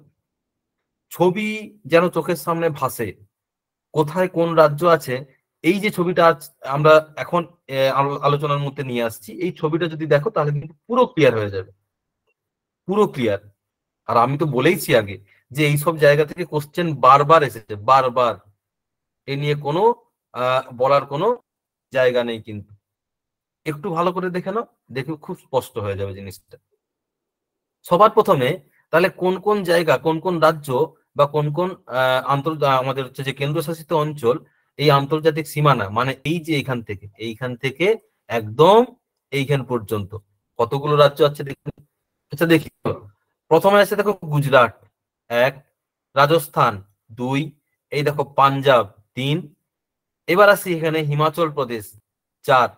ছবি যেন চোখের সামনে ভাসে, কোথায় কোন রাজ্য আছে। এই যে ছবিটা আমরা এখন আলোচনার মধ্যে নিয়ে আসছি, এই ছবিটা যদি দেখো তাহলে কিন্তু পুরো ক্লিয়ার হয়ে যাবে, পুরো ক্লিয়ার। আর আমি তো বলেইছি আগে যে এইসব জায়গা থেকে কোশ্চেন বারবার এসেছে, বারবার, এ নিয়ে কোনো বলার কোনো জায়গা নেই। কিন্তু একটু ভালো করে দেখে নাও, দেখে খুব স্পষ্ট হয়ে যাবে জিনিসটা। সবার প্রথমে তাহলে কোন কোন জায়গা, কোন কোন রাজ্য বা কোন কোন আমাদের হচ্ছে যে কেন্দ্রশাসিত অঞ্চল এই আন্তর্জাতিক সীমানা, মানে এই যে এইখান থেকে একদম এইখান পর্যন্ত কতগুলো রাজ্য আছে দেখুন। আচ্ছা দেখি, প্রথমে আছে দেখো গুজরাট ১, রাজস্থান ২, এই দেখো পাঞ্জাব ৩, এবার আসি এখানে হিমাচল প্রদেশ ৪,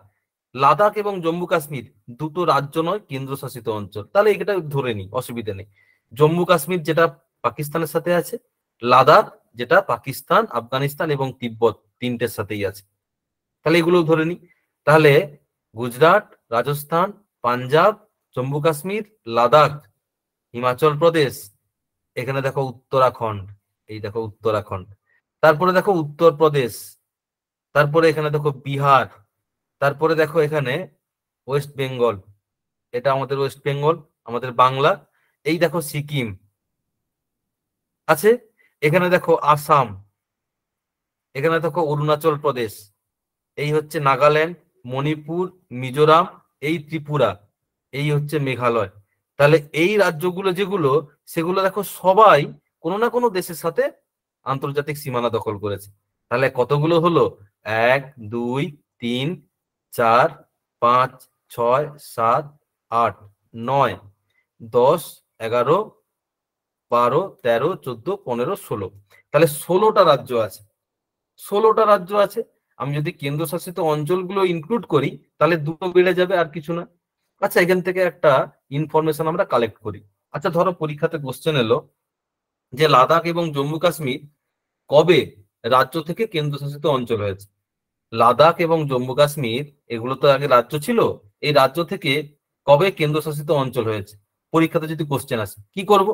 লাদাখ এবং জম্মু কাশ্মীর দুটো রাজ্য নয়, কেন্দ্রশাসিত অঞ্চল। তাহলে এটা ধরে নি, অসুবিধা নেই। জম্মু কাশ্মীর যেটা পাকিস্তানের সাথে আছে, লাদাখ যেটা পাকিস্তান, আফগানিস্তান এবং তিব্বত তিনটের সাথেই আছে, তাহলে এগুলো ধরে নি। তাহলে গুজরাট, রাজস্থান, পাঞ্জাব, জম্মু কাশ্মীর, লাদাখ, হিমাচল প্রদেশ, এখানে দেখো উত্তরাখণ্ড, এই দেখো উত্তরাখণ্ড, তারপরে দেখো উত্তরপ্রদেশ, তারপরে এখানে দেখো বিহার, তারপরে দেখো এখানে ওয়েস্ট বেঙ্গল, এটা আমাদের ওয়েস্ট বেঙ্গল, আমাদের বাংলা। এই দেখো সিকিম আছে, এখানে দেখো আসাম, এখানে দেখো অরুণাচল প্রদেশ, এই হচ্ছে নাগাল্যান্ড, মণিপুর, মিজোরাম, এই ত্রিপুরা, এই হচ্ছে মেঘালয়। তাহলে এই রাজ্যগুলো যেগুলো, সেগুলো দেখো সবাই কোনো না কোনো দেশের সাথে আন্তর্জাতিক সীমানা দখল করেছে। তাহলে কতগুলো হলো? ১, ২, ৩, ৪, ৫, ৬, ৭, ৮, ৯, ১০, ১১, ১২, ১৩, ১৪, ১৫, ১৬। তাহলে ১৬টা রাজ্য আছে, ১৬টা রাজ্য আছে। আমি যদি কেন্দ্রশাসিত অঞ্চলগুলো ইনক্লুড করি তাহলে দুটো বেড়ে যাবে, আর কিছু না। আচ্ছা, এখান থেকে একটা ইনফরমেশন আমরা কালেক্ট করি। আচ্ছা ধরো পরীক্ষাতে কোশ্চেন এলো যে লাদাখ এবং জম্মু কাশ্মীর কবে রাজ্য থেকে কেন্দ্রশাসিত অঞ্চল হয়েছে। লাদাখ এবং জম্মু কাশ্মীর এগুলো তো আগে রাজ্য ছিল, এই রাজ্য থেকে কবে কেন্দ্রশাসিত অঞ্চল হয়েছে পরীক্ষাতে যদি কোশ্চেন আসে, কি করব?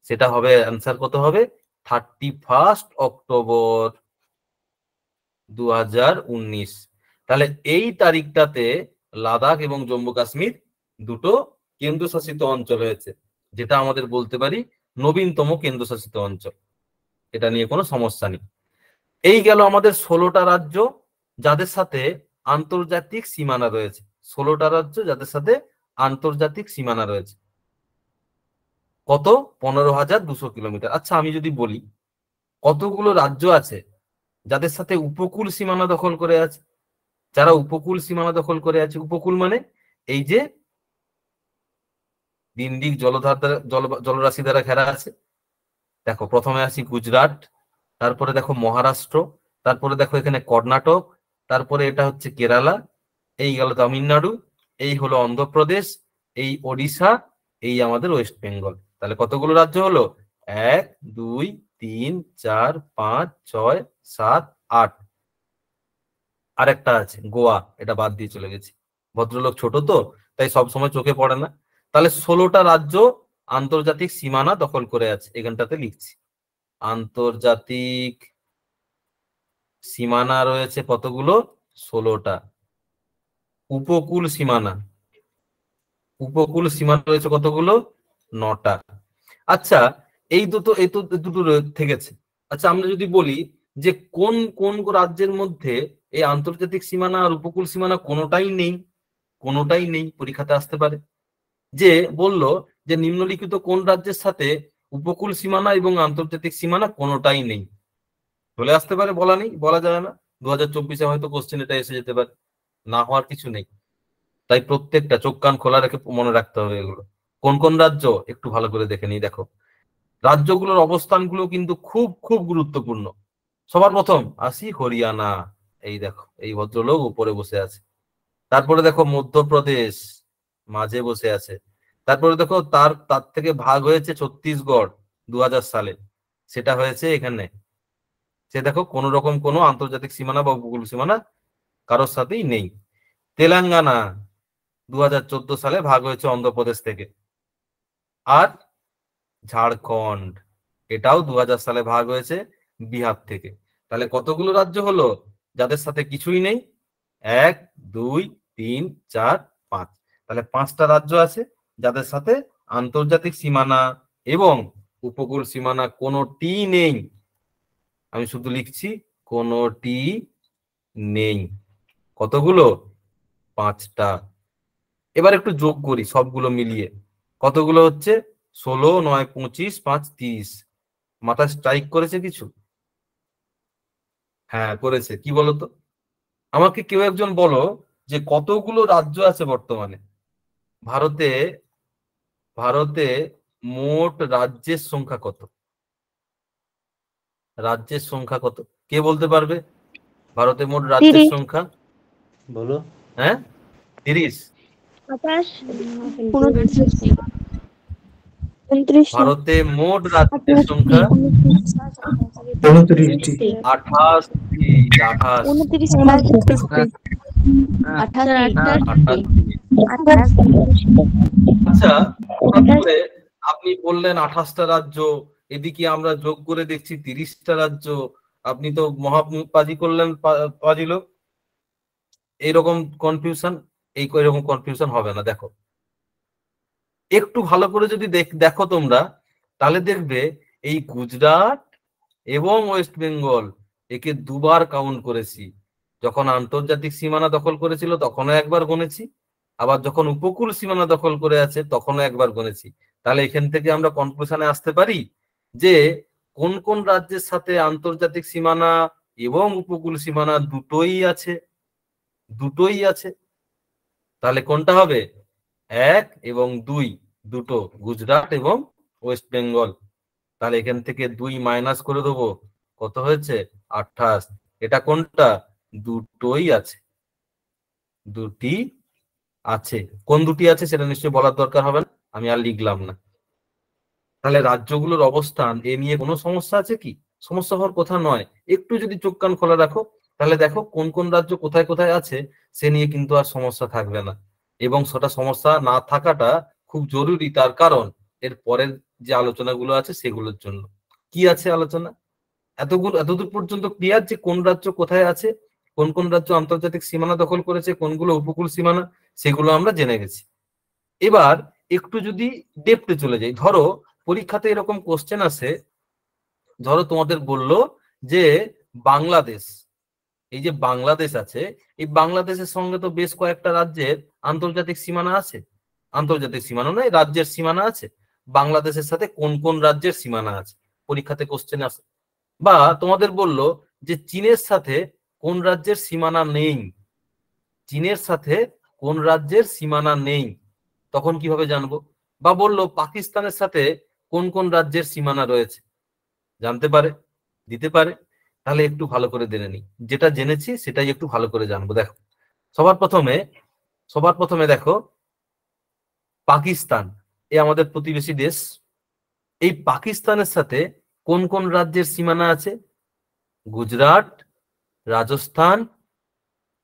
সেটা হবে, অ্যান্সার কত হবে? 31 অক্টোবর ২০১৯। তাহলে এই তারিখটাতে লাদাখ এবং জম্মু কাশ্মীর দুটো কেন্দ্রশাসিত অঞ্চল হয়েছে, যেটা আমাদের বলতে পারি নবীনতম কেন্দ্রশাসিত অঞ্চল। এটা নিয়ে কোনো সমস্যা নেই। এই গেল আমাদের 16টা রাজ্য যাদের সাথে আন্তর্জাতিক সীমানা রয়েছে। 16টা রাজ্য যাদের সাথে আন্তর্জাতিক সীমানা রয়েছে। কত? 15,200 কিলোমিটার। আচ্ছা, আমি যদি বলি কতগুলো রাজ্য আছে যাদের সাথে উপকূল সীমানা দখল করে আছে? যারা উপকূল সীমানা দখল করে আছে, উপকূল মানে এই যে দিন দিক জলধার দ্বারা জলরাশি দ্বারা ঘেরা আছে। দেখো, প্রথমে আসি গুজরাট, তারপরে দেখো মহারাষ্ট্র, তারপরে দেখো এখানে কর্ণাটক, তারপরে এটা হচ্ছে কেরালা, এই গেল তামিলনাড়ু, এই হলো অন্ধ্রপ্রদেশ, এই ওড়িশা, এই আমাদের ওয়েস্ট বেঙ্গল। তাহলে কতগুলো রাজ্য হলো? 1 2 3 4 5 6 7 8। আরেকটা আছে গোয়া, এটা বাদ দিয়ে চলে গেছি, ভদ্রলোক ছোট তো তাই সব সময় চোখে পড়ে না। তাহলে 16টা রাজ্য আন্তর্জাতিক সীমানা দখল করে আছে, এখানটাতে লিখছি। আন্তর্জাতিক সীমানা রয়েছে কতগুলো? 16টা। উপকূল সীমানা, উপকূল সীমানা রয়েছে কতগুলো? 9টা। আচ্ছা, এই দুটো থেকেছে। আচ্ছা, আমরা যদি বলি যে কোন কোন রাজ্যের মধ্যে এই আন্তর্জাতিক সীমানা আর উপকূল সীমানা কোনোটাই নেই, কোনোটাই নেই, পরীক্ষাতে আসতে পারে। যে বলল যে নিম্নলিখিত কোন রাজ্যের সাথে উপকূল সীমানা এবং আন্তর্জাতিক সীমানা কোনোটাই নেই, চলে আসতে পারে, বলা নেই, বলা যায় না। 2024-এ হয়তো কোশ্চেন এটা এসে যেতে পারে, না হওয়ার কিছু নেই। তাই প্রত্যেকটা চোখ কান খোলা রেখে মনে রাখতে হবে এগুলো। কোন কোন রাজ্য একটু ভালো করে দেখে নিই। দেখো, রাজ্যগুলোর অবস্থানগুলো কিন্তু খুব খুব গুরুত্বপূর্ণ। সবার প্রথম আসি হরিয়ানা, এই দেখো এই ভদ্রলোক উপরে বসে আছে। তারপরে দেখো মধ্যপ্রদেশ মাঝে বসে আছে। তারপরে দেখো তার তার থেকে ভাগ হয়েছে ছত্তিশগড় 2000 সালে, সেটা হয়েছে এখানে। সে দেখো কোন রকম কোনো আন্তর্জাতিক সীমানা বা উপকূল সীমানা কারোর সাথেই নেই। তেলেঙ্গানা 2014 সালে ভাগ হয়েছে অন্ধ্রপ্রদেশ থেকে। আর ঝাড়খণ্ড, এটাও 2000 সালে ভাগ হয়েছে বিহার থেকে। তাহলে কতগুলো রাজ্য হলো যাদের সাথে কিছুই নেই? 1 2 3 4 5। তাহলে 5টা রাজ্য আছে যাদের সাথে আন্তর্জাতিক সীমানা এবং উপকূল সীমানা কোনোটি নেই। আমি শুধু লিখছি কোনোটি নেই। কতগুলো? 5টা। এবার একটু যোগ করি সবগুলো মিলিয়ে, কতগুলো হচ্ছে? 16 9 25 5 30। মাথা স্ট্রাইক করেছে কিছু? হ্যাঁ করেছে। কি বলতো, আমাকে কেউ একজন বলো যে কতগুলো রাজ্য আছে বর্তমানে ভারতে? ভারতে মোট রাজ্যের সংখ্যা কত? রাজ্যের সংখ্যা কত কে বলতে পারবে? ভারতে মোট রাজ্যের 30 সংখ্যা? বলো। হ্যাঁ 30। 29 ভারতে মোট রাজ্যের সংখ্যা 29টি। 28টি। 28। 28 আচ্ছা, হঠাৎ করে আপনি বললেন 28টা রাজ্য, এদিকে আমরা যোগ করে দেখছি 30টা রাজ্য। আপনি তো মহাপাজি করলেন পাজিল। এইরকম কনফিউশন, এরকম কনফিউশন হবে না। দেখো একটু ভালো করে যদি দেখো তোমরা, তাহলে দেখবে এই গুজরাট এবং ওয়েস্ট বেঙ্গল একে দুবার কাউন্ট করেছি। যখন আন্তর্জাতিক সীমানা দখল করেছিল তখনও একবার গণেছি, আবার যখন উপকূল সীমানা দখল করে আছে তখনও একবার গণেছি। তাহলে এখান থেকে আমরা কনক্লুশনে আসতে পারি যে কোন কোন রাজ্যের সাথে আন্তর্জাতিক সীমানা এবং উপকূল সীমানা দুটোই আছে, দুটোই আছে। তাহলে কোনটা হবে? 1 এবং 2, দুটো, গুজরাট এবং ওয়েস্ট বেঙ্গল। তাহলে এখান থেকে 2 মাইনাস করে দেবো, কত হয়েছে? 28। এটা কোনটা? দুটোই আছে, দুটি আছে। কোন দুটি আছে সেটা নিশ্চয়ই বলার দরকার হবে না, আমি আর লিখলাম না। তাহলে রাজ্যগুলোর অবস্থান এ নিয়ে কোনো সমস্যা আছে কি? সমস্যা হওয়ার কথা নয়। একটু যদি চোখ কান খোলা রাখো তাহলে দেখো কোন কোন রাজ্য কোথায় কোথায় আছে, সে নিয়ে কিন্তু আর সমস্যা থাকবে না। এবং সেটা সমস্যা না থাকাটা খুব জরুরি, তার কারণ এর পরের যে আলোচনাগুলো আছে সেগুলোর জন্য। কি আছে আলোচনা? এতদূর পর্যন্ত ক্লিয়ার যে কোন রাজ্য কোথায় আছে, কোন কোন রাজ্য আন্তর্জাতিক সীমানা দখল করেছে, কোনগুলো উপকূল সীমানা, সেগুলো আমরা জেনে গেছি। এবার একটু যদি ডেপথে চলে যাই, ধরো পরীক্ষাতে এরকম কোশ্চেন আসে, ধরো তোমাদের বললো যে বাংলাদেশ, এই যে বাংলাদেশ আছে, এই বাংলাদেশের সঙ্গে তো বেশ কয়েকটা রাজ্যের আন্তর্জাতিক সীমানা আছে, আন্তর্জাতিক সীমানা নয়, রাজ্যের সীমানা আছে। বাংলাদেশের সাথে কোন কোন রাজ্যের সীমানা আছে, পরীক্ষাতে কোশ্চেন আসে। বা তোমাদের বলল যে চীনের সাথে কোন রাজ্যের সীমানা নেই, চীনের সাথে কোন রাজ্যের সীমানা নেই, তখন কিভাবে জানবো? বা বললো পাকিস্তানের সাথে কোন কোন রাজ্যের সীমানা রয়েছে, জানতে পারে, দিতে পারে। তাহলে একটু ভালো করে জেনে নিই, যেটা জেনেছি সেটাই একটু ভালো করে জানবো। দেখো সবার প্রথমে দেখো পাকিস্তান, এ আমাদের প্রতিবেশী দেশ। এই পাকিস্তানের সাথে কোন কোন রাজ্যের সীমানা আছে? গুজরাট, রাজস্থান,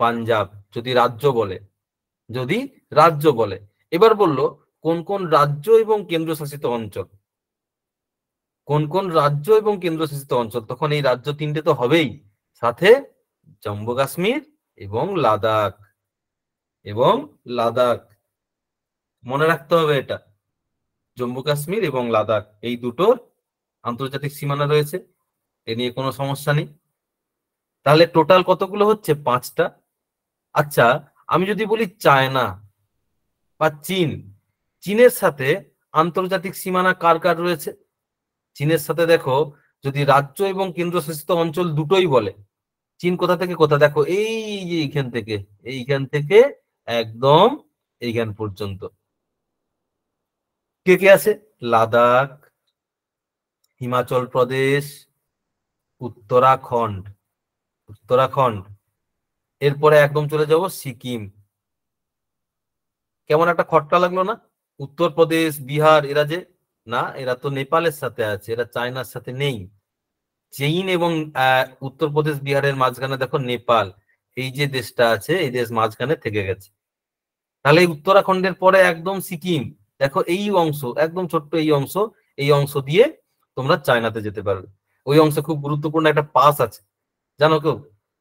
পাঞ্জাব, যদি রাজ্য বলে, যদি রাজ্য বলে। এবার বললো কোন কোন রাজ্য এবং কেন্দ্রশাসিত অঞ্চল, কোন কোন রাজ্য এবং কেন্দ্রশাসিত অঞ্চল, তখন এই রাজ্য তিনটে তো হবেই, সাথে জম্মু কাশ্মীর এবং লাদাখ, এবং লাদাখ মনে রাখতে হবে এটা, জম্মু কাশ্মীর এবং লাদাখ এই দুটোর আন্তর্জাতিক সীমানা রয়েছে, এ নিয়ে কোনো সমস্যা নেই। তাহলে টোটাল কতগুলো হচ্ছে? 5টা। আচ্ছা, আমি যদি বলি চায়না বা চীন, চীনের সাথে আন্তর্জাতিক সীমানা কার কার রয়েছে? চীনের সাথে দেখো, যদি রাজ্য এবং কেন্দ্রশাসিত অঞ্চল দুটোই বলে, চীন কোথা থেকে কোথা, দেখো এই যে এইখান থেকে একদম এইখান পর্যন্ত কে কে আছে? লাদাখ, হিমাচল প্রদেশ, উত্তরাখণ্ড, এরপরে একদম চলে যাব সিকিম। কেমন একটা খটকা লাগলো না? উত্তরপ্রদেশ, বিহার, এরা যে না, এরা তো নেপালের সাথে আছে, এরা চায়নার সাথে নেই। চীন এবং উত্তরপ্রদেশ, বিহারের মাঝখানে দেখো নেপাল, এই যে দেশটা আছে, এই দেশ মাঝখানে থেকে গেছে। তাহলে এই উত্তরাখণ্ডের পরে একদম সিকিম, দেখো এই অংশ, একদম ছোট্ট এই অংশ দিয়ে তোমরা চায়নাতে যেতে পারবে। ওই অংশে খুব গুরুত্বপূর্ণ একটা পাস আছে, জানো কেউ?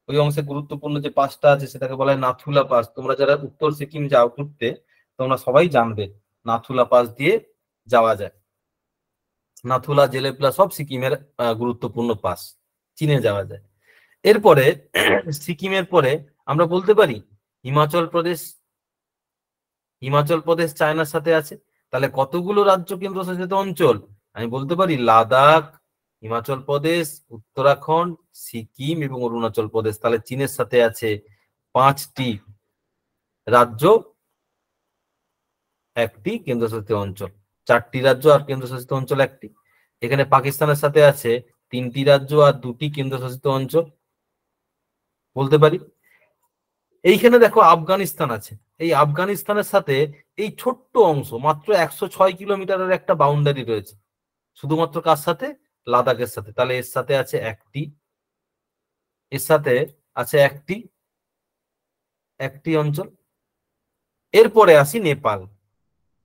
ওই অংশে গুরুত্বপূর্ণ যে পাসটা আছে সেটাকে বলা হয় নাথুলা পাস। তোমরা যারা উত্তর সিকিম যাও ঘুরতে, তোমরা সবাই জানবে নাথুলা পাস দিয়ে যাওয়া যায়। নাথুলা, জেলেপলা সব সিকিমের গুরুত্বপূর্ণ পাস, চীনে যাওয়া যায়। এরপরে সিকিমের পরে আমরা বলতে পারি হিমাচল প্রদেশ, চায়নার সাথে আছে। তাহলে কতগুলো রাজ্য কেন্দ্রশাসিত অঞ্চল? আমি বলতে পারি লাদাখ, হিমাচল প্রদেশ, উত্তরাখণ্ড, সিকিম এবং অরুণাচল প্রদেশ। তাহলে চীনের সাথে আছে 5টি রাজ্য, 1টি কেন্দ্রশাসিত অঞ্চল, 4টি রাজ্য আর কেন্দ্রশাসিত অঞ্চল 1টি। এখানে পাকিস্তানের সাথে আছে 3টি রাজ্য আর 2টি কেন্দ্রশাসিত অঞ্চল, বলতে পারি। এইখানে দেখো আফগানিস্তান আছে, এই আফগানিস্তানের সাথে এই ছোট্ট অংশ, মাত্র 106 কিলোমিটারের একটা বাউন্ডারি রয়েছে, শুধুমাত্র কার সাথে? লাদাখের সাথে। তাহলে এর সাথে আছে 1টি, এর সাথে আছে 1টি অঞ্চল। এরপরে আসি নেপাল,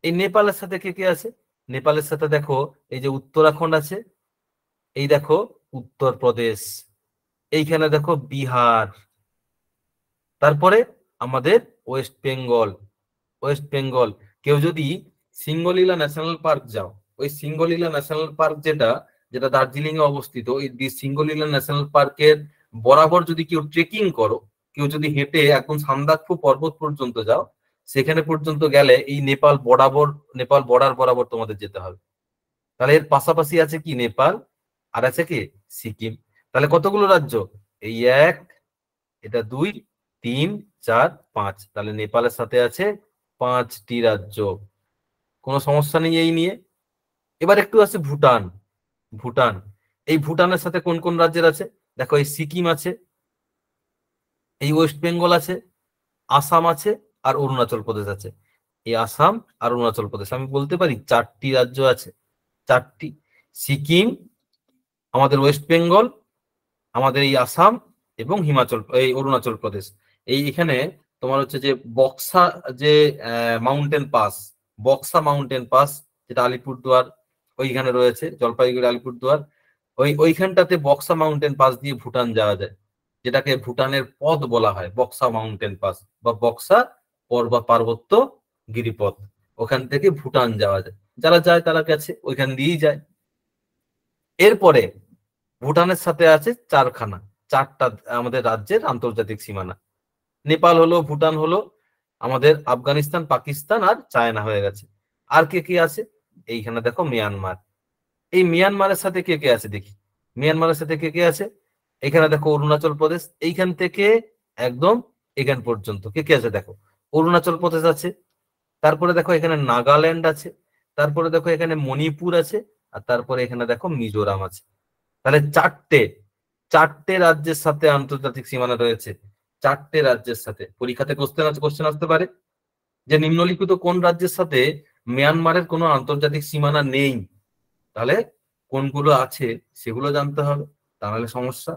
এই নেপালের সাথে কে কে আছে? নেপালের সাথে দেখো এই যে উত্তরাখণ্ড আছে, এই দেখো উত্তরপ্রদেশ, এইখানে দেখো বিহার, তারপরে আমাদের ওয়েস্ট বেঙ্গল। কেউ যদি সিঙ্গলীলা ন্যাশনাল পার্ক যাও, ওই সিঙ্গলীলা ন্যাশনাল পার্ক যেটা দার্জিলিং এ অবস্থিত, এই সিঙ্গলীলা ন্যাশনাল পার্কের বরাবর যদি কেউ ট্রেকিং করো, কেউ যদি হেঁটে একদম সান্দাকফু পর্বত পর্যন্ত যাও, সেখানে পর্যন্ত গেলে এই নেপাল বর্ডার বরাবর তোমাদের যেতে হবে। তাহলে এর পাশাপাশি আছে কি? নেপাল, আর আছে কি? সিকিম। তাহলে কতগুলো রাজ্য? এই 1, এটা 2, 3, 4, 5। তাহলে নেপালের সাথে আছে 5টি রাজ্য, কোনো সমস্যা নেই এই নিয়ে। এবার একটু আছে ভুটান, এই ভুটানের সাথে কোন কোন রাজ্যের আছে? দেখো এই সিকিম আছে, এই ওয়েস্ট বেঙ্গল আছে, আসাম আছে আর অরুণাচল প্রদেশ আছে। এই আসাম আর অরুণাচল প্রদেশ, আমি বলতে পারি 4টি রাজ্য আছে, 4টি। সিকিম, আমাদের ওয়েস্ট বেঙ্গল, আমাদের এই আসাম এবং এই অরুণাচল প্রদেশ। এখানে তোমার হচ্ছে যে বক্সা মাউন্টেন পাস, যেটা আলিপুরদুয়ার ওইখানে রয়েছে, জলপাইগুড়ি আলিপুরদুয়ার, ওইখানটাতে বক্সা মাউন্টেন পাস দিয়ে ভুটান যাওয়া যায়, যেটাকে ভুটানের পথ বলা হয়, বক্সা মাউন্টেন পাস বা বক্সা পার্বত্য গিরিপথ। ওখান থেকে ভুটান যাওয়া যায়, যারা যায় তারা গেছে, ওইখান দিয়েই যায়। এরপরে ভুটানের সাথে আছে চারটা আমাদের রাজ্যের আন্তর্জাতিক সীমানা। নেপাল হলো, ভুটান হলো, আমাদের আফগানিস্তান, পাকিস্তান আর চায়না হয়ে গেছে। আর কে কে আছে? এইখানে দেখো মিয়ানমার। এই মিয়ানমারের সাথে কে কে আছে দেখি। মিয়ানমারের সাথে কে কে আছে? এখানে দেখো অরুণাচল প্রদেশ, এইখান থেকে একদম এখান পর্যন্ত কে কে আছে দেখো। অরুণাচল প্রদেশ আছে, তারপরে দেখো এখানে নাগাল্যান্ড আছে, তারপরে দেখো এখানে মণিপুর আছে, আর তারপরে এখানে দেখো মিজোরাম আছে। তাহলে চারটে রাজ্যের সাথে আন্তর্জাতিক সীমানা রয়েছে। চারটে রাজ্যের সাথে পরীক্ষাতে কোশ্চেন আসতে পারে যে নিম্নলিখিত কোন রাজ্যের সাথে মিয়ানমারের কোনো আন্তর্জাতিক সীমানা নেই। তাহলে কোনগুলো আছে সেগুলো জানতে হবে, তাহলে সমস্যা,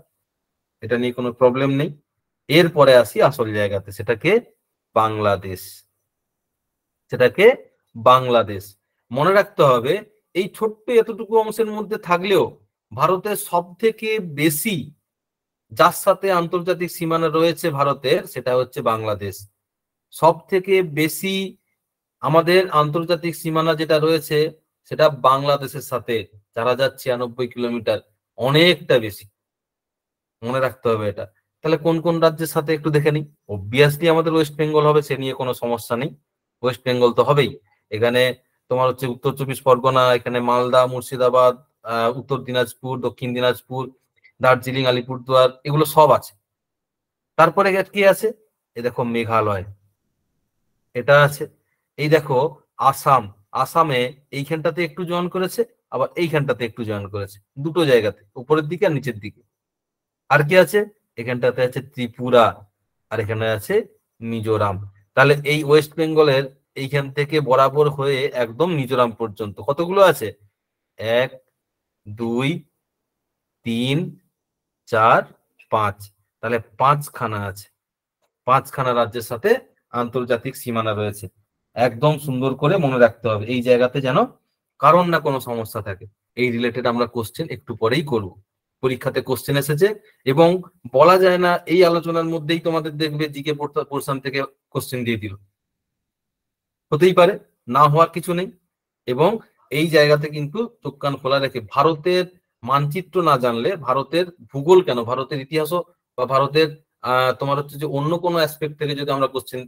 এটা নিয়ে কোনো প্রবলেম নেই। এরপরে আসি আসল জায়গাতে, সেটাকে বাংলাদেশ। মনে রাখতে হবে এই ছোট্ট এতটুকু অংশের মধ্যে থাকলেও ভারতের সব থেকে বেশি যার সাথে আন্তর্জাতিক সীমানা রয়েছে ভারতের, সেটা হচ্ছে বাংলাদেশ। সব থেকে বেশি আমাদের আন্তর্জাতিক সীমানা যেটা রয়েছে সেটা বাংলাদেশের সাথে, 4096 কিলোমিটার, অনেকটা বেশি। মনে রাখতে হবে এটা। তাহলে কোন কোন রাজ্যের সাথে একটু দেখে নিই। অবভিয়াসলি আমাদের ওয়েস্ট বেঙ্গল হবে, সে নিয়ে কোনো সমস্যা নেই, ওয়েস্ট বেঙ্গল তো হবেই। এখানে তোমার হচ্ছে উত্তর 24 পরগনা, এখানে মালদা, মুর্শিদাবাদ, উত্তর দিনাজপুর, দক্ষিণ দিনাজপুর, দার্জিলিং, আলিপুরদুয়ার, এগুলো সব আছে। তারপরে কি আছে? এই দেখো মেঘালয়, এটা আছে। এই দেখো আসামে এইখানটাতে একটু জয়েন করেছে, আবার এইখানটাতে একটু জয়েন করেছে, দুটো জায়গাতে, উপরের দিকে আর নিচের দিকে। আর কি আছে? এখানটাতে আছে ত্রিপুরা, আর এখানে আছে মিজোরাম। তাহলে এই ওয়েস্ট বেঙ্গলের এইখান থেকে বরাবর হয়ে একদম মিজোরাম পর্যন্ত কতগুলো আছে? 1 2 3 4 5, তাহলে 5খানা আছে। 5খানা রাজ্যের সাথে আন্তর্জাতিক সীমানা রয়েছে। একদম সুন্দর করে মনে রাখতে হবে এই জায়গাতে, যেন কারণ না কোনো সমস্যা থাকে। এই রিলেটেড আমরা কোশ্চেন একটু পরেই করব, পরীক্ষাতে কোশ্চেন এসেছে, এবং বলা যায় না এই আলোচনার মধ্যেই তোমাদের দেখবে জিকে পোরশন থেকে কোশ্চেন দিয়ে দিল, হতেই পারে, না হওয়ার কিছু নেই। এবং এই জায়গাতে কিন্তু চোখ কান খোলা রেখে, ভারতের মানচিত্র না জানলে, ভারতের ভূগোল কেন, ভারতের ইতিহাসও বা ভারতের তোমার হচ্ছে যে অন্য কোনো অ্যাসপেক্ট থেকে যদি আমরা কোশ্চেন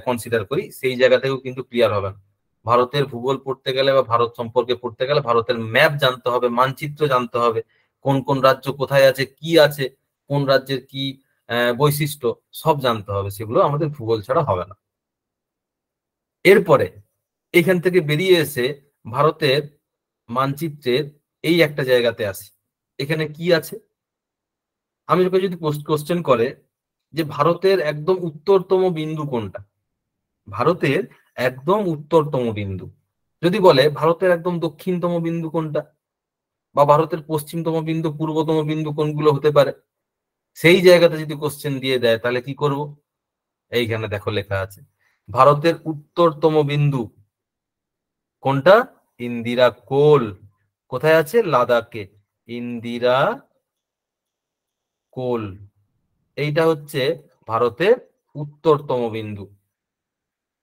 কনসিডার করি, সেই জায়গা থেকেও কিন্তু ক্লিয়ার হবে না। ভারতের ভূগোল পড়তে গেলে বা ভারত সম্পর্কে পড়তে গেলে ভারতের ম্যাপ জানতে হবে, মানচিত্র জানতে হবে, কোন কোন রাজ্য কোথায় আছে, কি আছে, কোন রাজ্যের কি বৈশিষ্ট্য, সব জানতে হবে। সেগুলো আমাদের ভূগোল ছাড়া হবে না। এরপরে এখান থেকে বেরিয়ে এসে ভারতের মানচিত্রের এই একটা জায়গাতে আসি। এখানে কি আছে? আমি যদি কোশ্চেন করে যে ভারতের একদম উত্তরতম বিন্দু কোনটা, ভারতের একদম উত্তরতম বিন্দু, যদি বলে ভারতের একদম দক্ষিণতম বিন্দু কোনটা, বা ভারতের পশ্চিমতম বিন্দু, পূর্বতম বিন্দু কোনগুলো হতে পারে, সেই জায়গাতে যদি কোশ্চেন দিয়ে দেয় তাহলে কি করব? এইখানে দেখো লেখা আছে ভারতের উত্তরতম বিন্দু কোনটা? ইন্দিরা কোল। কোথায় আছে? লাদাখে, ইন্দিরা কোল। এইটা হচ্ছে ভারতের উত্তরতম বিন্দু।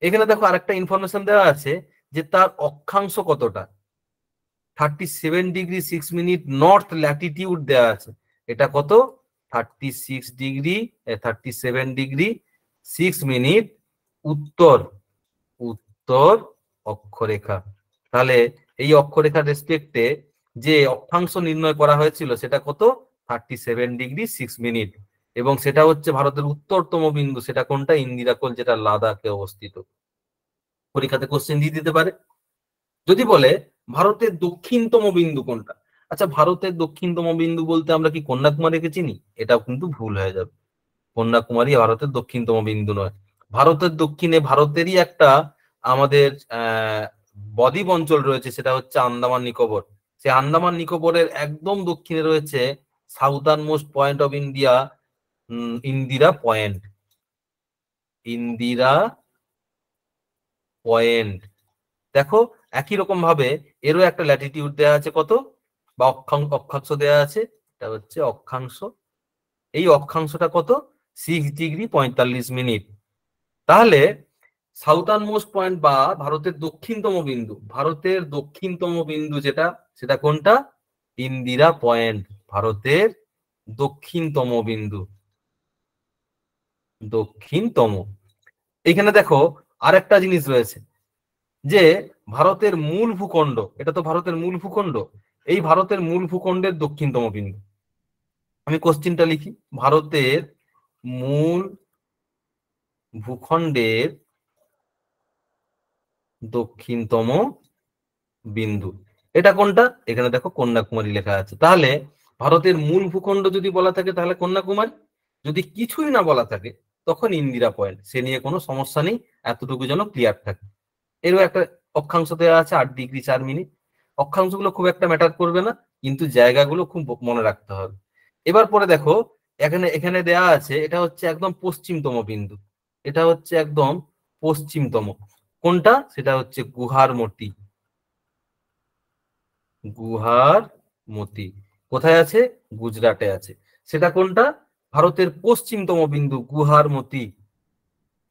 এখানে দেখো আরেকটা ইনফরমেশন দেওয়া আছে যে তার অক্ষাংশ কতটা, 37 ডিগ্রি 6 মিনিট নর্থ ল্যাটিটিউড দেওয়া আছে। এটা কত? 36 ডিগ্রি 37 ডিগ্রি 6 মিনিট উত্তর অক্ষরেখা। তাহলে এই অক্ষরেখার রেসপেক্টে যে অক্ষাংশ নির্ণয় করা হয়েছিল সেটা কত? 37 ডিগ্রি 6 মিনিট, এবং সেটা হচ্ছে ভারতের উত্তরতম বিন্দু। সেটা কোনটা? ইন্দিরা কোল, যেটা লাদাখে অবস্থিত। পরীক্ষাতে কোশ্চেন দিয়ে দিতে পারে। যদি বলে ভারতের দক্ষিণতম বিন্দু কোনটা, আচ্ছা ভারতের দক্ষিণতম বিন্দু বলতে আমরা কি কন্যাকুমারীকে চিনি? এটাও কিন্তু ভুল হয়ে যাবে। কন্যাকুমারী ভারতের দক্ষিণতম বিন্দু নয়। ভারতের দক্ষিণে ভারতেরই একটা আমাদের বদ্বীপ অঞ্চল রয়েছে, সেটা হচ্ছে আন্দামান নিকোবর। সেই আন্দামান নিকোবরের একদম দক্ষিণে রয়েছে southern most point of India, Indira point. Indira point দেখো একই রকম ভাবে এরও একটা ল্যাটিটিউড দেওয়া আছে, কত, বা অক্ষাংশ দেওয়া আছে, এটা হচ্ছে অক্ষাংশ। এই অক্ষাংশটা কত? 6 ডিগ্রি 45 মিনিট। তাহলে সাউথার্ন মোস্ট পয়েন্ট বা ভারতের দক্ষিণতম বিন্দু, ভারতের দক্ষিণতম বিন্দু যেটা, সেটা কোনটা? ইন্দিরা পয়েন্ট, ভারতের দক্ষিণতম বিন্দু, দক্ষিণতম। এখানে দেখো আরেকটা জিনিস রয়েছে যে ভারতের মূল ভূখণ্ড, এটা তো ভারতের মূল ভূখণ্ড, এই ভারতের মূল ভূখণ্ডের দক্ষিণতম বিন্দু। আমি কোশ্চিনটা লিখি, ভারতের মূল ভূখণ্ডের দক্ষিণতম বিন্দু, এটা কোনটা? এখানে দেখো কন্যাকুমারী লেখা আছে। তাহলে ভারতের মূল ভূখণ্ড যদি বলা থাকে তাহলে কন্যাকুমারী, যদি কিছুই না বলা থাকে তখন ইন্দিরা পয়েন্ট। সে নিয়ে কোনো সমস্যা নেই, এতটুকু যেন ক্লিয়ার থাকে। এরও একটা অক্ষাংশ দেওয়া আছে 8°4'। অক্ষাংশগুলো খুব একটা ম্যাটার করবে না, কিন্তু জায়গাগুলো খুব মনে রাখতে হবে। এবার পরে দেখো এখানে এখানে দেয়া আছে, এটা হচ্ছে একদম পশ্চিমতম বিন্দু, এটা হচ্ছে একদম পশ্চিমতম। কোনটা? সেটা হচ্ছে গুহারমতি, গুহারমতি কোথায় আছে? গুজরাটে আছে। সেটা কোনটা? ভারতের পশ্চিমতম বিন্দু গুহারমতি,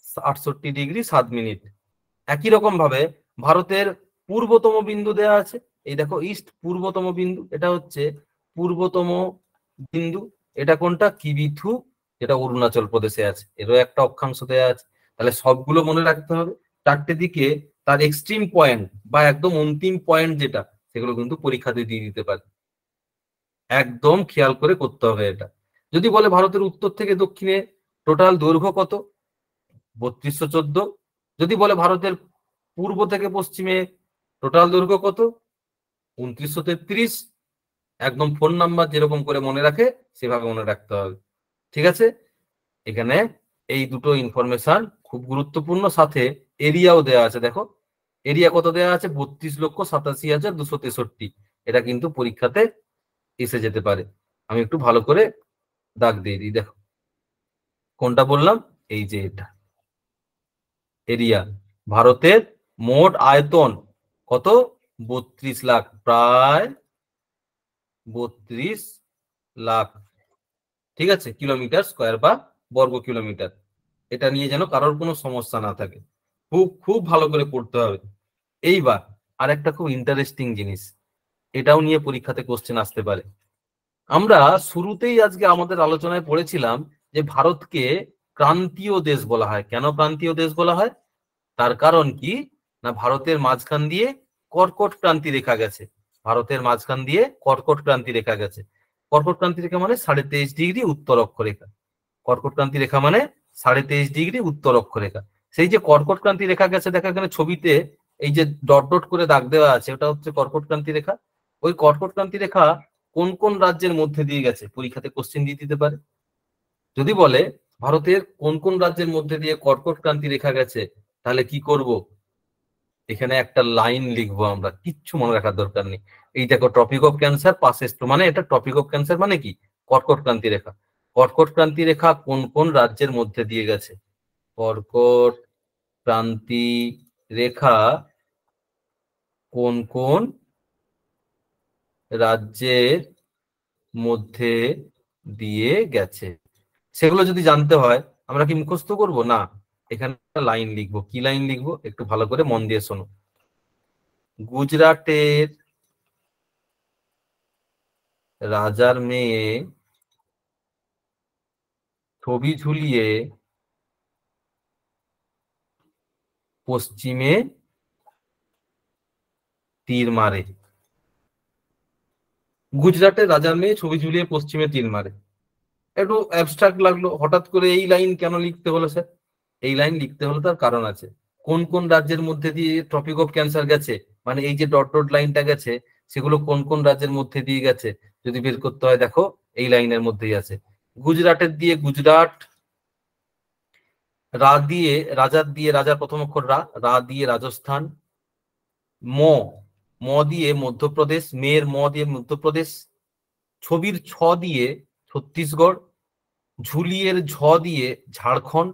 68°7'। একই রকম ভাবে ভারতের পূর্বতম বিন্দু দেয়া আছে, এই দেখো ইস্ট পূর্বতম বিন্দু, এটা হচ্ছে পূর্বতম বিন্দু। এটা কোনটা? কিবিথু, যেটা অরুণাচল প্রদেশে আছে। এরও একটা অক্ষাংশ দেয়া আছে। তাহলে সবগুলো মনে রাখতে হবে। চারটে দিকে তার এক্সট্রিম পয়েন্ট বা একদম অন্তিম পয়েন্ট যেটা, সেগুলো কিন্তু পরীক্ষাতে দিয়ে দিতে পারে। একদম খেয়াল করে করতে হবে এটা। যদি বলে ভারতের উত্তর থেকে দক্ষিণে টোটাল দৈর্ঘ্য কত? 3214। যদি বলে ভারতের পূর্ব থেকে পশ্চিমে টোটাল দৈর্ঘ্য কত? 2933। একদম ফোন নাম্বার যেরকম করে মনে রাখে সেভাবে মনে রাখতে হবে। ঠিক আছে? এখানে এই দুটো ইনফরমেশন খুব গুরুত্বপূর্ণ, সাথে এরিয়াও দেওয়া আছে। দেখো এরিয়া কত দেওয়া আছে? 32,87,263। এটা কিন্তু পরীক্ষাতে এসে যেতে পারে। আমি একটু ভালো করে দাগ দিয়ে দিই। দেখো কোনটা বললাম? এই যে এটা এরিয়া। ভারতের মোট আয়তন কত? 32 লাখ, প্রায় 32 লাখ। ঠিক আছে, কিলোমিটার স্কোয়ার বা বর্গ কিলোমিটার। এটা নিয়ে যেন কারোর কোনো সমস্যা না থাকে, খুব খুব ভালো করে পড়তে হবে। এইবার আর একটা খুব ইন্টারেস্টিং জিনিস, এটাও নিয়ে পরীক্ষাতে কোশ্চেন আসতে পারে। আমরা শুরুতেই আজকে আমাদের আলোচনায় পড়েছিলাম যে ভারতকে ক্রান্তীয় দেশ বলা হয়। কেন ক্রান্তীয় দেশ বলা হয়? তার কারণ কি না, ভারতের মাঝখান দিয়ে কর্কট ক্রান্তি রেখা গেছে, ভারতের মাঝখান দিয়ে কর্কট ক্রান্তি রেখা গেছে। কর্কট ক্রান্তি রেখা মানে 23.5° উত্তর অক্ষরেখা। কর্কট ক্রান্তি রেখা মানে 23.5° উত্তর অক্ষরেখা। সেই যে কর্কট ক্রান্তি রেখা গেছে, দেখা এখানে ছবিতে এই যে ডট ডট করে দাগ দেওয়া আছে, ওটা হচ্ছে কর্কট ক্রান্তি রেখা। ওই কর্কট ক্রান্তি রেখা কোন কোন রাজ্যের মধ্যে দিয়ে গেছে? পরীক্ষাতে কোশ্চেন দিয়ে দিতে পারে। যদি বলে ভারতের কোন কোন রাজ্যের মধ্যে দিয়ে কর্কট ক্রান্তি রেখা গেছে, তাহলে কি করব? এখানে একটা লাইন লিখবো আমরা, কিচ্ছু মনে রাখার দরকার নেই। এই দেখো topic of cancer passes through, মানে এটা টপিক অফ ক্যান্সার মানে কি? কর্কট ক্রান্তি রেখা। কর্কট ক্রান্তি রেখা কোন কোন রাজ্যের মধ্যে দিয়ে গেছে? কর্কট ক্রান্তি রেখা কোন কোন রাজ্যের মধ্যে দিয়ে গেছে, সেগুলো যদি জানতে হয় আমরা কি মুখস্থ করব? না, এখানে লাইন লিখবো। কি লাইন লিখবো? একটু ভালো করে মন দিয়ে শোনো। গুজরাটের রাজার মেয়ে ছবি ঝুলিয়ে পশ্চিমে তীর মারে। গুজরাটের রাজার মেয়ে ছবি ঝুলিয়ে পশ্চিমে তীর মারে, একটু অ্যাবস্ট্রাক্ট লাগলো। হঠাৎ করে এই লাইন কেন লিখতে হলো স্যার? এই লাইন লিখতে হলো তার কারণ আছে। কোন কোন রাজ্যের মধ্যে দিয়ে ট্রপিক অফ ক্যান্সার গেছে, মানে এই যে ডট ডট লাইনটা গেছে, সেগুলো কোন কোন রাজ্যের মধ্যে দিয়ে গেছে যদি বের করতে হয়, দেখো এই লাইনের মধ্যেই আছে। গুজরাটের দিয়ে গুজরাট, রা দিয়ে রাজার দিয়ে রাজার প্রথম অক্ষর রা, রা দিয়ে রাজস্থান, ম ম দিয়ে মধ্যপ্রদেশ, মেয়ের ম দিয়ে মধ্যপ্রদেশ, ছবির ছ দিয়ে ছত্তিশগড়, ঝুলিয়ের ঝ দিয়ে ঝাড়খণ্ড,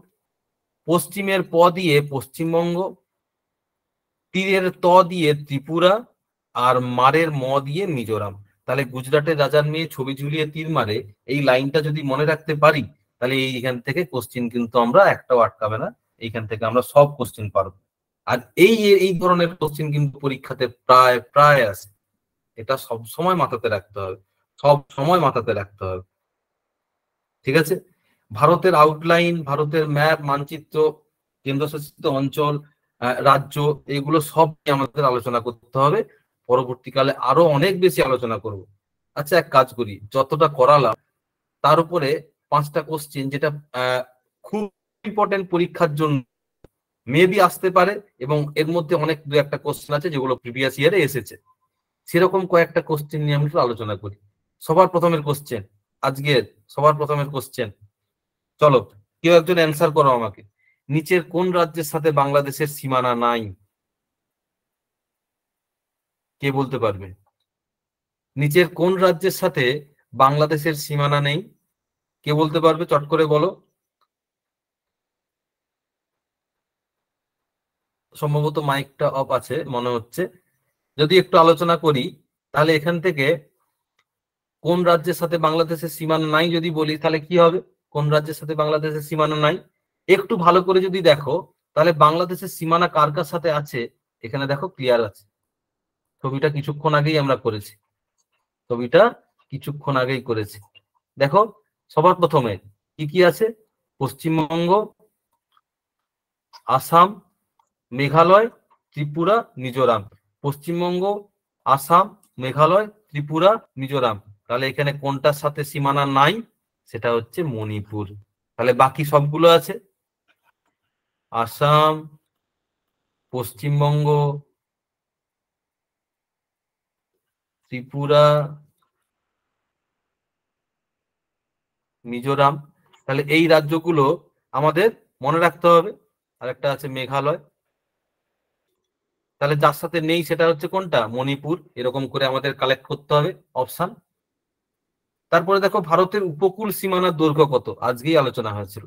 পশ্চিমের প দিয়ে পশ্চিমবঙ্গ, তীরের ত দিয়ে ত্রিপুরা, আর মারের ম দিয়ে মিজোরাম। তাহলে গুজরাটের রাজার মেয়ে ছবি ঝুলিয়ে তীর মারে, এই লাইনটা যদি মনে রাখতে পারি, তাহলে এইখান থেকে কোশ্চিন কিন্তু আমরা একটাও আটকাবে না, এইখান থেকে আমরা সব কোশ্চেন পারবো। আর এই ধরনের কোশ্চেন কিন্তু পরীক্ষাতে প্রায় প্রায় আসে, এটা সব সময় মাথাতে রাখতে হবে, সব সময় মাথাতে রাখতে হবে। ঠিক আছে, ভারতের আউটলাইন, ভারতের ম্যাপ, মানচিত্র, কেন্দ্রশাসিত অঞ্চল, রাজ্য, এগুলো সব আমাদের আলোচনা করতে হবে। পরবর্তীকালে আরো অনেক বেশি আলোচনা করব। আচ্ছা, এক কাজ করি, যতটা করালাম তার উপরে 5টা কোশ্চেন যেটা খুব ইম্পর্টেন্ট পরীক্ষার জন্য মেবি আসতে পারে, এবং এর মধ্যে অনেক 2-1টা কোশ্চেন আছে যেগুলো প্রিভিয়াস ইয়ারে এসেছে, সেরকম কয়েকটা কোশ্চেন নিয়ে আমি একটু আলোচনা করি। সবার প্রথমের কোশ্চেন, আজকের সবার প্রথমের কোশ্চেন, চলো কেউ একজন অ্যান্সার করো আমাকে। নিচের কোন রাজ্যের সাথে বাংলাদেশের সীমানা নাই? কে বলতে পারবে? নিচের কোন রাজ্যের সাথে বাংলাদেশের সীমানা নেই? কে বলতে পারবে? চট করে বলো। সম্ভবত মাইকটা অফ আছে মনে হচ্ছে। যদি একটু আলোচনা করি তাহলে এখান থেকে কোন রাজ্যের সাথে বাংলাদেশের সীমানা নাই যদি বলি তাহলে কি হবে? কোন রাজ্যের সাথে বাংলাদেশের সীমানা নাই? একটু ভালো করে যদি দেখো তাহলে বাংলাদেশের সীমানা কার কার সাথে আছে এখানে দেখো ক্লিয়ার আছে। ছবিটা কিছুক্ষণ আগেই আমরা করেছি, ছবিটা কিছুক্ষণ আগেই করেছি। দেখো সবার প্রথমে কি কি আছে? পশ্চিমবঙ্গ, আসাম, মেঘালয়, ত্রিপুরা, মিজোরাম। পশ্চিমবঙ্গ, আসাম, মেঘালয়, ত্রিপুরা, মিজোরাম। তাহলে এখানে কোনটার সাথে সীমানা নাই? সেটা হচ্ছে মণিপুর। তাহলে বাকি সবগুলো আছে, আসাম, পশ্চিমবঙ্গ, ত্রিপুরা, মিজোরাম। তাহলে এই রাজ্যগুলো আমাদের মনে রাখতে হবে। আর একটা আছে মেঘালয়। তাহলে যার সাথে নেই সেটা হচ্ছে কোনটা? মণিপুর। এরকম করে আমাদের কালেক্ট করতে হবে অপশন। তারপরে দেখো ভারতের উপকূল সীমানার দৈর্ঘ্য কত? আজকেই আলোচনা হয়েছিল।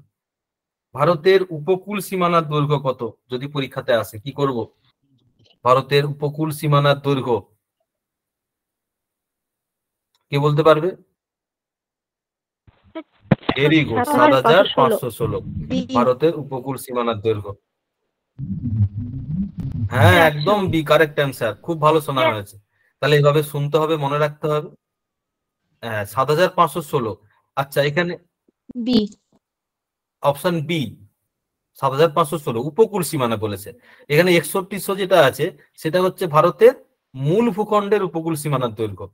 ভারতের উপকূল সীমানার দৈর্ঘ্য কত যদি পরীক্ষাতে আসে? কি করব? ভারতের উপকূল সীমানার দৈর্ঘ্য কে বলতে পারবে? ভেরি গুড, ৭,৫১৬ ভারতের উপকূল সীমানার দৈর্ঘ্য। হ্যাঁ, একদম বি, কারেক্ট অ্যান্সার। খুব ভালো শোনা হয়েছে। তাহলে এইভাবে শুনতে হবে, মনে রাখতে হবে। হ্যাঁ, ৭,৫১৬। আচ্ছা, এখানে বি, অপশন বি ৭,৫১৬ উপকূল সীমানা বলেছে। এখানে ৬১০০ যেটা আছে সেটা হচ্ছে ভারতের মূল ভূখণ্ডের উপকূল সীমানার দৈর্ঘ্য,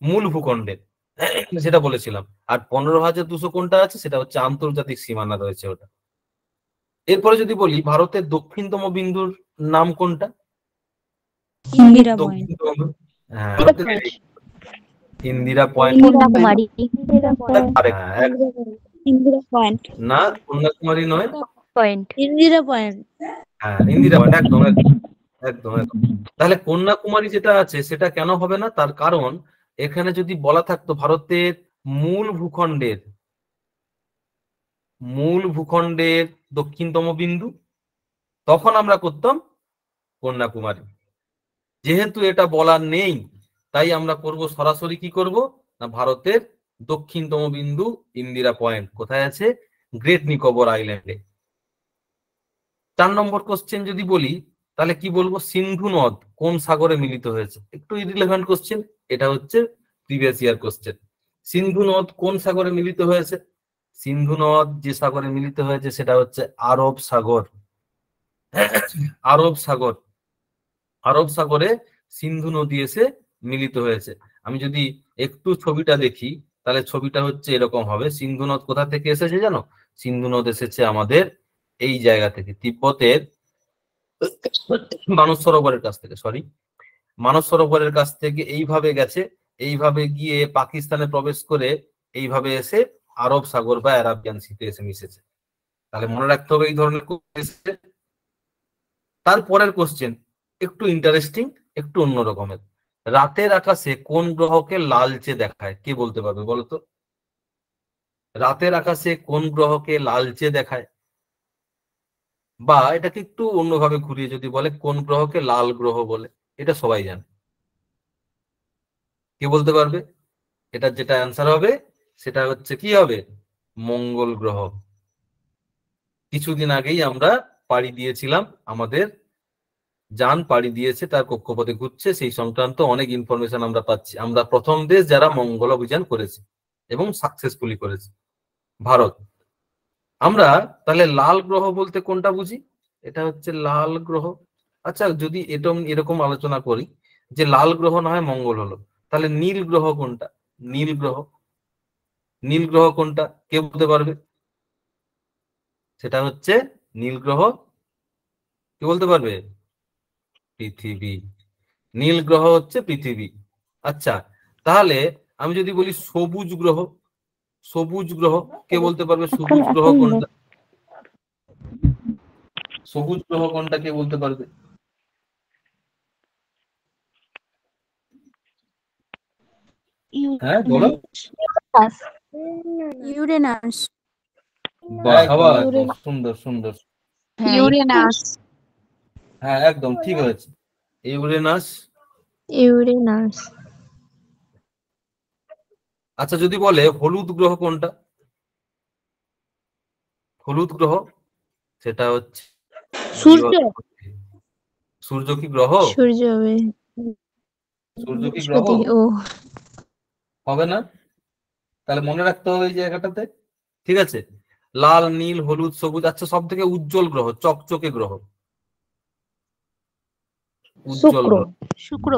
মূল ভূখণ্ডের, সেটা বলেছিলাম। আর ১৫,২০০ কোনটা আছে সেটা হচ্ছে আন্তর্জাতিক সীমানা রয়েছে ওটা। এরপরে যদি বলি ভারতের দক্ষিণতম বিন্দুর নাম কোনটা? ইন্দিরা পয়েন্ট। দক্ষিণতম, হ্যাঁ, ভারতের ইন্দিরা পয়েন্ট। কন্যাকুমারী। হ্যাঁ, ইন্দিরা পয়েন্ট। না, কন্যাকুমারী নয়। পয়েন্ট। ইন্দিরা পয়েন্ট। হ্যাঁ, ইন্দিরা পয়েন্ট, একদম একদম একদম একদম। তাহলে কন্যাকুমারী যেটা আছে সেটা কেন হবে না? তার কারণ এখানে যদি বলা থাকতো ভারতের মূল ভূখণ্ডের দক্ষিণতম বিন্দু, তখন আমরা করতাম কন্যাকুমারী। যেহেতু এটা বলার নেই তাই আমরা করব সরাসরি কি করব না, ভারতের দক্ষিণতম বিন্দু ইন্দিরা পয়েন্ট কোথায় আছে? গ্রেট নিকোবর আইল্যান্ডে। ৪ নম্বর কোশ্চেন যদি বলি তাহলে কি বলবো? সিন্ধু নদ কোন সাগরে মিলিত হয়েছে? একটু ইরিলেভেন্ট কোশ্চেন, এটা হচ্ছে প্রিভিয়াস ইয়ার কোশ্চেন। সিন্ধু নদ কোন সাগরে মিলিত হয়েছে? সিন্ধু নদ যে সাগরে মিলিত হয়েছে সেটা হচ্ছে আরব সাগর। আরব সাগর, আরব সাগরে সিন্ধু নদী এসে মিলিত হয়েছে। আমি যদি একটু ছবিটা দেখি তাহলে ছবিটা হচ্ছে এরকম হবে। সিন্ধু নদ কোথা থেকে এসেছে জানো? সিন্ধু নদ এসেছে আমাদের এই জায়গা থেকে, তিব্বতের মানস সরোবরের কাছ থেকে, মানস সরোবরের কাছ থেকে এইভাবে গেছে, এইভাবে গিয়ে পাকিস্তানে প্রবেশ করে এইভাবে এসে আরব সাগর বা অ্যারাবিয়ান সিতে এসে মিশেছে। তাহলে মনে রাখতে হবে এই ধরনের। তারপরের কোশ্চেন একটু ইন্টারেস্টিং, একটু অন্য রকমের। রাতের আকাশে কোন গ্রহকে লালচে দেখায়? কে বলতে পারবে বলতো? রাতের আকাশে কোন গ্রহকে লালচে দেখায়? বা এটাকে একটু অন্যভাবে ঘুরিয়ে যদি বলে কোন গ্রহকে লাল গ্রহ বলে? এটা সবাই জানে। কে বলতে পারবে? এটা যেটা অ্যান্সার হবে সেটা হচ্ছে কি হবে? মঙ্গল গ্রহ। কিছুদিন আগেই আমরা পাড়ি দিয়েছিলাম, আমাদের যান পাড়ি দিয়েছে, তার কক্ষপথে ঘুরছে, সেই সংক্রান্ত অনেক ইনফরমেশন আমরা পাচ্ছি। আমরা প্রথম দেশ যারা মঙ্গল অভিযান করেছে এবং সাকসেসফুলি করেছে, ভারত। আমরা তাহলে লাল গ্রহ বলতে কোনটা বুঝি? এটা হচ্ছে লাল গ্রহ। আচ্ছা, যদি এরকম আলোচনা করি যে লাল গ্রহ না হয় মঙ্গল হলো, তাহলে নীল গ্রহ কোনটা? নীল গ্রহ, নীল গ্রহ কোনটা কে বলতে পারবে? সেটা হচ্ছে নীল গ্রহ, কে বলতে পারবে? পৃথিবী। নীল গ্রহ হচ্ছে পৃথিবী। আচ্ছা, তাহলে আমি যদি বলি সবুজ গ্রহ, সবুজ গ্রহ কে বলতে পারবে? সবুজ গ্রহ কোনটা? সবুজ গ্রহ কোনটা কে বলতে পারবে? হ্যাঁ বলো। ইউরেনাস। বাবা, একদম সুন্দর সুন্দর। ইউরেনাস। হ্যাঁ একদম ঠিক আছে, ইউরেনাস। ইউরেনাস। আচ্ছা, যদি বলে হলুদ গ্রহ কোনটা? হলুদ গ্রহ সেটা হচ্ছে সূর্য। সূর্য কি গ্রহ? সূর্য হবে। সূর্য কি গ্রহ? ও হবে না, তাহলে মনে রাখতে হবে এই জায়গাটাতে। ঠিক আছে, লাল, নীল, হলুদ, সবুজ। আচ্ছা, সব থেকে উজ্জ্বল গ্রহ, চকচকে গ্রহ, উজ্জ্বল শুক্র। গ্রহ। শুক্র।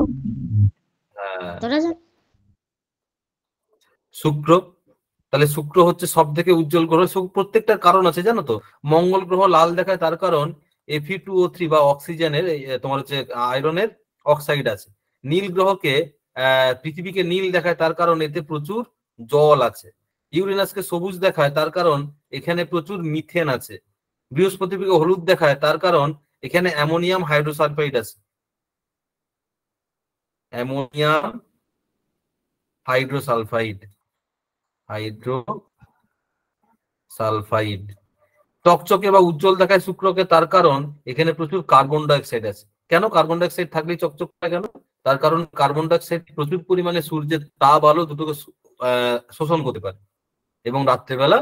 হ্যাঁ, তোরা জান? শুক্র। তাহলে শুক্র হচ্ছে সব থেকে উজ্জ্বল গ্রহ। প্রত্যেকটার কারণ আছে জানো তো। মঙ্গল গ্রহ লাল দেখায় তার কারণ Fe2O3 বা অক্সিজেনের তোমার হচ্ছে আয়রনের অক্সাইড আছে। নীল গ্রহকে পৃথিবীকে নীল দেখায় তার কারণ এতে প্রচুর জল আছে। ইউরেনাসকে সবুজ দেখায় তার কারণ এখানে প্রচুর মিথেন আছে। বৃহস্পতিকে হলুদ দেখায় তার কারণ এখানে অ্যামোনিয়াম হাইড্রোসালফাইড আছে। Ammonium hydrosulphide, hydrosulphide. চকচকে বা উজ্জ্বল দেখায় শুক্রকে তার কারণ এখানে প্রচুর কার্বন ডাইঅক্সাইড আছে। কেন কার্বন ডাইঅক্সাইড থাকলেই চকচক হয় কেন? তার কারণ কার্বন ডাইঅক্সাইড প্রচুর পরিমাণে সূর্যের তাপ আলো দুটোকে শোষণ করতে পারে এবং রাত্রেবেলা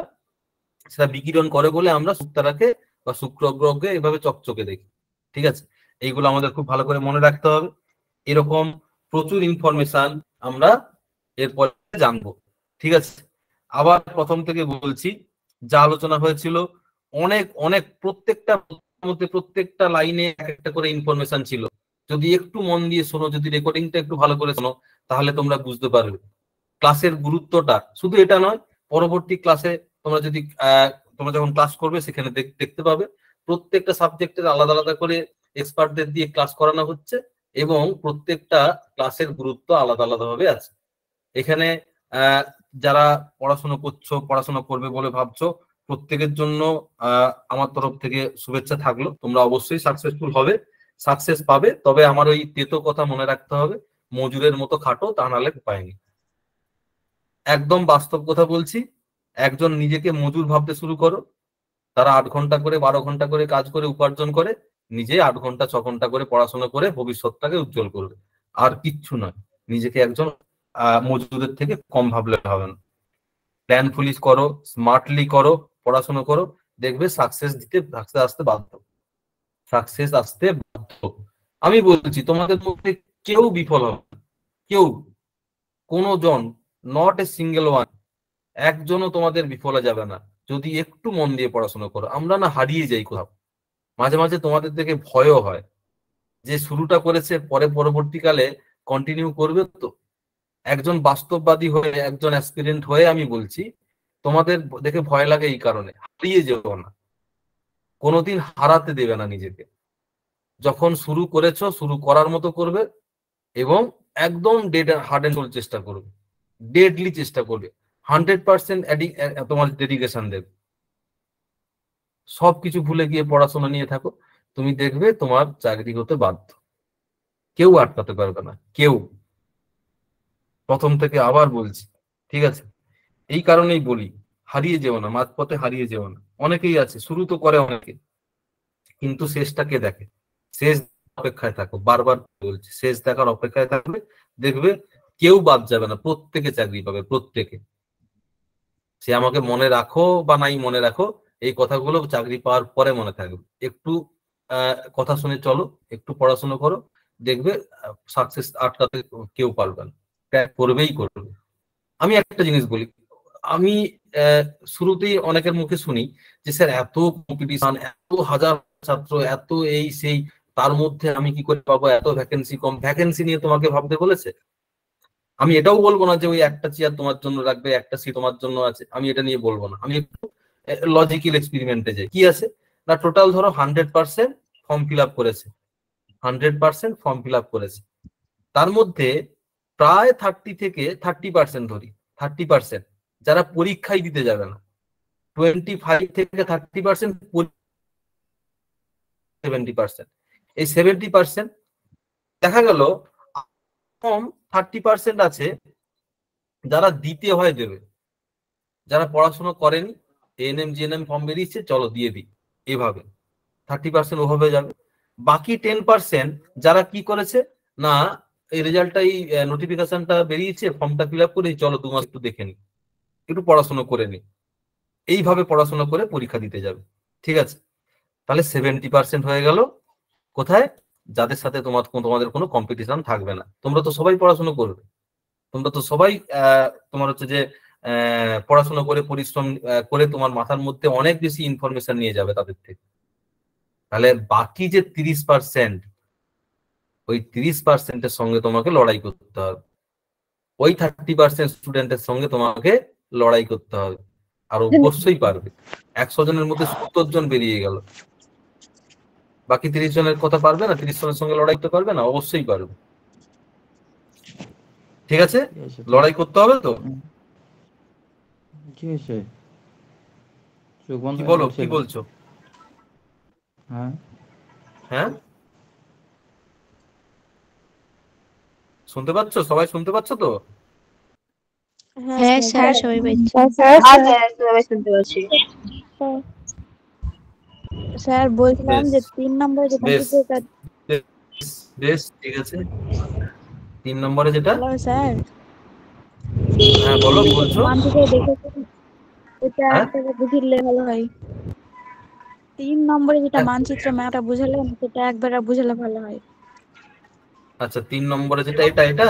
সেটা বিকিরণ করে বলে আমরা শুক্রতারাকে বা শুক্র গ্রহকে এভাবে চকচকে দেখি। ঠিক আছে, এইগুলো আমাদের খুব ভালো করে মনে রাখতে হবে। এরকম প্রচুর ইনফরমেশন আমরা এরপরে জানবো। ঠিক আছে, আবার প্রথম থেকে বলছি, যা আলোচনা হয়েছিল অনেক অনেক প্রত্যেকটা মধ্যে প্রত্যেকটা লাইনে একটা করে ইনফরমেশন ছিল। যদি একটু মন দিয়ে শোনো, যদি রেকর্ডিংটা একটু ভালো করে শোনো, তাহলে তোমরা বুঝতে পারবে ক্লাসের গুরুত্বটা। শুধু এটা নয়, পরবর্তী ক্লাসে তোমরা যদি তোমরা যখন ক্লাস করবে সেখানে দেখতে পাবে প্রত্যেকটা সাবজেক্টের আলাদা আলাদা করে এক্সপার্টদের দিয়ে ক্লাস করানো হচ্ছে এবং প্রত্যেকটা ক্লাসের গুরুত্ব আলাদা আলাদা ভাবে আছে। এখানে যারা পড়াশোনা করবে বলে ভাবছো, প্রত্যেকের জন্য আমার তরফ থেকে শুভেচ্ছা থাকলো। তোমরা অবশ্যই সাকসেসফুল হবে, সাকসেস পাবে। তবে আমার ওই তেতো কথা মনে রাখতে হবে, মজুরের মতো খাটো, তা নাহলে উপায় নেই। একদম বাস্তব কথা বলছি, একজন নিজেকে মজুর ভাবতে শুরু করো। তারা 8 ঘন্টা করে 12 ঘন্টা করে কাজ করে উপার্জন করে, নিজে 8 ঘন্টা 6 ঘন্টা করে পড়াশোনা করে ভবিষ্যৎটাকে উজ্জ্বল করবে। আর কিচ্ছু নয়, নিজেকে একজন মজুরের থেকে কম ভাবলে হবে না। প্ল্যানফুলি করো, স্মার্টলি করো, পড়াশোনা করো, দেখবে সাকসেস আসতে বাধ্য, সাকসেস আসতে বাধ্য। আমি বলছি তোমাদের মধ্যে কেউ বিফল হবে না, কেউ, কোনো জন, নট এ সিঙ্গেল ওয়ান, একজনও তোমাদের বিফলে যাবে না যদি একটু মন দিয়ে পড়াশোনা করো। আমরা না হারিয়ে যাই কোথাও, মাঝে মাঝে তোমাদের দেখে ভয়ও হয় যে শুরুটা করেছে পরে পরবর্তীকালে কন্টিনিউ করবে তো। একজন বাস্তববাদী হয়ে, একজন অ্যাসপিরেন্ট হয়ে আমি বলছি, তোমাদের দেখে ভয় লাগে এই কারণে। হারিয়ে যেও না, কোনোদিন হারাতে দেবে না নিজেকে। যখন শুরু করেছো শুরু করার মতো করবে এবং একদম হার্ড অ্যান্ড সোল চেষ্টা করবে, ডেডলি চেষ্টা করবে, 100% তোমার ডেডিকেশন দেবে। সবকিছু ভুলে গিয়ে পড়াশোনা নিয়ে থাকো, তুমি দেখবে তোমার চাকরি হতে বাধ্য, কেউ আটকাতে পারবে না, কেউ। প্রথম থেকে আবার বলছি, ঠিক আছে? এই কারণেই বলি, হারিয়ে যেও না, মাঝপথে হারিয়ে যেও না। অনেকেই আছে শুরু তো করে অনেকে, কিন্তু শেষটাকে দেখে। শেষ অপেক্ষায় থাকো, বারবার বলছি, শেষ দেখার অপেক্ষায় থাকবে, দেখবে কেউ বাদ যাবে না, প্রত্যেকে চাকরি পাবে, প্রত্যেকে। সে আমাকে মনে রাখো বা নাই মনে রাখো, এই কথাগুলো চাকরি পাওয়ার পরে মনে থাকবে। একটু কথা শুনে চলো, একটু পড়াশোনা করো, দেখবে সাকসেস আটকাতে কেউ পারবে না, ক্র্যাক করবেই করবে। আমি একটা জিনিস বলি, আমি শুরুতেই অনেকের মুখে শুনি যে স্যার এত কম্পিটিশন, এত হাজার ছাত্র, এত এই সেই, তার মধ্যে আমি কি করে পাবো, এত ভ্যাকেন্সি কম। ভ্যাকেন্সি নিয়ে তোমাকে ভাবতে বলেছে? আমি এটাও বলবো না যে ওই একটা চেয়ার তোমার জন্য রাখবে, একটা সিট তোমার জন্য আছে, আমি এটা নিয়ে বলবো না। আমি একটু লজিক্যাল এক্সপেরিমেন্টে যাই। কি আছে না, টোটাল ধরো 100% ফর্ম ফিল আপ করেছে, 100% ফর্ম ফিল আপ করেছে, তার মধ্যে প্রায় 30% ধরি, 30% যারা পরীক্ষায় দিতে যাবে না, 25 থেকে 30%, 70%। এই 70% দেখা গেল কম 30% আছে যারা দিতে হয় দেবে, যারা পড়াশোনা করেনি, এএনএম জিএনএম ফর্ম বেরিয়েছে চলো দিয়ে দিই, এভাবে 30% ওভাবে যাবে। বাকি 10% যারা কি করেছে না, এই রেজাল্টটা, এই নোটিফিকেশনটা বেরিয়েছে, ফর্মটা ফিল আপ করে চলো 2 মাস একটু দেখে নি, একটু পড়াশোনা করে নি, এইভাবে পড়াশোনা করে পরীক্ষা দিতে যাবে। ঠিক আছে, তাহলে 70% হয়ে গেল কোথায়, যাদের সাথে তোমাদের কোনো কম্পিটিশন থাকবে না। তোমরা তো সবাই পড়াশোনা করবে, তোমরা তো সবাই তোমার হচ্ছে যে পড়াশোনা করে, পরিশ্রম করে তোমার মাথার মধ্যে অনেক বেশি ইনফরমেশন নিয়ে যাবে তাদের থেকে। তাহলে বাকি যে 30%, ওই 30%-এর সঙ্গে তোমাকে লড়াই করতে হবে, ওই 30% স্টুডেন্টের সঙ্গে তোমাকে লড়াই করতে হবে। আর অবশ্যই পারবে। 100 জনের মধ্যে 70 জন বেরিয়ে গেল, বাকি 30 জনের কথা পারবে না? 30 জনের সঙ্গে লড়াই করতে পারবে না? অবশ্যই পারবে। ঠিক আছে, লড়াই করতে হবে তো। কি হয়েছে? চোখ বন্ধ কি হয়ে বলো, কি গেছিল। বলছো? হ্যাঁ, হ্যাঁ, শুনতে পাচ্ছ? সবাই শুনতে পাচ্ছ তো? হ্যাঁ স্যার সবাই পাচ্ছি। সবাই শুনতে পাচ্ছি। স্যার বলছিলাম বেশ যে 3 নম্বরে যে বেশ কম্পিউটার, বেশ বেশ, ঠিক আছে। 3 নম্বরে যেটা, হ্যালো স্যার, হ্যাঁ বলো, কি বলছো? মানচিত্র দেখেছেন, এটা হ্যাঁ, একটা বুঝিলে ভালো হয়। 3 নম্বরে যেটা মানচিত্র ম্যাপটা বুঝালেন, সেটা একবার বুঝালে ভালো হয়। আচ্ছা 3 নম্বরে যেটা, এটা এটা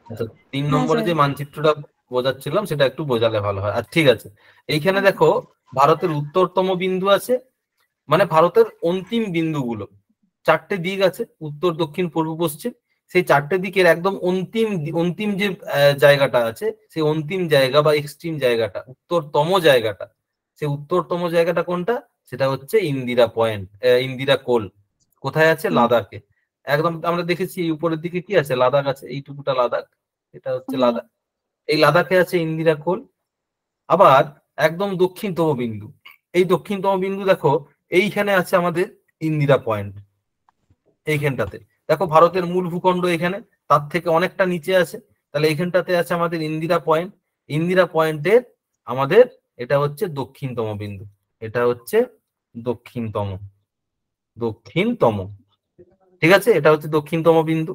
আচ্ছা 3 হ্যাঁ নম্বরে স্যার। যে মানচিত্রটা বোঝাচ্ছিলাম সেটা একটু বোঝালে ভালো হয়। আর ঠিক আছে, এইখানে হ্যাঁ দেখো ভারতের উত্তরতম বিন্দু আছে, মানে ভারতের অন্তিম বিন্দুগুলো, 4টে দিক আছে, উত্তর দক্ষিণ পূর্ব পশ্চিম। সেই 4টে দিকের একদম অন্তিম অন্তিম যে জায়গাটা আছে, সেই অন্তিম জায়গা বা এক্সট্রিম জায়গাটা, উত্তরতম জায়গাটা, সেই উত্তরতম জায়গাটা কোনটা? সেটা হচ্ছে ইন্দিরা পয়েন্ট, ইন্দিরা কোল। কোথায় আছে? হুম, লাদাখে। একদম আমরা দেখেছি এই উপরের দিকে কি আছে, লাদাখ আছে, এইটুকুটা লাদাখ, এটা হচ্ছে হ্যাঁ লাদাখ। এই লাদাখে আছে ইন্দিরা কোল। আবার একদম দক্ষিণতম বিন্দু, এই দক্ষিণতম বিন্দু দেখো, এইখানে আছে আমাদের ইন্দিরা পয়েন্ট। এইখানটাতে দেখো ভারতের মূল ভূখণ্ড এখানে, তার থেকে অনেকটা নিচে আছে, তাহলে এইখানটাতে আছে আমাদের ইন্দিরা পয়েন্ট। ইন্দিরা পয়েন্টের আমাদের এটা হচ্ছে দক্ষিণতম বিন্দু, এটা হচ্ছে দক্ষিণতম, দক্ষিণতম। ঠিক আছে, এটা হচ্ছে দক্ষিণতম বিন্দু।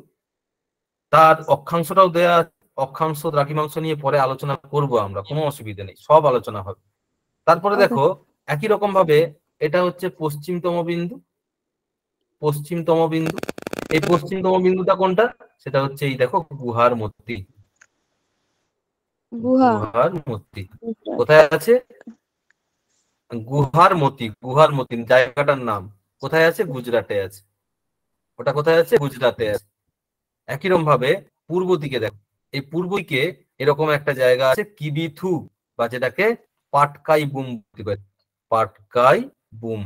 তার অক্ষাংশটাও দেয়া আছে, অক্ষাংশ দ্রাঘিমাংশ নিয়ে পরে আলোচনা করব আমরা, কোনো অসুবিধা নেই, সব আলোচনা হবে। তারপরে ওকে। দেখো একই রকম ভাবে এটা হচ্ছে পশ্চিমতম বিন্দু, পশ্চিমতম বিন্দু। এই পশ্চিমতম বিন্দুটা কোনটা? সেটা হচ্ছে এই দেখো গুহার মূর্তি, গুহা। গুহার মূর্তি কোথায় আছে? গুহার মতি, গুহার মতি জায়গাটার নাম কোথায় আছে? গুজরাটে আছে। ওটা কোথায় আছে? গুজরাটে আছে। একই রকম ভাবে পূর্ব দিকে দেখো, এই পূর্ব দিকে এরকম একটা জায়গা আছে কিবিথু, বা যেটাকে পাটকাই বুম, পাটকাই বুম।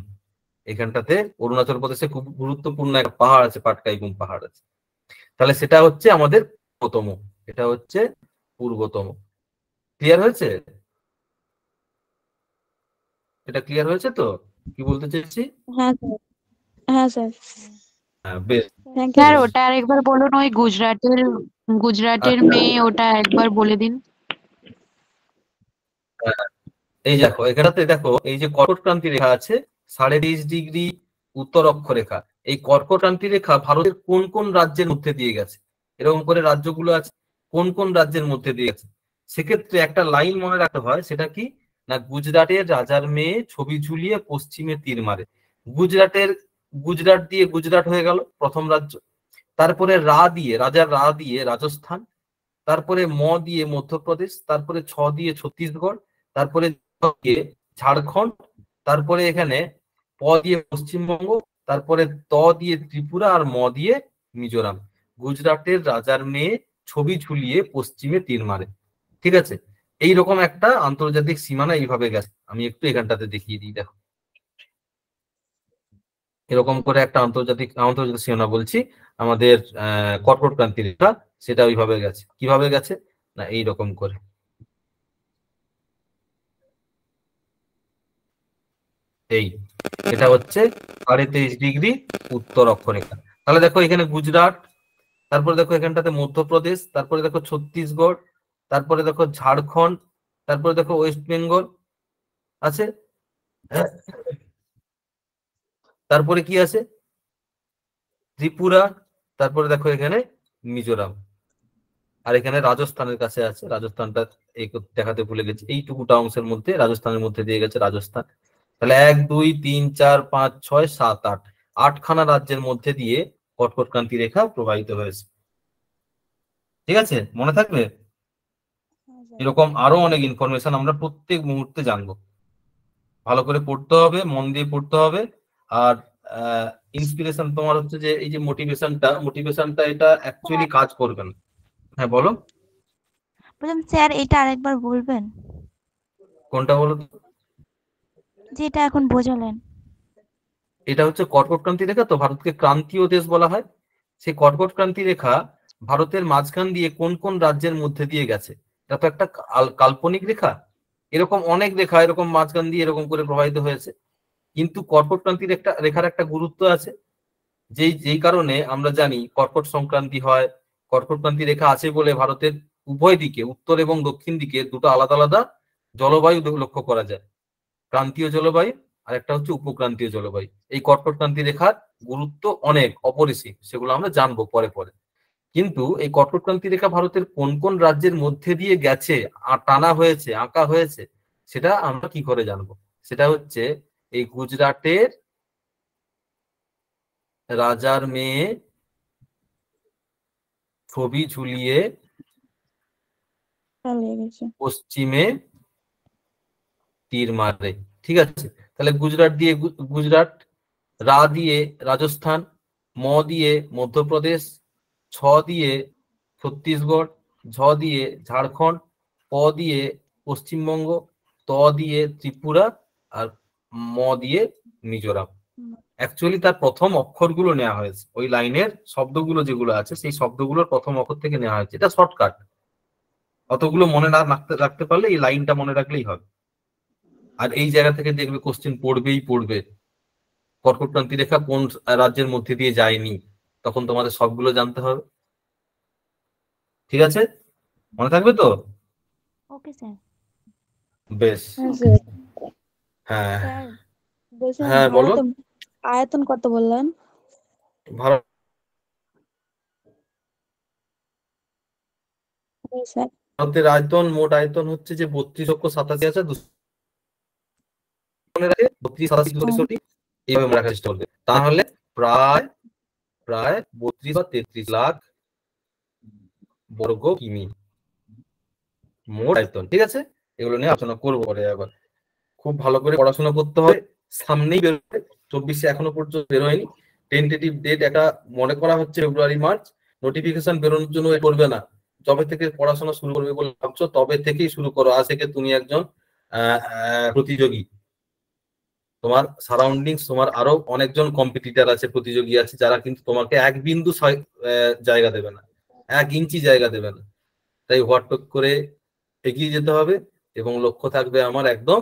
এখানটাতে অরুণাচল প্রদেশে খুব গুরুত্বপূর্ণ একটা পাহাড় আছে, পাটকাই বুম পাহাড় আছে। তাহলে সেটা হচ্ছে আমাদের পূর্বতম, এটা হচ্ছে পূর্বতম। ক্লিয়ার হয়েছে? এটা ক্লিয়ার হয়েছে তো, কি বলতে চাইছি? হ্যাঁ স্যার। হ্যাঁ স্যার। হ্যাঁ বেশ থ্যাংক ইউ স্যার স্যার। বেশ। ওটা আরেকবার বলুন, ওই গুজরাটের আচ্ছা, মেয়ে, ওটা একবার বলে দিন। এই দেখো এখানটাতে দেখো, এই যে কর্কট ক্রান্তি রেখা আছে 23.5 ডিগ্রি উত্তর অক্ষরেখা, এই কর্কট ক্রান্তি রেখা ভারতের কোন কোন রাজ্যের মধ্যে দিয়ে গেছে, এরকম করে রাজ্যগুলো আছে, কোন কোন রাজ্যের মধ্যে দিয়ে গেছে। সেক্ষেত্রে একটা লাইন মনে রাখতে হয়, সেটা কি না গুজরাটের রাজার মেয়ে ছবি ঝুলিয়ে পশ্চিমে তীর মারে। গুজরাট দিয়ে গুজরাট হয়ে গেল প্রথম রাজ্য। তারপরে রাজার রা দিয়ে রাজস্থান, তারপরে দিয়ে মধ্যপ্রদেশ, তারপরে দিয়ে ছত্তিশগড়, তারপরে দিয়ে ঝাড়খণ্ড, তারপরে এখানে দিয়ে পশ্চিমবঙ্গ, তারপরে দিয়ে ত্রিপুরা, আর দিয়ে মিজোরাম। গুজরাটের রাজার মেয়ে ছবি ঝুলিয়ে পশ্চিমে তীর মারে। ঠিক আছে, এইরকম একটা আন্তর্জাতিক সীমানা এইভাবে গেছে। আমি একটু এখানটাতে দেখিয়ে দিই, দেখো এরকম করে একটা আন্তর্জাতিক সীমানা বলছি আমাদের কর্কট ক্রান্তি রেখা, সেটা ওইভাবে গেছে। কিভাবে গেছে না এইরকম করে, এটা হচ্ছে 23.5° উত্তর অক্ষরেখা। তাহলে দেখো এখানে গুজরাট, তারপরে দেখো এখানটাতে মধ্যপ্রদেশ, তারপরে দেখো ছত্তিশগড়, তারপরে দেখো ঝাড়খণ্ড, তারপরে দেখো ওয়েস্ট বেঙ্গল আছে, তারপরে কি আছে ত্রিপুরা, তারপরে দেখো এখানে মিজোরাম, আর এখানে রাজস্থানের কাছে আছে। রাজস্থানটা এই দেখাতে ভুলে গেছি, এইটুকুটা অংশের মধ্যে রাজস্থানের মধ্যে দিয়ে গেছে রাজস্থান। তাহলে 1 2 3 4 5 6 7 8 8খানা রাজ্যের মধ্যে দিয়ে কর্কট ক্রান্তি রেখা প্রবাহিত হয়েছে। ঠিক আছে, মনে থাকবে? এরকম আরো অনেক ইনফরমেশন আমরা প্রত্যেক মুহূর্তে জানবো। ভালো করে পড়তে হবে, মন দিয়ে পড়তে হবে। আর ইন্সপিরেশন তোমার হচ্ছে যে এই যে মোটিভেশনটা এটা অ্যাকচুয়ালি কাজ করবে না। হ্যাঁ বলো। বললাম স্যার এটা আরেকবার বলবেন, কোনটা বলো? যেটা এখন বোঝালেন। এটা হচ্ছে কর্কট ক্রান্তি রেখা। তো ভারতকে ক্রান্তীয় দেশ বলা হয়। সেই কর্কট ক্রান্তি রেখা ভারতের মাঝখান দিয়ে কোন কোন রাজ্যের মধ্যে দিয়ে গেছে, এটা তো একটা কাল্পনিক রেখা। এরকম অনেক রেখা এরকম মাঝখান দিয়ে এরকম করে প্রবাহিত হয়েছে, কিন্তু কর্কট ক্রান্তি রেখার একটা গুরুত্ব আছে। যেই কারণে আমরা জানি কর্কট সংক্রান্তি হয়। কর্কট ক্রান্তি রেখা আছে বলে ভারতের উভয় দিকে, উত্তর এবং দক্ষিণ দিকে, দুটো আলাদা আলাদা জলবায়ু লক্ষ্য করা যায়। ক্রান্তীয় জলবায়ু আর একটা হচ্ছে উপক্রান্তীয় জলবায়ু। এই কর্কট ক্রান্তি রেখার গুরুত্ব অনেক অপরিসীম, সেগুলো আমরা জানবো পরে পরে। কিন্তু এই কর্কট ক্রান্তি রেখা ভারতের কোন কোন রাজ্যের মধ্যে দিয়ে গেছে, টানা হয়েছে, আঁকা হয়েছে, সেটা আমরা কি করে জানবো? সেটা হচ্ছে এই গুজরাটের রাজার মেয়ে ছবি ঝুলিয়ে পশ্চিমে তীর মারে। ঠিক আছে, তাহলে গুজরাট দিয়ে রা দিয়ে রাজস্থান, দিয়ে মধ্যপ্রদেশ, দিয়ে ছত্তিশগড়, দিয়ে ঝাড়খণ্ড, দিয়ে পশ্চিমবঙ্গ, দিয়ে ত্রিপুরা, আর দিয়ে মিজোরাম। অ্যাকচুয়ালি তার প্রথম অক্ষরগুলো নেওয়া হয়েছে, ওই লাইনের শব্দগুলো যেগুলো আছে সেই শব্দগুলোর প্রথম অক্ষর থেকে নেওয়া হয়েছে। এটা শর্টকাট, অতগুলো মনে না রাখতে পারলে এই লাইনটা মনে রাখলেই হবে। আর এই জায়গা থেকে দেখবে কোশ্চেন পড়বে কর্কট ক্রান্তি রেখা কোন রাজ্যের মধ্যে দিয়ে যায়নি, তখন তোমাদের সবগুলো জানতে হবে। ঠিক আছে, মনে থাকবে তো? Okay sir. বেশ, হ্যাঁ স্যার বলছিলাম হ্যাঁ বলো। আয়তন কত বললেন? স্যার ভারতের আয়তন, মোট আয়তন হচ্ছে যে 32,87,200 এইভাবে মনে রাখার চেষ্টা করবে। তাহলে প্রায় 32 বা 33 লাখ বর্গ কিমি মোট আয়তন। ঠিক আছে, এগুলো নিয়ে আলোচনা করবো পরে। আবার খুব ভালো করে পড়াশোনা করতে হবে, সামনেই বেরোবে। 24 এখনো পর্যন্ত বেরোয়নি, টেন্টেটিভ ডেট একটা মনে করা হচ্ছে ফেব্রুয়ারি মার্চ। নোটিফিকেশন বেরোনোর জন্য করবে না, যবে থেকে পড়াশোনা শুরু করবে বলে ভাবছো তবে থেকেই শুরু করো। আজ থেকে তুমি একজন প্রতিযোগী, তোমার সারাউন্ডিংস, তোমার আরো অনেকজন কম্পিটিটর আছে, প্রতিযোগী আছে, যারা কিন্তু তোমাকে এক বিন্দু জায়গা দেবে না, 1 ইঞ্চি জায়গা দেবে না। তাই হোয়াটটক করে এগিয়ে যেতে হবে এবং লক্ষ্য থাকবে আমার একদম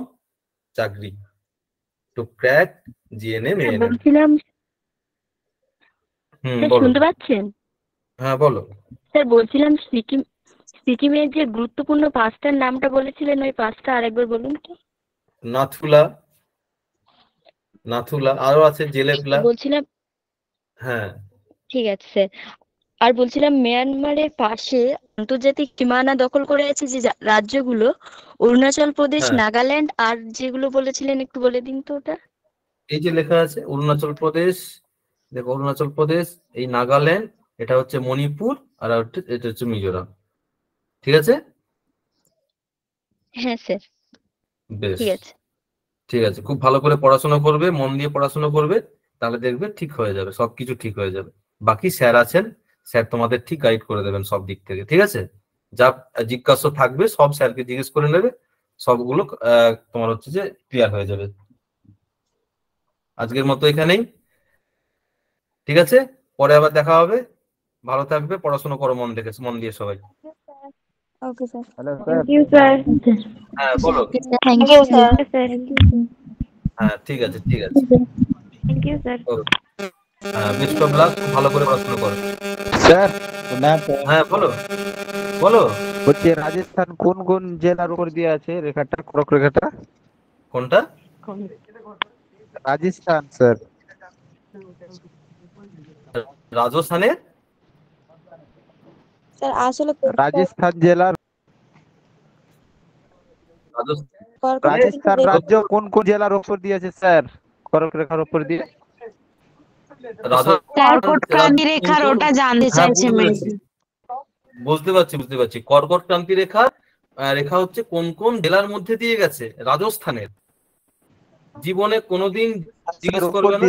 চাকরি, টু ক্র্যাক জিএনএম। বলছিলাম বলো। শুনতে পাচ্ছেন? হ্যাঁ বলো। স্যার বলছিলাম সিকিমের যে গুরুত্বপূর্ণ 5টার নামটা বলেছিলেন, ওই 5টা আরেকবার বলুন তো। নাথুলা, আরো আছে জেলেপলা। বলছিলাম হ্যাঁ ঠিক আছে স্যার। আর বলছিলাম মিয়ানমারের পাশে আন্তর্জাতিক সীমানা দখল করে আছে যে রাজ্যগুলো, অরুণাচল প্রদেশ, হ্যাঁ, নাগাল্যান্ড, আর যেগুলো বলেছিলেন একটু বলে দিন তো ওটা। এই যে লেখা আছে অরুণাচল প্রদেশ, দেখো অরুণাচল প্রদেশ, এই নাগাল্যান্ড, এটা হচ্ছে মণিপুর, আর এটা হচ্ছে মিজোরাম। ঠিক আছে, হ্যাঁ স্যার, বেশ, ঠিক আছে। ঠিক আছে, খুব ভালো করে পড়াশোনা করবে, মন দিয়ে পড়াশোনা করবে, তাহলে দেখবে ঠিক হয়ে যাবে, সবকিছু ঠিক হয়ে যাবে। বাকি স্যার আছেন, স্যার তোমাদের ঠিক গাইড করে দেবেন সব দিক থেকে। ঠিক আছে, যা জিজ্ঞাসা থাকবে সব স্যারকে জিজ্ঞেস করে নেবে, সবগুলো তোমার হচ্ছে যে ক্লিয়ার হয়ে যাবে। আজকের মতো এখানেই, ঠিক আছে, পরে আবার দেখা হবে। ভালো থাকবে, পড়াশোনা করো মন দিয়ে সবাই। Okay sir. Hello thank sir. You sir. হ্যাঁ বলো। Thank you sir. স্যার, হ্যাঁ ঠিক আছে, ঠিক আছে, থ্যাংক ইউ স্যার। হ্যাঁ বেস্ট অফ লাক, ভালো করে পড়াশোনা করো। স্যার না হ্যাঁ বলো, বলো। বলছি রাজস্থান কোন কোন জেলার উপর দিয়ে আছে রেখাটা, খড়ক রেখাটা? কোনটা? রাজস্থান স্যার। রাজস্থানের? স্যার আসলে রাজস্থান জেলার, রাজস্থান রাজ্য কোন কোন জেলার উপর দিয়ে আছে স্যার, খড়ক রেখার উপর দিয়ে? কর্কটক্রান্তি রেখার ওটা জানতে চাইছে মেয়ে। বুঝতে পারছি। কর্কট ক্রান্তি রেখা, রেখা হচ্ছে কোন কোন জেলার মধ্যে দিয়ে গেছে? রাজস্থানের। জীবনে কোনোদিন জিজ্ঞেস করবে না,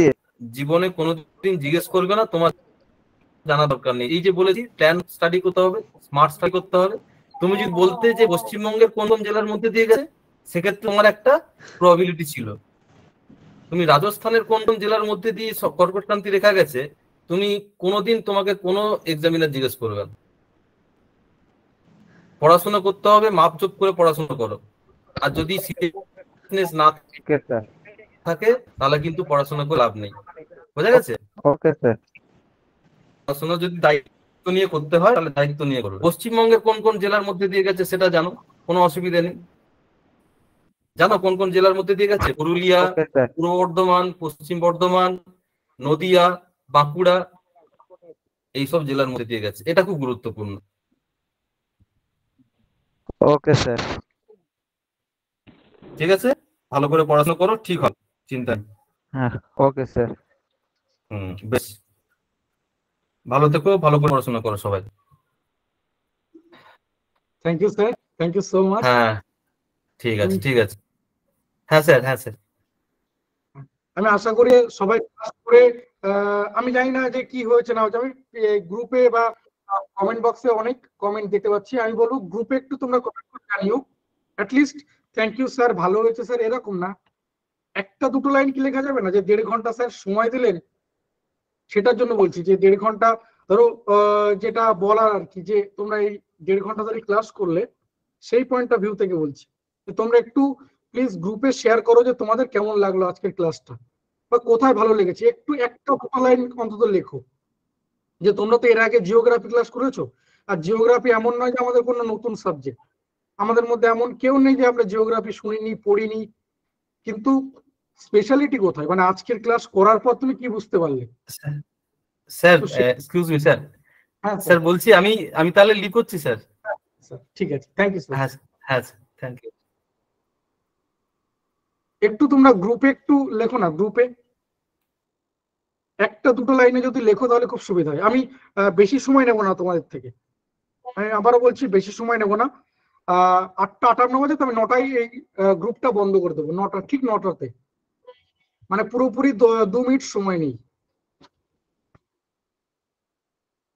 জীবনে কোনোদিন জিজ্ঞেস করবে না, তোমার জানা দরকার নেই। এই যে বলেছি প্ল্যান স্টাডি করতে হবে, স্মার্ট স্টাডি করতে হবে। তুমি যদি বলতে যে পশ্চিমবঙ্গের কোন কোন জেলার মধ্যে দিয়ে গেছে, সেক্ষেত্রে তোমার একটা প্রবাবিলিটি ছিল। তুমি রাজস্থানের কোন কোন জেলার মধ্যে দিয়ে কর্কট ক্রান্তি রেখা গেছে, তুমি কোনোদিন তোমাকে কোনো এক্সামিনার জিজ্ঞেস করবে না। পড়াশোনা করতে হবে, মাপজোপ করে পড়াশোনা করো। আর যদি সিরিয়াসনেস না থাকে তাহলে কিন্তু পড়াশোনা করে লাভ নেই। বোঝা গেছে? Okay sir. পড়াশোনা যদি দায়িত্ব নিয়ে করতে হয় তাহলে দায়িত্ব নিয়ে করবে। পশ্চিমবঙ্গের কোন কোন জেলার মধ্যে দিয়ে গেছে সেটা জানো, কোনো অসুবিধা নেই। জানো কোন কোন জেলার মধ্যে দিয়ে গেছে? পুরুলিয়া, পূর্ব বর্ধমান, পশ্চিম বর্ধমান, নদিয়া, বাঁকুড়া, এইসব জেলার মধ্যে দিয়ে গেছে। এটা খুব গুরুত্বপূর্ণ। Okay sir. ঠিক আছে, ভালো করে পড়াশোনা করো, ঠিক হবে, চিন্তা নেই। হ্যাঁ ওকে স্যার। বেশ, ভালো থেকো, ভালো করে পড়াশোনা করো সবাই। Thank you sir, thank you so much. হ্যাঁ ঠিক আছে, ঠিক আছে। হ্যাঁ স্যার, হ্যাঁ স্যার। আমি আশা করি সবাই ক্লাস করে, আমি জানি না যে কি হয়েছে না হয়েছে, আমি গ্রুপে বা কমেন্ট বক্সে অনেক কমেন্ট দেখতে পাচ্ছি। আমি বলবো গ্রুপে একটু তোমরা কমেন্ট করে জানিও, অ্যাটলিস্ট থ্যাংক ইউ স্যার, ভালো হয়েছে স্যার, এরকম না। একটা দুটো লাইন কি লেখা যাবে না যে 1.5 ঘন্টা স্যার সময় দিলেন, সেটার জন্য বলছি যে 1.5 ঘন্টা ধরো যেটা বলার আর কি, যে তোমরা এই 1.5 ঘন্টা ধরে ক্লাস করলে, সেই পয়েন্ট অফ ভিউ থেকে বলছি তোমরা একটু প্লিজ গ্রুপে শেয়ার করো যে তোমাদের কেমন লাগলো আজকের ক্লাসটা, বা কোথায় ভালো লেগেছে। একটু একটা দুটো লাইন অন্তত লেখো যে তোমরা তো এর আগে জিওগ্রাফি ক্লাস করেছো, আর জিওগ্রাফি এমন নয় যে আমাদের কোনো নতুন সাবজেক্ট, আমাদের মধ্যে এমন কেউ নেই যে আমরা জিওগ্রাফি শুনিনি, পড়িনি, কিন্তু স্পেশালিটি কোথায়, মানে আজকের ক্লাস করার পর তুমি কি বুঝতে পারলে? স্যার এক্সকিউজ মি স্যার, হ্যাঁ স্যার বলছি আমি তাহলে লিভ করছি স্যার। ঠিক আছে, থ্যাংক ইউ স্যার। হ্যাঁ হ্যাঁ থ্যাংক ইউ। একটু তোমরা গ্রুপে একটু লেখো না, গ্রুপে একটা দুটো লাইনে যদি লেখো তাহলে খুব সুবিধা হয়। আমি বেশি সময় নেব না তোমাদের থেকে, আমি আবারও বলছি বেশি সময় নেব না। 8:58 বাজে তো আমি 9টায় এই গ্রুপটা বন্ধ করে দেবো, 9টা ঠিক 9টাতে, মানে পুরোপুরি 2 মিনিট সময় নেই।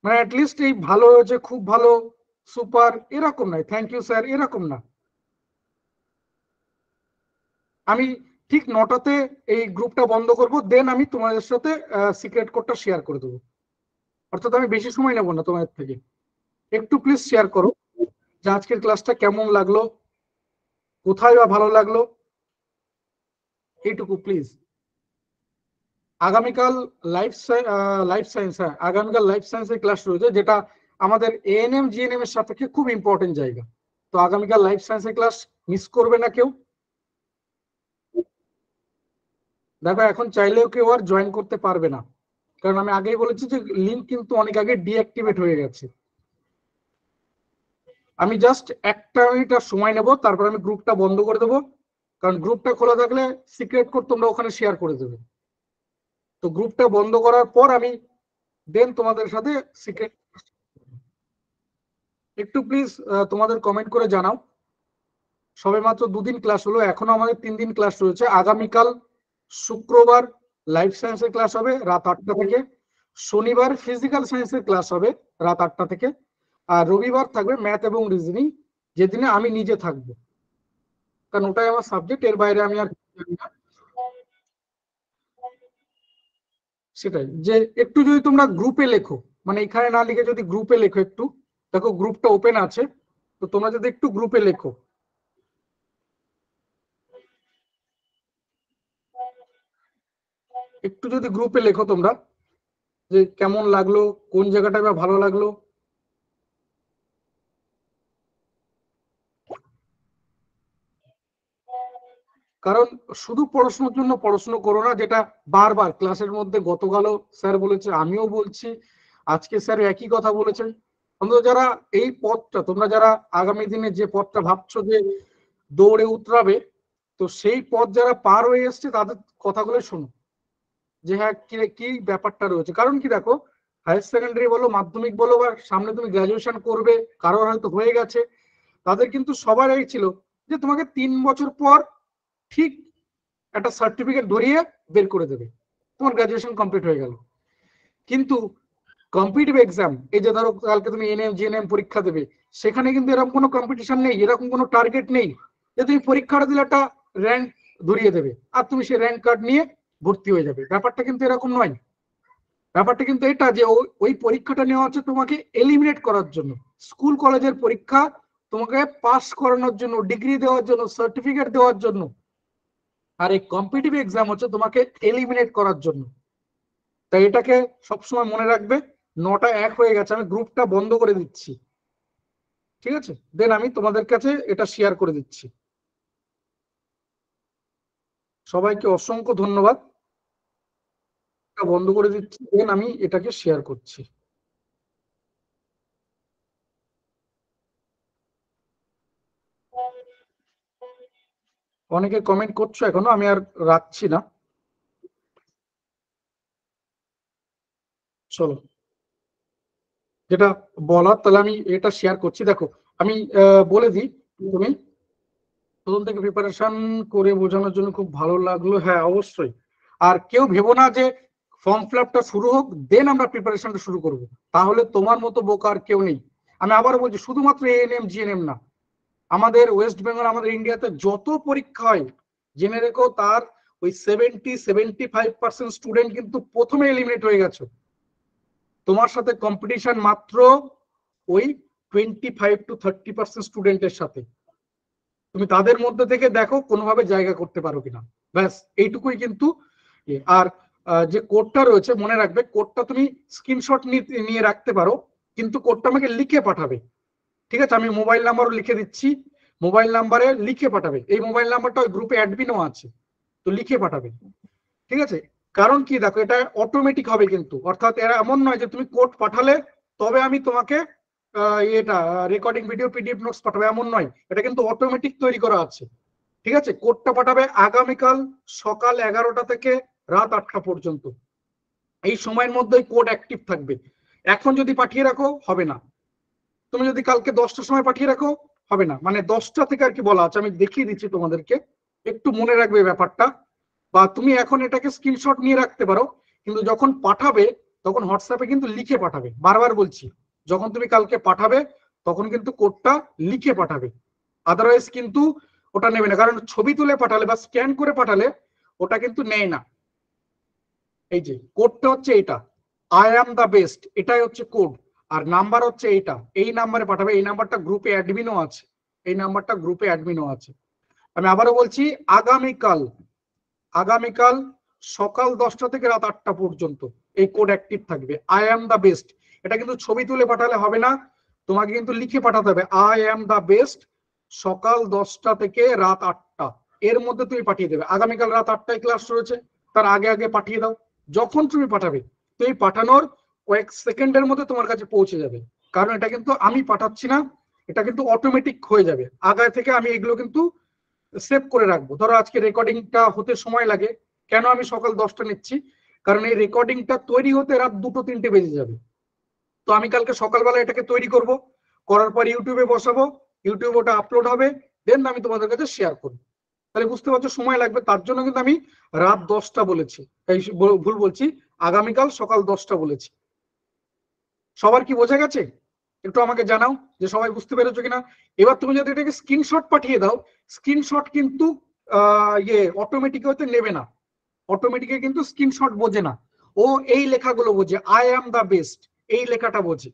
মানে অ্যাটলিস্ট এই ভালো হয়েছে, খুব ভালো, সুপার, এরকম নয়, থ্যাংক ইউ স্যার, এরকম না। আমি ঠিক 9টাতে এই গ্রুপটা বন্ধ করব, দেন আমি তোমাদের সাথে সিক্রেট কোডটা শেয়ার করে দেবো। অর্থাৎ আমি বেশি সময় নেব না তোমাদের থেকে, একটু প্লিজ শেয়ার করো যে আজকের ক্লাসটা কেমন লাগলো, কোথায় বা ভালো লাগলো, এইটুকু প্লিজ। আগামীকাল লাইফ সায়েন্স, হ্যাঁ আগামীকাল লাইফ সায়েন্সের ক্লাস রয়েছে, যেটা আমাদের এএনএম জিএনএম এর সাপেক্ষে খুব ইম্পর্টেন্ট জায়গা। তো আগামীকাল লাইফ সায়েন্সের ক্লাস মিস করবে না কেউ। দেখো এখন চাইলেও কেউ আর জয়েন করতে পারবে না, কারণ আমি আগেই বলেছি যে লিঙ্ক কিন্তু অনেক আগে ডিঅ্যাক্টিভেট হয়ে গেছে। আমি জাস্ট 1 মিনিট সময় নেব, তারপর আমি গ্রুপটা বন্ধ করে দেবো, কারণ গ্রুপটা খোলা থাকলে সিক্রেট কোড তোমরা ওখানে শেয়ার করে দেবে। তো গ্রুপটা বন্ধ করার পর আমি দেন তোমাদের সাথে সিক্রেট। একটু প্লিজ তোমাদের কমেন্ট করে জানাও। সবে মাত্র 2 দিন ক্লাস হলো, এখনো আমাদের 3 দিন ক্লাস রয়েছে। আগামীকাল শুক্রবার লাইফ সায়েন্সের ক্লাস হবে রাত 8টা থেকে, শনিবার ফিজিক্যাল সায়েন্সের ক্লাস হবে রাত 8টা থেকে, আর রবিবার থাকবে ম্যাথ এবং রিজনিং, যেদিনে আমি নিজে থাকবো, কারণ ওটাই আমার সাবজেক্ট, এর বাইরে আমি আর জানি না। সেটাই, যে একটু যদি তোমরা গ্রুপে লেখো, মানে এখানে না লিখে যদি গ্রুপে লেখো, একটু দেখো গ্রুপটা ওপেন আছে, তো তোমরা যদি একটু গ্রুপে লেখো, একটু যদি গ্রুপে লেখো তোমরা যে কেমন লাগলো, কোন জায়গাটা বা ভালো লাগলো। কারণ শুধু পড়াশোনার জন্য পড়াশোনা করো না, যেটা বারবার ক্লাসের মধ্যে গতকালও স্যার বলেছে, আমিও বলছি, আজকে স্যার একই কথা বলেছেন। অন্তত যারা এই পথটা, তোমরা যারা আগামী দিনে যে পথটা ভাবছো যে দৌড়ে উতরাবে, তো সেই পথ যারা পার হয়ে এসছে তাদের কথাগুলো শোনো, যে হ্যাঁ কি ব্যাপারটা রয়েছে। কারণ কি দেখো, হায়ার সেকেন্ডারি বলো, মাধ্যমিক বলো, বা সামনে তুমি গ্রাজুয়েশন করবে, কারোর হয়তো হয়ে গেছে, তাদের কিন্তু সবারই ছিল যে তোমাকে 3 বছর পর ঠিক একটা সার্টিফিকেট ধরিয়ে বের করে দেবে, তোমার গ্রাজুয়েশন কমপ্লিট হয়ে গেল। কিন্তু কম্পিটিটিভ এক্সাম, এই যে ধরো কালকে তুমি এনএম জিএনএম পরীক্ষা দেবে, সেখানে কিন্তু এরকম কোনো কম্পিটিশন নেই, এরকম কোনো টার্গেট নেই যে তুমি পরীক্ষাটা দিলে একটা র্যাঙ্ক ধরিয়ে দেবে আর তুমি সেই র্যাঙ্ক কার্ড নিয়ে ভর্তি হয়ে যাবে। ব্যাপারটা কিন্তু এরকম নয়। ব্যাপারটা কিন্তু এটা যে ওই পরীক্ষাটা নেওয়া হচ্ছে তোমাকে এলিমিনেট করার জন্য। স্কুল কলেজের পরীক্ষা তোমাকে পাস করানোর জন্য, ডিগ্রি দেওয়ার জন্য, সার্টিফিকেট দেওয়ার জন্য, আর এই কম্পিটিটিভ এক্সাম হচ্ছে তোমাকে এলিমিনেট করার জন্য। তাই এটাকে সবসময় মনে রাখবে। 9টা 1 হয়ে গেছে, আমি গ্রুপটা বন্ধ করে দিচ্ছি, ঠিক আছে? দেন আমি তোমাদের কাছে এটা শেয়ার করে দিচ্ছি। সবাইকে অসংখ্য ধন্যবাদ। বন্ধ করে দিচ্ছি, দেন আমি এটাকে শেয়ার করছি। অনেকে কমেন্ট করছো এখনো, আমি আর রাখছি না, চলো যেটা বলার তাহলে আমি এটা শেয়ার করছি। দেখো আমি বলে দিই, তুমি প্রথম থেকে প্রিপারেশন করে বোঝানোর জন্য খুব ভালো লাগলো। হ্যাঁ অবশ্যই। আর কেউ ভেবো না যে ফর্ম ফিল আপটা শুরু হোক দেন আমরা প্রিপারেশনটা শুরু করব, তাহলে তোমার মতো বোকা আর কেউ নেই। আমি আবারও বলছি, শুধুমাত্র এএনএম জিএনএম না, আমাদের ওয়েস্ট বেঙ্গল, আমাদের ইন্ডিয়াতে যত পরীক্ষা হয় জেনে রেখো, তার ওই 70-75% স্টুডেন্ট কিন্তু প্রথমে এলিমিনেট হয়ে গেছে। তোমার সাথে কম্পিটিশন মাত্র ওই 25-30% স্টুডেন্টের সাথে। তুমি তাদের মধ্যে থেকে দেখো কোনোভাবে জায়গা করতে পারো কিনা, ব্যাস এইটুকুই কিন্তু। আর যে কোডটা রয়েছে মনে রাখবে, কোডটা তুমি স্ক্রিনশট নিয়ে রাখতে পারো, কিন্তু কোডটা আমাকে লিখে পাঠাবে, ঠিক আছে? আমি মোবাইল নাম্বারও লিখে দিচ্ছি, মোবাইল নাম্বারে লিখে পাঠাবে। এই মোবাইল নাম্বারটা ওই গ্রুপে অ্যাডমিনও আছে, তো লিখে পাঠাবে, ঠিক আছে? কারণ কি দেখো, এটা অটোমেটিক হবে কিন্তু, অর্থাৎ এরা এমন নয় যে তুমি কোড পাঠালে তবে আমি তোমাকে এটা রেকর্ডিং ভিডিও পিডিএফ নোটস পাঠাবে, এমন নয়। এটা কিন্তু অটোমেটিক তৈরি করা আছে, ঠিক আছে? কোডটা পাঠাবে আগামীকাল সকাল 11টা থেকে রাত 8টা পর্যন্ত, এই সময়ের মধ্যে কোড অ্যাক্টিভ থাকবে। এখন যদি পাঠিয়ে রাখো হবে না, তুমি যদি কালকে 10টার সময় পাঠিয়ে রাখো হবে না, মানে 10টা থেকে আর কি বলা আছে, আমি দেখিয়ে দিচ্ছি তোমাদেরকে, একটু মনে রাখবে ব্যাপারটা। বা তুমি এখন এটাকে স্ক্রিনশট নিয়ে রাখতে পারো, কিন্তু যখন পাঠাবে তখন হোয়াটসঅ্যাপে কিন্তু লিখে পাঠাবে। বারবার বলছি, যখন তুমি কালকে পাঠাবে তখন কিন্তু কোডটা লিখে পাঠাবে, আদারওয়াইজ কিন্তু ওটা নেবে না। কারণ ছবি তুলে পাঠালে বা স্ক্যান করে পাঠালে ওটা কিন্তু নেয় না। এই যে কোডটা হচ্ছে এটা, আই অ্যাম দ্য বেস্ট, এটাই হচ্ছে কোড। আর নাম্বার হচ্ছে এইটা, এই নাম্বারে পাঠাবে। এই নাম্বারটা গ্রুপে অ্যাডমিনও আছে, এই নাম্বারটা গ্রুপে অ্যাডমিনও আছে। আমি আবারও বলছি, আগামীকাল সকাল 10টা থেকে রাত 8টা পর্যন্ত এই কোড অ্যাক্টিভ থাকবে, আই অ্যাম দ্য বেস্ট। এটা কিন্তু ছবি তুলে পাঠালে হবে না, তোমাকে কিন্তু লিখে পাঠাতে হবে, আই অ্যাম দ্য বেস্ট, সকাল 10টা থেকে রাত 8টা এর মধ্যে তুমি পাঠিয়ে দেবে। আগামীকাল রাত 8টায় ক্লাস রয়েছে, তার আগে আগে পাঠিয়ে দাও। যখন তুমি পাঠাবে তো এই পাঠানোর কয়েক সেকেন্ডের মধ্যে তোমার কাছে পৌঁছে যাবে, কারণ এটা কিন্তু আমি পাঠাচ্ছি না, এটা কিন্তু অটোমেটিক হয়ে যাবে। আগে থেকে আমি এগুলো কিন্তু সেভ করে রাখবো। ধরো আজকে রেকর্ডিংটা হতে সময় লাগে, কেন আমি সকাল 10টা নিচ্ছি, কারণ এই রেকর্ডিংটা তৈরি হতে রাত 2-3টে বেজে যাবে। তো আমি কালকে সকালবেলা এটাকে তৈরি করব, করার পর ইউটিউবে বসাবো, ইউটিউবে ওটা আপলোড হবে, দেন আমি তোমাদের কাছে শেয়ার করবো। তাহলে বুঝতে পারছো সময় লাগবে, তার জন্য কিন্তু আমি রাত 10টা বলেছি, এই ভুল বলছি, আগামীকাল সকাল 10টা বলেছি। সবার কি বোঝা গেছে? একটু আমাকে জানাও যে সবাই বুঝতে পেরেছো কিনা। এবার তুমি যদি এটাকে স্ক্রিনশট পাঠিয়ে দাও, স্ক্রিনশট কিন্তু অটোমেটিক হতে নেবে না, অটোমেটিকে কিন্তু স্ক্রিনশট বোঝে না, ও এই লেখাগুলো বোঝে, আই অ্যাম দা বেস্ট, এই লেখাটা বোঝে।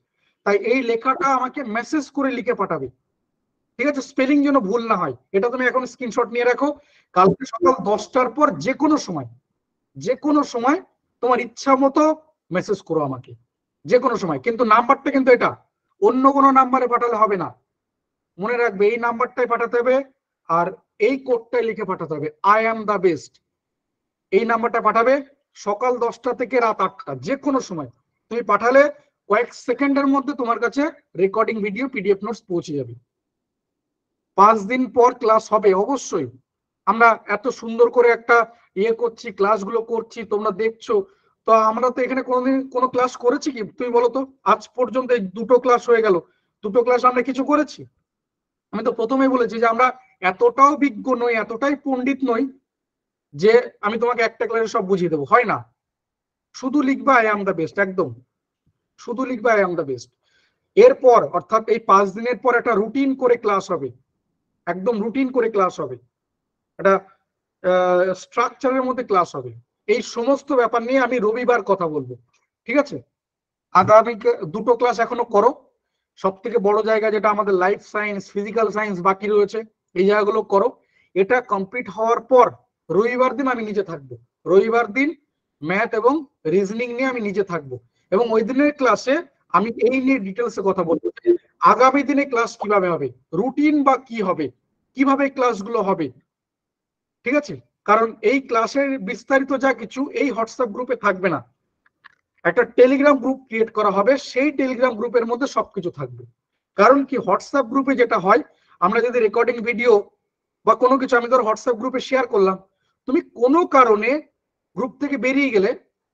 তাই এই লেখাটা আমাকে মেসেজ করে লিখে পাঠাবে, ঠিক আছে? স্পেলিং যেন ভুল না হয়, এটা তুমি এখন স্ক্রিনশট নিয়ে রাখো। কালকে সকাল 10টার পর যে কোনো সময় তোমার ইচ্ছা মতো মেসেজ করো আমাকে, যে কোনো সময়। কিন্তু নাম্বারটা কিন্তু এটা, অন্য কোনো নাম্বারে পাঠালে হবে না, মনে রাখবে এই নাম্বারটাই পাঠাতে হবে, আর এই কোডটাই লিখে পাঠাতে হবে, আই অ্যাম দা বেস্ট। এই নাম্বারটা পাঠাবে সকাল 10টা থেকে রাত 8টা, যে কোনো সময় তুমি পাঠালে কয়েক সেকেন্ডের মধ্যে তোমার কাছে রেকর্ডিং ভিডিও পিডিএফ নোটস পৌঁছে যাবে। 5 দিন পর ক্লাস হবে অবশ্যই। আমরা এত সুন্দর করে একটা করছি, ক্লাসগুলো করছি, তোমরা দেখছো, তো আমরা তো এখানে কোনোদিন কোনো ক্লাস করেছি কি তুমি বলো তো? আজ পর্যন্ত এই 2টো ক্লাস হয়ে গেল, 2টো ক্লাস আমরা কিছু করেছি? আমি তো প্রথমেই বলেছি যে আমরা এতটাও বিজ্ঞ নই, এতটাই পণ্ডিত নই যে আমি তোমাকে একটা ক্লাসে সব বুঝিয়ে দেবো, হয় না। শুধু লিখবা আই অ্যাম দ্য বেস্ট, একদম শুধু লিখবা আই অ্যাম দ্য বেস্ট। এরপর অর্থাৎ এই 5 দিনের পর একটা রুটিন করে ক্লাস হবে, একদম রুটিন করে ক্লাস হবে, একটা স্ট্রাকচারের মধ্যে ক্লাস হবে। এই সমস্ত ব্যাপার নিয়ে আমি রবিবার কথা বলবো, ঠিক আছে? আগামী 2টো ক্লাস এখনো করো। সব থেকে বড় জায়গা যেটা আমাদের লাইফ সায়েন্স, ফিজিক্যাল সায়েন্স বাকি রয়েছে, এই জায়গাগুলো করো। এটা কমপ্লিট হওয়ার পর রবিবার দিন আমি নিজে থাকবো, রবিবার দিন ম্যাথ এবং রিজনিং নিয়ে আমি নিজে থাকবো, এবং ওই দিনের ক্লাসে আমি এই নিয়ে ডিটেলসে কথা বলবো, আগামী দিনে ক্লাস কিভাবে হবে, রুটিন বা কি হবে, কিভাবে ক্লাসগুলো হবে, ঠিক আছে? কারণ এই ক্লাসের বিস্তারিত যা কিছু এই হোয়াটসঅ্যাপ গ্রুপে থাকবে না, একটা টেলিগ্রাম গ্রুপ ক্রিয়েট করা হবে, সেই টেলিগ্রাম গ্রুপের মধ্যে সবকিছু থাকবে। কারণ কি, হোয়াটসঅ্যাপ গ্রুপে যেটা হয়, আমরা যদি রেকর্ডিং ভিডিও বা কোনো কিছু আমি ধর হোয়াটসঅ্যাপ গ্রুপে শেয়ার করলাম, তুমি কোনো কারণে গ্রুপ থেকে বেরিয়ে গেলে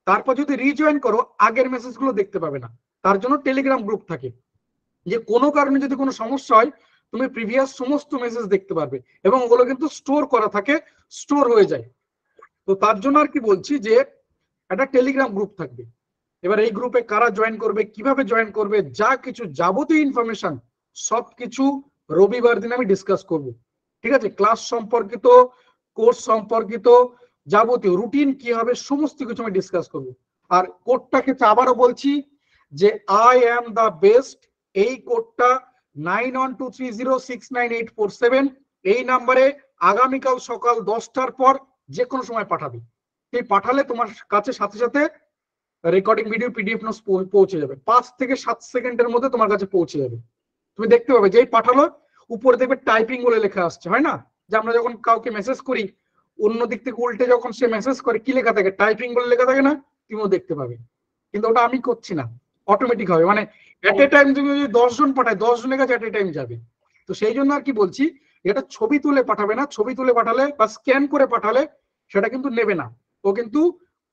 তারপর যদি রিজয়েন করো আগের মেসেজগুলো দেখতে পাবে না। তার জন্য টেলিগ্রাম গ্রুপ থাকে, যে কোনো কারণে যদি কোনো সমস্যা হয় তুমি প্রিভিয়াস সমস্ত মেসেজ দেখতে পারবে, এবং ওগুলো কিন্তু স্টোর করা থাকে, স্টোর হয়ে যায়। তো তার জন্য আর কি বলছি যে একটা টেলিগ্রাম গ্রুপ থাকবে। এবার এই গ্রুপে কারা জয়েন করবে, কিভাবে জয়েন করবে, যা কিছু যাবতীয় ইনফরমেশন সবকিছু রবিবার দিন আমি ডিসকাস করব, ঠিক আছে? ক্লাস সম্পর্কিত, কোর্স সম্পর্কিত, যাবতীয় রুটিন কি হবে, সমস্ত কিছু আমি ডিসকাস করব। আর কোডটা ক্ষেত্রে আবারও বলছি যে আই অ্যাম দা বেস্ট, এই কোডটা 9123069847 এই নাম্বারে আগামীকাল সকাল 10টার পর যে কোনো সময় পাঠাবে। এই পাঠালে তোমার কাছে সাথে সাথে রেকর্ডিং ভিডিও পিডিএফ নোটস পৌঁছে যাবে, 5 থেকে 7 সেকেন্ডের মধ্যে তোমার কাছে পৌঁছে যাবে। তুমি দেখতে পাবে যেই পাঠালো উপরে দেখবে টাইপিং বলে লেখা আসছে, হয় না? যে আমরা যখন কাউকে মেসেজ করি অন্য দিক থেকে উল্টে যখন সে মেসেজ করে কি লেখা থাকে, টাইপিং বলে লেখা থাকে না, তুমিও দেখতে পাবে। কিন্তু ওটা আমি করছি না, অটোমেটিক হবে, মানে এট এ টাইম তুমি যদি 10 জন পাঠায় 10 জনের কাছে এট এ টাইম যাবে। তো সেই জন্য আর কি বলছি, এটা ছবি তুলে পাঠাবে না, ছবি তুলে পাঠালে বা স্ক্যান করে পাঠালে সেটা কিন্তু নেবে না, ও কিন্তু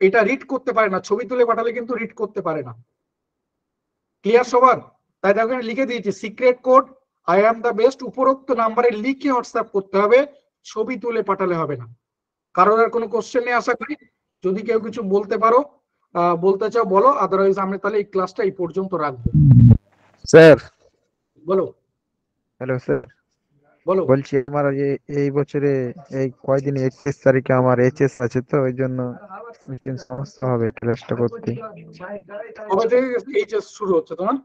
এটা রিড করতে পারে না, ছবি তুলে পাঠালে কিন্তু রিড করতে পারে না। ক্লিয়ার সবার? তাই দেখো লিখে দিয়েছি secret code I am the best, উপরোক্ত নাম্বারে লিখে হোয়াটসঅ্যাপ করতে হবে, ছবি তুলে পাঠালে হবে না। কারোর আর কোনো কোশ্চেন নেই আশা করি? যদি কেউ কিছু বলতে পারো, বলতে চাও বলো, আদারওয়াইজ আমরা তাহলে এই ক্লাসটা এই পর্যন্ত রাখবো। স্যার বলো। হ্যালো স্যার, বলো। বলছি আমার এই বছরে এই কয়দিন 31 তারিখে আমার এইচএস আছে, তো ওই জন্য সমস্যা হবে ক্লাসটা করতে। কবে থেকে এইচএস শুরু হচ্ছে তোমার?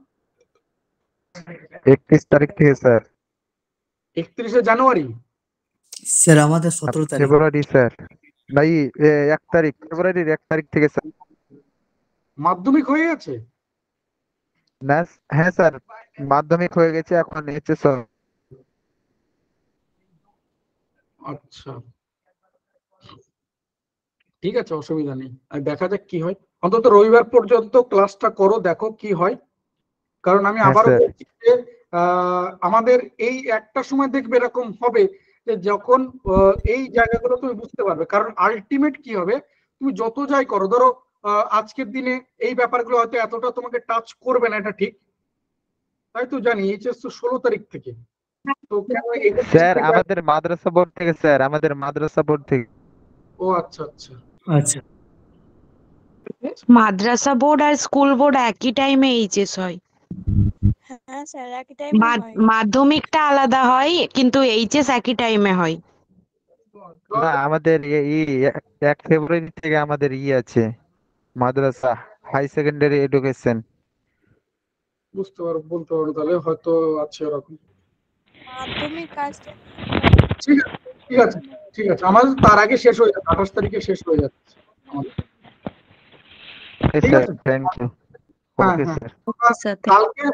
31 তারিখ থেকে স্যার। 31শে জানুয়ারি? স্যার আমাদের 17 তারিখ। ফেব্রুয়ারি স্যার, নাই 1 তারিখ, ফেব্রুয়ারির 1 তারিখ থেকে স্যার। মাধ্যমিক হয়ে গেছে? না হ্যাঁ স্যার, মাধ্যমিক হয়ে গেছে, এখন এইচএস। আচ্ছা ঠিক আছে, অসুবিধা নেই, আর দেখা যাক কি হয়। অন্তত রবিবার পর্যন্ত ক্লাসটা করো, দেখো কি হয়। কারণ আমি হ্যাঁ আবারও স্যার। বলছি যে আমাদের এই একটা সময় দেখবে এরকম হবে যে যখন এই জায়গাগুলো তুমি বুঝতে পারবে। কারণ আলটিমেট কি হবে, তুমি যত যাই করো, ধরো আজকের দিনে এই ব্যাপারগুলো হয়তো এতটা তোমাকে টাচ করবে না, এটা ঠিক, তাই তো জানি এইচএস তো 16 তারিখ থেকে। তো কেন 31 স্যার থেকে? আমাদের মাদ্রাসা বোর্ড থেকে, স্যার আমাদের মাদ্রাসা বোর্ড থেকে। ও আচ্ছা আচ্ছা। আচ্ছা মাদ্রাসা বোর্ড আর স্কুল বোর্ড একই টাইমে এইচএস হয়। হ্যাঁ স্যার, একই টাইমে হয়। মাধ্যমিকটা আলাদা হয় কিন্তু এইচএস একই টাইমে হয়। না, আমাদের 1 ফেব্রুয়ারি থেকে আমাদের আছে, মাদ্রাসা হাই সেকেন্ডারি এডুকেশন। বুঝতে পারো, বলতে পারো, তাহলে হয়তো আছে ওরকম। মাধ্যমিক কাজটা ঠিক আছে ঠিক আছে ঠিক আছে, আমাদের তার আগে শেষ হয়ে যাচ্ছে, 28 তারিখে শেষ হয়ে যাচ্ছে আমাদের। ঠিক স্যার আছে। Thank you. হ্যাঁ ওকে হ্যাঁ, স্যার। স্যার কালকে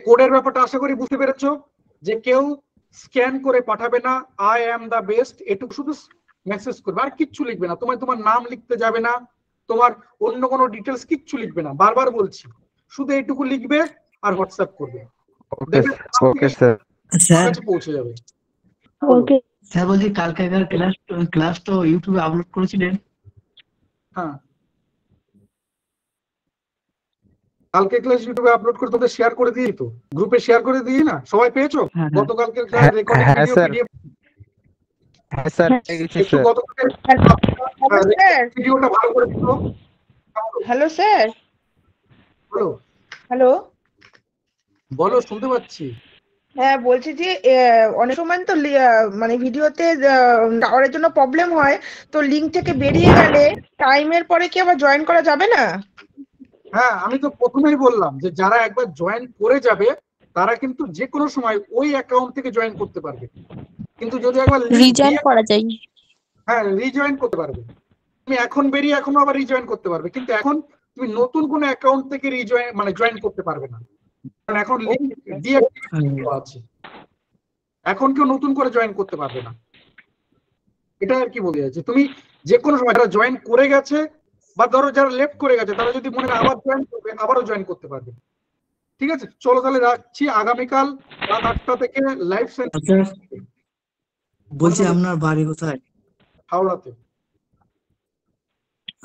কোডের ব্যাপারটা আশা করি বুঝতে পেরেছো, যে কেউ স্ক্যান করে পাঠাবে না, আই অ্যাম দা বেস্ট, এটুকু শুধু মেসেজ করবে, আর কিচ্ছু লিখবে না। তোমার নাম লিখতে যাবে না, তোমার অন্য কোনো ডিটেলস কিচ্ছু লিখবে না, বারবার বলছি, শুধু এইটুকু লিখবে আর হোয়াটসঅ্যাপ করবে, ওকে দেখবে ওকে স্যার। স্যার। কাছে পৌঁছে যাবে। ওকে স্যার বলছি কালকেকার ক্লাস তো ইউটিউবে আপলোড করেছিলেন? হ্যাঁ, কালকে ক্লাস ইউটিউবে আপলোড করে তোদের শেয়ার করে দিই, তো গ্রুপে শেয়ার করে দিই না, সবাই পেয়েছো? হ্যাঁ। গতকালকে ক্লাস হ্যাঁ রেকর্ডিং হ্যাঁ ভিডিও স্যার। পিডিএফ হ্যাঁ স্যার পেয়ে গেছি একটু স্যার। গতকালকে স্যার ভিডিওটা ভালো করে দিও। হ্যালো স্যার বলো হ্যালো বলো, শুনতে পাচ্ছি। হ্যাঁ বলছি যে অনেক সময় তো মানে ভিডিওতে টাওয়ারের জন্য প্রবলেম হয়, তো লিঙ্ক থেকে বেরিয়ে গেলে টাইমের পরে কি আবার জয়েন করা যাবে না? হ্যাঁ, আমি তো প্রথমেই বললাম যে যারা একবার জয়েন করে যাবে তারা কিন্তু যে কোনো সময় ওই অ্যাকাউন্ট থেকে জয়েন করতে পারবে, কিন্তু যদি একবার রিজয়েন করা যায়। হ্যাঁ, রিজয়েন করতে পারবে। তুমি এখন বেরিয়ে এখনো আবার রিজয়েন করতে পারবে, কিন্তু এখন তুমি নতুন কোনো অ্যাকাউন্ট থেকে রিজয়েন মানে জয়েন করতে পারবে না, কারণ এখন লিংক ডিঅ্যাক্টিভেট আছে, এখন কেউ নতুন করে জয়েন করতে পারবে না। এটা আর কি বলতে যাচ্ছে, তুমি যে কোনো সময় যারা জয়েন করে গেছে বা ধরো যারা লেফট করে গেছে তারা যদি মনে হয় আবার জয়েন করবে, আবারও জয়েন করতে পারবে। ঠিক আছে, চলো তাহলে রাখছি, আগামীকাল রাত 8টা থেকে লাইভ আচ্ছা বলছি আপনার বাড়ি কোথায়? হাওড়াতে।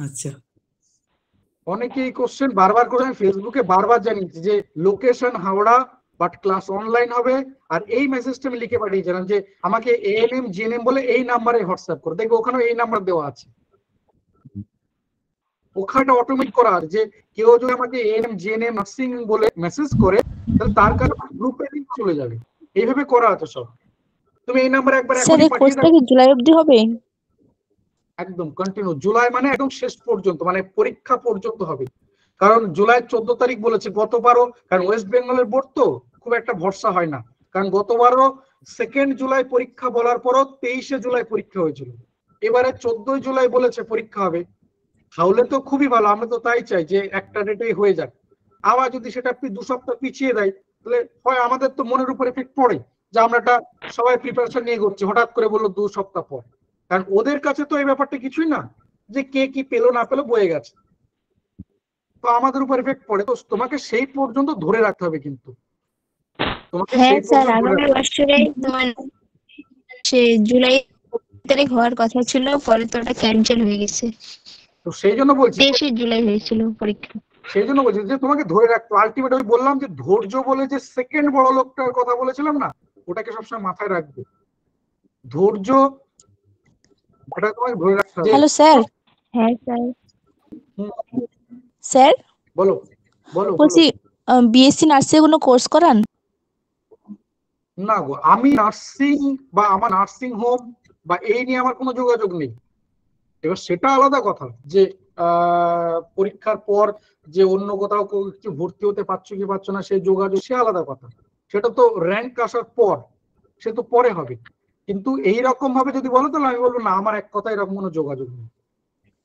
আচ্ছা অনেকেই কোশ্চেন বারবার করে, আমি ফেসবুকে বারবার জানিয়েছি যে location Howrah, but class online হবে। আর এই মেসেজটা আমি লিখে পাঠিয়েছিলাম যে আমাকে এএনএম জিএনএম বলে এই নাম্বারে হোয়াটসঅ্যাপ করো, দেখবে ওখানে এই নাম্বার দেওয়া আছে, ওখানে অটোমেটিক করা আছে যে কেউ যদি আমাকে এএনএম জিএনএম নার্সিং বলে মেসেজ করে তাহলে তার কাছে গ্রুপে লিংক চলে যাবে, এইভাবে করা আছে সব। তুমি এই নাম্বারে একবার স্যার এখনই এই পাঠিয়ে কোর্সটা দাও, কি জুলাই অবধি হবে? একদম কন্টিনিউ জুলাই মানে একদম শেষ পর্যন্ত, মানে পরীক্ষা পর্যন্ত হবে। কারণ জুলাই 14 তারিখ বলেছে গতবারও, কারণ ওয়েস্ট বেঙ্গলের বোর্ড তো খুব একটা ভরসা হয় না, কারণ গতবারও 2 জুলাই পরীক্ষা বলার পরও 23 জুলাই পরীক্ষা হয়েছিল, এবারে 14 জুলাই বলেছে পরীক্ষা হবে। তাহলে তো খুবই ভালো, আমরা তো তাই চাই যে একটা ডেটেই হয়ে যাক। আবার যদি সেটা 2 সপ্তাহ পিছিয়ে দেয় তাহলে হয় আমাদের তো মনের উপর এফেক্ট পড়ে যে আমরা একটা সবাই প্রিপারেশন নিয়ে করছি, হঠাৎ করে বললো 2 সপ্তাহ পর, কারণ ওদের কাছে তো এই ব্যাপারটা কিছুই না যে কে কি পেলো না পেলো, বয়ে গেছে, তো আমাদের উপর এফেক্ট পড়ে। তো তোমাকে সেই পর্যন্ত ধরে রাখতে হবে, কিন্তু তোমাকে হ্যাঁ সেই স্যার, পর্যন্ত ধরে আগামী বছরে তোমার সে জুলাই তারিখ হওয়ার কথা ছিল, পরে তো ওটা ক্যান্সেল হয়ে গেছে। তো সেই জন্য বলছি 23 জুলাই হয়েছিল পরীক্ষা। সেই জন্য বলছি যে তোমাকে ধরে রাখতে আলটিমেট। আমি বললাম যে ধৈর্য বলে যে সেকেন্ড বড় লোকটার কথা বলেছিলাম না, ওটাকে সবসময় মাথায় রাখবে, ধৈর্য, ওটা তোমাকে ধরে রাখতে হবে। Hello sir. হ্যাঁ স্যার। স্যার বলো বলো বলছি বিএসসি নার্সিং কোনো কোর্স করান? না গো, আমি নার্সিং বা আমার নার্সিং হোম বা এই নিয়ে আমার কোনো যোগাযোগ নেই। এবার সেটা আলাদা কথা যে পরীক্ষার পর যে অন্য কোথাও কিছু ভর্তি হতে পারছো কি পারছো না সেই যোগাযোগ, সে আলাদা কথা, সেটা তো র্যাঙ্ক আসার পর, সে তো পরে হবে। কিন্তু এই রকম ভাবে যদি বলো তাহলে আমি বলবো না, আমার এক কথা এরকম কোনো যোগাযোগ নেই।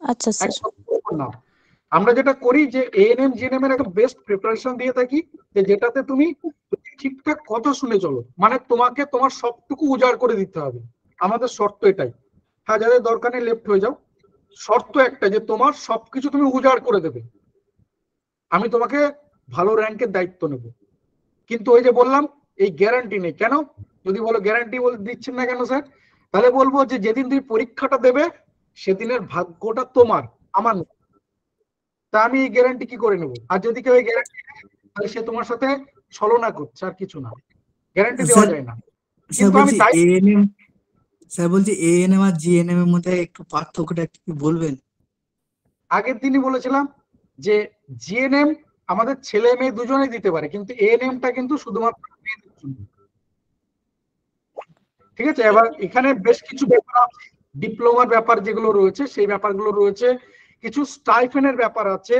আচ্ছা স্যার। না, আমরা যেটা করি যে এএনএম জিএনএম এর একটা বেস্ট প্রিপারেশন দিয়ে থাকি, যে যেটাতে তুমি ঠিকঠাক কথা শুনে চলো, মানে তোমাকে তোমার সবটুকু উজাড় করে দিতে হবে, আমাদের শর্ত এটাই। হ্যাঁ, যাদের দরকার নেই লেফট হয়ে যাও, শর্ত একটা যে তোমার সবকিছু তুমি উজাড় করে দেবে, আমি তোমাকে ভালো র্যাঙ্কের দায়িত্ব নেব। কিন্তু ওই যে বললাম এই গ্যারান্টি নেই। কেন? যদি বলো গ্যারান্টি দিচ্ছেন না কেন স্যার, তাহলে বলবো যে যেদিন তুমি পরীক্ষাটা দেবে সেদিনের ভাগ্যটা তোমার, আমার না। তা আমি এই গ্যারান্টি কি করে নেব? আর যদি কেউ এই গ্যারান্টি নেয় তাহলে সে তোমার সাথে ছলনা করছে, আর কিছু না। গ্যারান্টি দেওয়া যায় না। কিন্তু আমি স্যার বলছি এএনএম আর জিএনএম এর মধ্যে একটু পার্থক্যটা একটু কি বলবেন? আগের দিনই বলেছিলাম যে জিএনএম আমাদের ছেলে মেয়ে দুজনেই দিতে পারে, কিন্তু এএনএমটা কিন্তু শুধুমাত্র মেয়েদের জন্য। ঠিক আছে, এবার এখানে বেশ কিছু ব্যাপার আছে, ডিপ্লোমার ব্যাপার যেগুলো রয়েছে সেই ব্যাপারগুলো রয়েছে, কিছু স্টাইফেনের ব্যাপার আছে,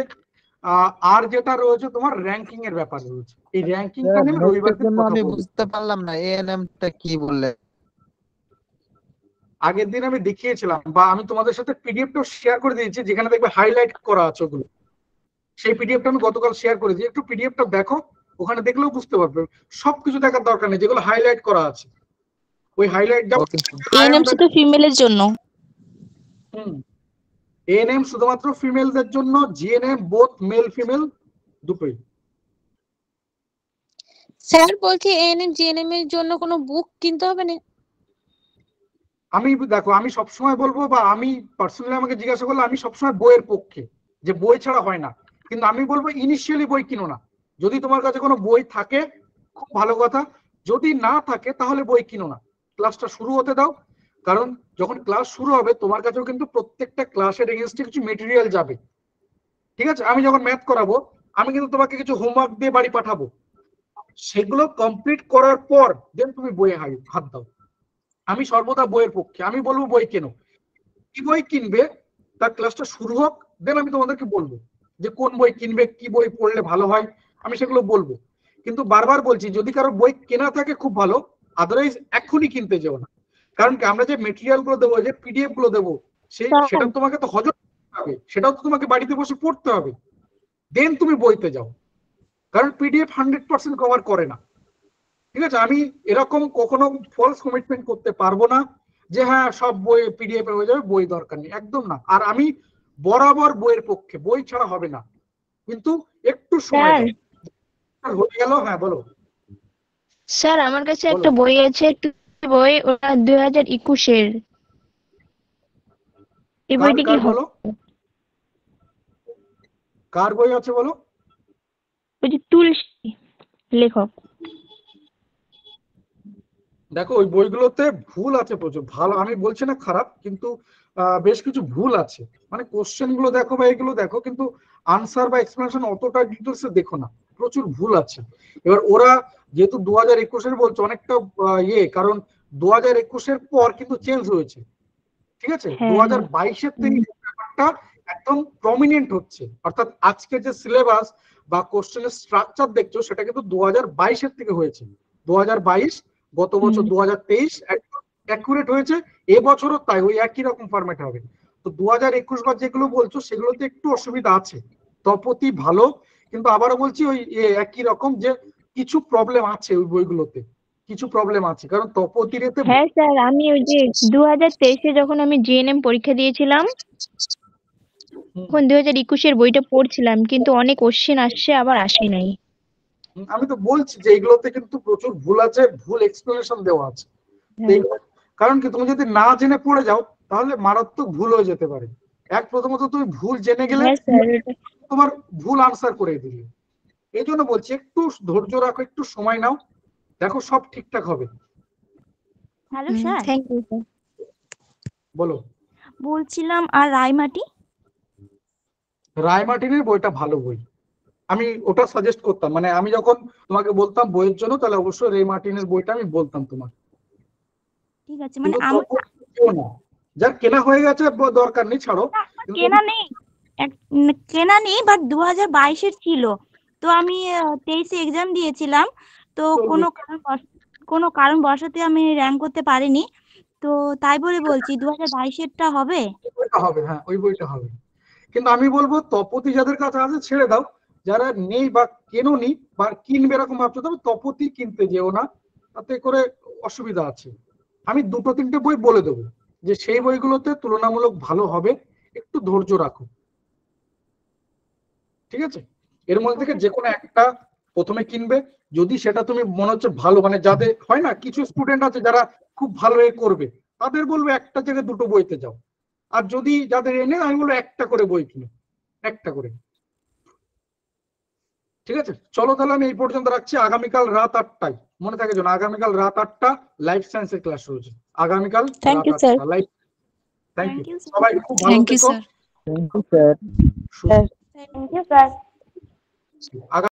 আর যেটা রয়েছে তোমার র্যাঙ্কিং এর ব্যাপার রয়েছে। এই র্যাঙ্কিংটা নিয়ে রবিবার দিন কথা আমি বলবো। বুঝতে পারলাম না এএনএম টা কি বললে। আগের দিন আমি দেখিয়েছিলাম বা আমি তোমাদের সাথে পিডিএফটাও শেয়ার করে দিয়েছি, যেখানে দেখবে হাইলাইট করা আছে ওগুলো। সেই পিডিএফটা আমি গতকাল শেয়ার করেছি, একটু পিডিএফটা দেখো, ওখানে দেখলেও বুঝতে পারবে। সবকিছু দেখার দরকার নেই, যেগুলো হাইলাইট করা আছে ওই হাইলাইট এএনএম শুধু ফিমেলের জন্য। এএনএম শুধুমাত্র ফিমেলদের জন্য, জিএনএম বোথ মেল ফিমেল দুটোই। স্যার বলছি এএনএম জিএনএম এর জন্য কোনো বুক কিনতে হবে না? আমি দেখো, আমি সবসময় বলবো, বা আমি পার্সোনালি আমাকে জিজ্ঞাসা করলে আমি সবসময় বইয়ের পক্ষে, যে বই ছাড়া হয় না। কিন্তু আমি বলবো ইনিশিয়ালি বই কিনো না। যদি তোমার কাছে কোনো বই থাকে খুব ভালো কথা, যদি না থাকে তাহলে বই কিনো না, ক্লাসটা শুরু হতে দাও। কারণ যখন ক্লাস শুরু হবে তোমার কাছেও কিন্তু প্রত্যেকটা ক্লাসের এগেইনস্টে কিছু মেটেরিয়াল যাবে। ঠিক আছে, আমি যখন ম্যাথ করাবো আমি কিন্তু তোমাকে কিছু হোমওয়ার্ক দিয়ে বাড়ি পাঠাবো, সেগুলো কমপ্লিট করার পর দেন তুমি বইয়ে হাত দাও। আমি সর্বদা বইয়ের পক্ষে, আমি বলবো বই কেনো। কি বই কিনবে তার ক্লাসটা শুরু হোক, দেন আমি তোমাদেরকে বলবো যে কোন বই কিনবে, কি বই পড়লে ভালো হয়, আমি সেগুলো বলবো। কিন্তু বারবার বলছি, যদি কারো বই কেনা থাকে খুব ভালো, আদারওয়াইজ এখনই কিনতে যেও না। কারণ কি, আমরা যে মেটেরিয়াল গুলো দেবো, যে পিডিএফ গুলো দেবো, সেটা তোমাকে তো হজম করতে হবে, সেটাও তো তোমাকে বাড়িতে বসে পড়তে হবে, দেন তুমি বইতে যাও। কারণ পিডিএফ 100% কভার করে না। ঠিক আছে, আমি এরকম কখনো ফলস কমিটমেন্ট করতে পারবো না যে হ্যাঁ সব বই পিডিএফ হয়ে যাবে, বই দরকার নেই, একদম না। আর আমি বরাবর বইয়ের পক্ষে, বই ছাড়া হবে না, কিন্তু একটু সময় হয়ে গেল। হ্যাঁ বলো স্যার, আমার কাছে একটা বই আছে, বই ওটা 2021-এর। এই বইটি কি বলো, কার বই আছে বলো? ওই যে তুলসী লেখক। দেখো ওই বইগুলোতে ভুল আছে প্রচুর, ভালো আমি বলছি না খারাপ, কিন্তু বেশ কিছু ভুল আছে। মানে কোশ্চেন গুলো দেখো বা এগুলো দেখো, কিন্তু আনসার বা এক্সপ্লেনেশন অতটা ডিটেলসে দেখো না, প্রচুর ভুল আছে। এবার ওরা যেহেতু 2021-এর বলছে, অনেকটা কারণ 2021-এর পর কিন্তু চেঞ্জ হয়েছে। ঠিক আছে, 2022-এর থেকে ব্যাপারটা একদম প্রমিনেন্ট হচ্ছে। অর্থাৎ আজকে যে সিলেবাস বা কোশ্চেনের স্ট্রাকচার দেখছো সেটা কিন্তু 2022-এর থেকে হয়েছে। 2022, গত বছর 2023 অ্যাকুরেট হয়েছে, এবছরও তাই ওই একই রকম ফরম্যাট হবে। তো 2021 বা যেগুলো বলছো সেগুলোতে একটু অসুবিধা আছে, তপতি ভালো, কিন্তু আবারও বলছি ওই একই রকম, যে কিছু প্রবলেম আছে ওই বইগুলোতে, কিছু প্রবলেম আছে। কারণ তপতির এতে হ্যাঁ স্যার, আমি ওই যে 2023-এ যখন আমি জিএনএম পরীক্ষা দিয়েছিলাম তখন 2021-এর বইটা পড়ছিলাম, কিন্তু অনেক কোশ্চেন আসছে আবার আসে নাই। আমি তো বলছি যে এগুলোতে কিন্তু প্রচুর ভুল আছে, ভুল এক্সপ্লেনেশন দেওয়া আছে। কারণ কি, তুমি যদি না জেনে পড়ে যাও তাহলে মারাত্মক ভুল হয়ে যেতে পারে। প্রথমত তুমি ভুল জেনে গেলে তোমার ভুল আনসার করে দিলে। এই জন্য বলছি একটু ধৈর্য রাখো, একটু সময় নাও, দেখো সব ঠিকঠাক হবে। Hello sir, thank you sir. বলো। বলছিলাম আর রায়মাটি? রায়মার্টিনের বইটা ভালো বই, আমি ওটা সাজেস্ট করতাম। মানে আমি যখন তোমাকে বলতাম বইয়ের জন্য, তাহলে অবশ্যই রে মার্টিনের বইটা আমি বলতাম তোমাকে। ঠিক আছে, মানে যার কেনা হয়ে গেছে দরকার নেই, ছাড়ো। কেনা নেই, বাট 2022-এর ছিল, তো আমি 23-এ এক্সাম দিয়েছিলাম, তো কোনো কারণবশত আমি র্যাঙ্ক করতে পারিনি, তো তাই বলে বলছি 2022-এরটা হবে? হবে, হ্যাঁ ওই বইটা হবে। কিন্তু আমি বলবো তপতি যাদের কাছে আছে ছেড়ে দাও, যারা নেই বা কেনোনি বা কিনবে এরকম ভাবছো, তবে তপতি কিনতে যেও না, তাতে করে অসুবিধা আছে। আমি 2-3টে বই বলে দেবো যে সেই বইগুলোতে তুলনামূলক ভালো হবে, একটু ধৈর্য রাখো, ঠিক আছে? এর মধ্যে থেকে যে কোনো একটা প্রথমে কিনবে, যদি সেটা তুমি মনে হচ্ছে ভালো, মানে যাদের হয় না কিছু স্টুডেন্ট আছে যারা খুব ভালো এ করবে, তাদের বলবো একটা জায়গায় দুটো বইতে যাও। আর যদি যাদের এনে, আমি বলবো একটা করে বই কিনো, একটা করে। ঠিক আছে, চলো তাহলে আমি এই পর্যন্ত রাখছি। আগামীকাল রাত 8টায় মনে থাকে যেন, আগামীকাল রাত 8টা লাইফ সায়েন্সের ক্লাস রয়েছে। আগামীকাল Thank you, রাত sir. 8টা life. Thank you, Thank you, sir. সবাই খুব ভালো Thank you, থেকো। sir. Thank you sir. সুস্থ- Thank you, sir. আগামী